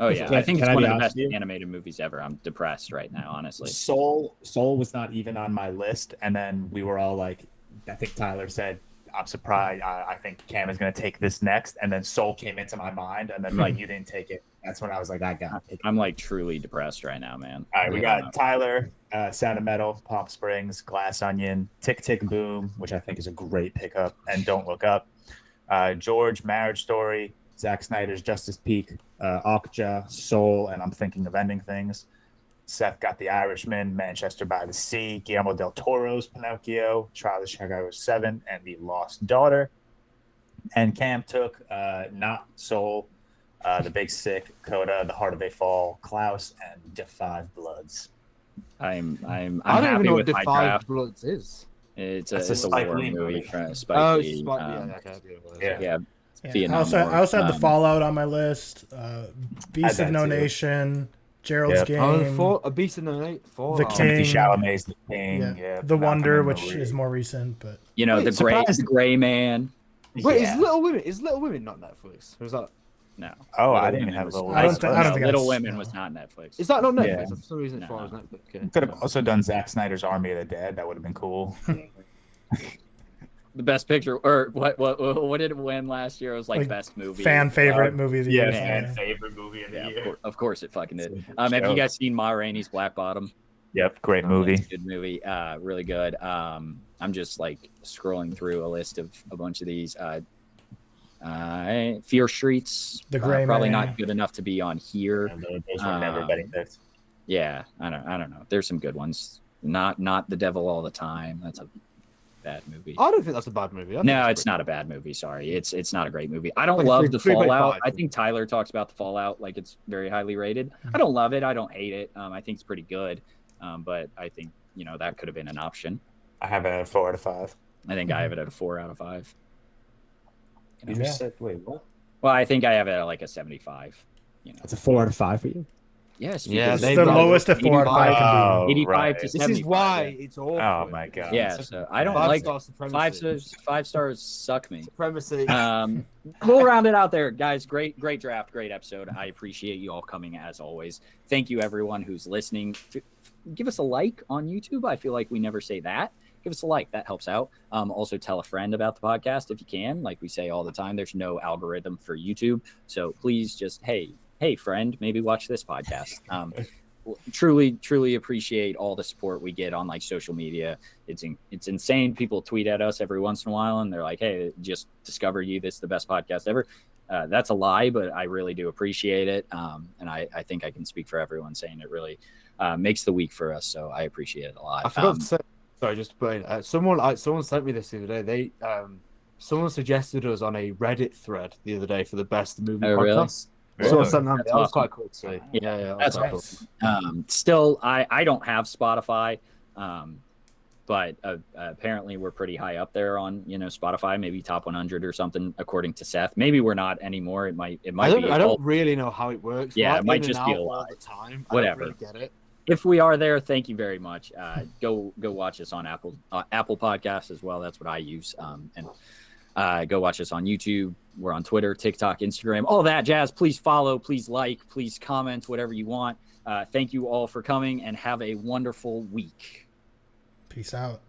Oh yeah. Can- I think can it's I one be of the honest best with you? animated movies ever. I'm depressed right now, honestly. Soul was not even on my list, and then we were all like, I think Tyler said, I'm surprised. I think Cam is going to take this next, and then Soul came into my mind, and then like you didn't take it. That's when I was like, I got it. I'm like truly depressed right now, man. All right, we Yeah. got Tyler, Sound of Metal, Palm Springs, Glass Onion, Tick Tick Boom, which I think is a great pickup, and Don't Look Up. George, Marriage Story, Zack Snyder's Justice Peak, Okja, Soul, and I'm Thinking of Ending Things. Seth got The Irishman, Manchester by the Sea, Guillermo del Toro's Pinocchio, Trial of Chicago 7, and The Lost Daughter. And Cam took Not Soul, The Big Sick, Coda, The Heart of a Fall, Klaus, and Defy Bloods. I'm I don't happy even know what with my Defy draft. Bloods is. It's That's a a Spike war Lee movie movie. from Spike Oh, Lee. Yeah. Yeah. Yeah. Vietnam I War. also had the Um, Fallout on my list. Beast Had of No that too. Nation, Gerald's Yep. Game, A Beast in the Night. The Timothy King. Chalamet's The King. Yeah. The Malcolm Wonder, and which Marie. is more recent, but the surprised- gray man. Wait, Yeah. is Little Women not Netflix? Or is that No. Oh, Little I didn't Women have was- Little I don't Women. think- I don't think Little I've- Women no. was not Netflix. is that not Netflix? Yeah. For some reason, as far as No. Netflix. Okay. Could have also done Zack Snyder's Army of the Dead. That would have been cool. The best picture, or what did it win last year? It was like Like, best movie. fan favorite movie of the year. fan favorite movie of Yeah, of course it fucking did. It's a Have show. you guys seen Ma Rainey's Black Bottom? Yep, great movie. Good movie. Really good. I'm just like scrolling through a list of a bunch of these. Fear Streets. The Gray probably Man. not good enough to be on here. Those were never betting picks. Yeah, I don't know. There's some good ones. Not The Devil All the Time. That's a bad movie. I don't think that's a bad movie. I think No, it's it's not a bad movie. Sorry, it's not a great movie. I don't Like love three- the 3 by Fallout. 5. I think Tyler talks about the Fallout like it's very highly rated. I don't love it. I don't hate it. I think it's pretty good. But I think that could have been an option. I have it at 4 out of 5. I think I have it at a 4 out of 5. You just said, wait, what? Well, I think I have it at like a 75. That's a 4 out of 5 for you? Yes. Yeah, because they It's the brought lowest a 4 out of 5 can Oh, 85 right. to This 75. is why it's awful. Oh my god. Yeah, so I don't Five like star supremacy. 5 stars suck me. Supremacy. We'll round it out there, guys. Great draft, great episode. I appreciate you all coming as always. Thank you everyone who's listening. Give us a like on YouTube. I feel like we never say that. Give us a like, that helps out. Also tell a friend about the podcast if you can. Like we say all the time, there's no algorithm for YouTube, so please just hey friend, maybe watch this podcast. Truly appreciate all the support we get on like social media. It's insane. People tweet at us every once in a while and they're like, hey, just discovered you, this is the best podcast ever. That's a lie, but I really do appreciate it. And I think I can speak for everyone saying it really makes the week for us, so I appreciate it a lot. I forgot to say. Sorry, just putting. Someone sent me this the other day. Someone suggested us on a Reddit thread the other day for the best movie podcast. Really? Someone sent that. That's That was awesome. quite cool to see. Yeah, That's quite awesome. Still, I don't have Spotify, but apparently we're pretty high up there on Spotify, maybe top 100 or something, according to Seth. Maybe we're not anymore. It might be. I don't really know how it works. Yeah, Like, it might in and just be out a all lie. the time. Whatever. I don't really get it. If we are there, thank you very much. Go watch us on Apple Podcasts as well. That's what I use. And go watch us on YouTube. We're on Twitter, TikTok, Instagram, all that jazz. Please follow, please like, please comment, whatever you want. Thank you all for coming and have a wonderful week. Peace out.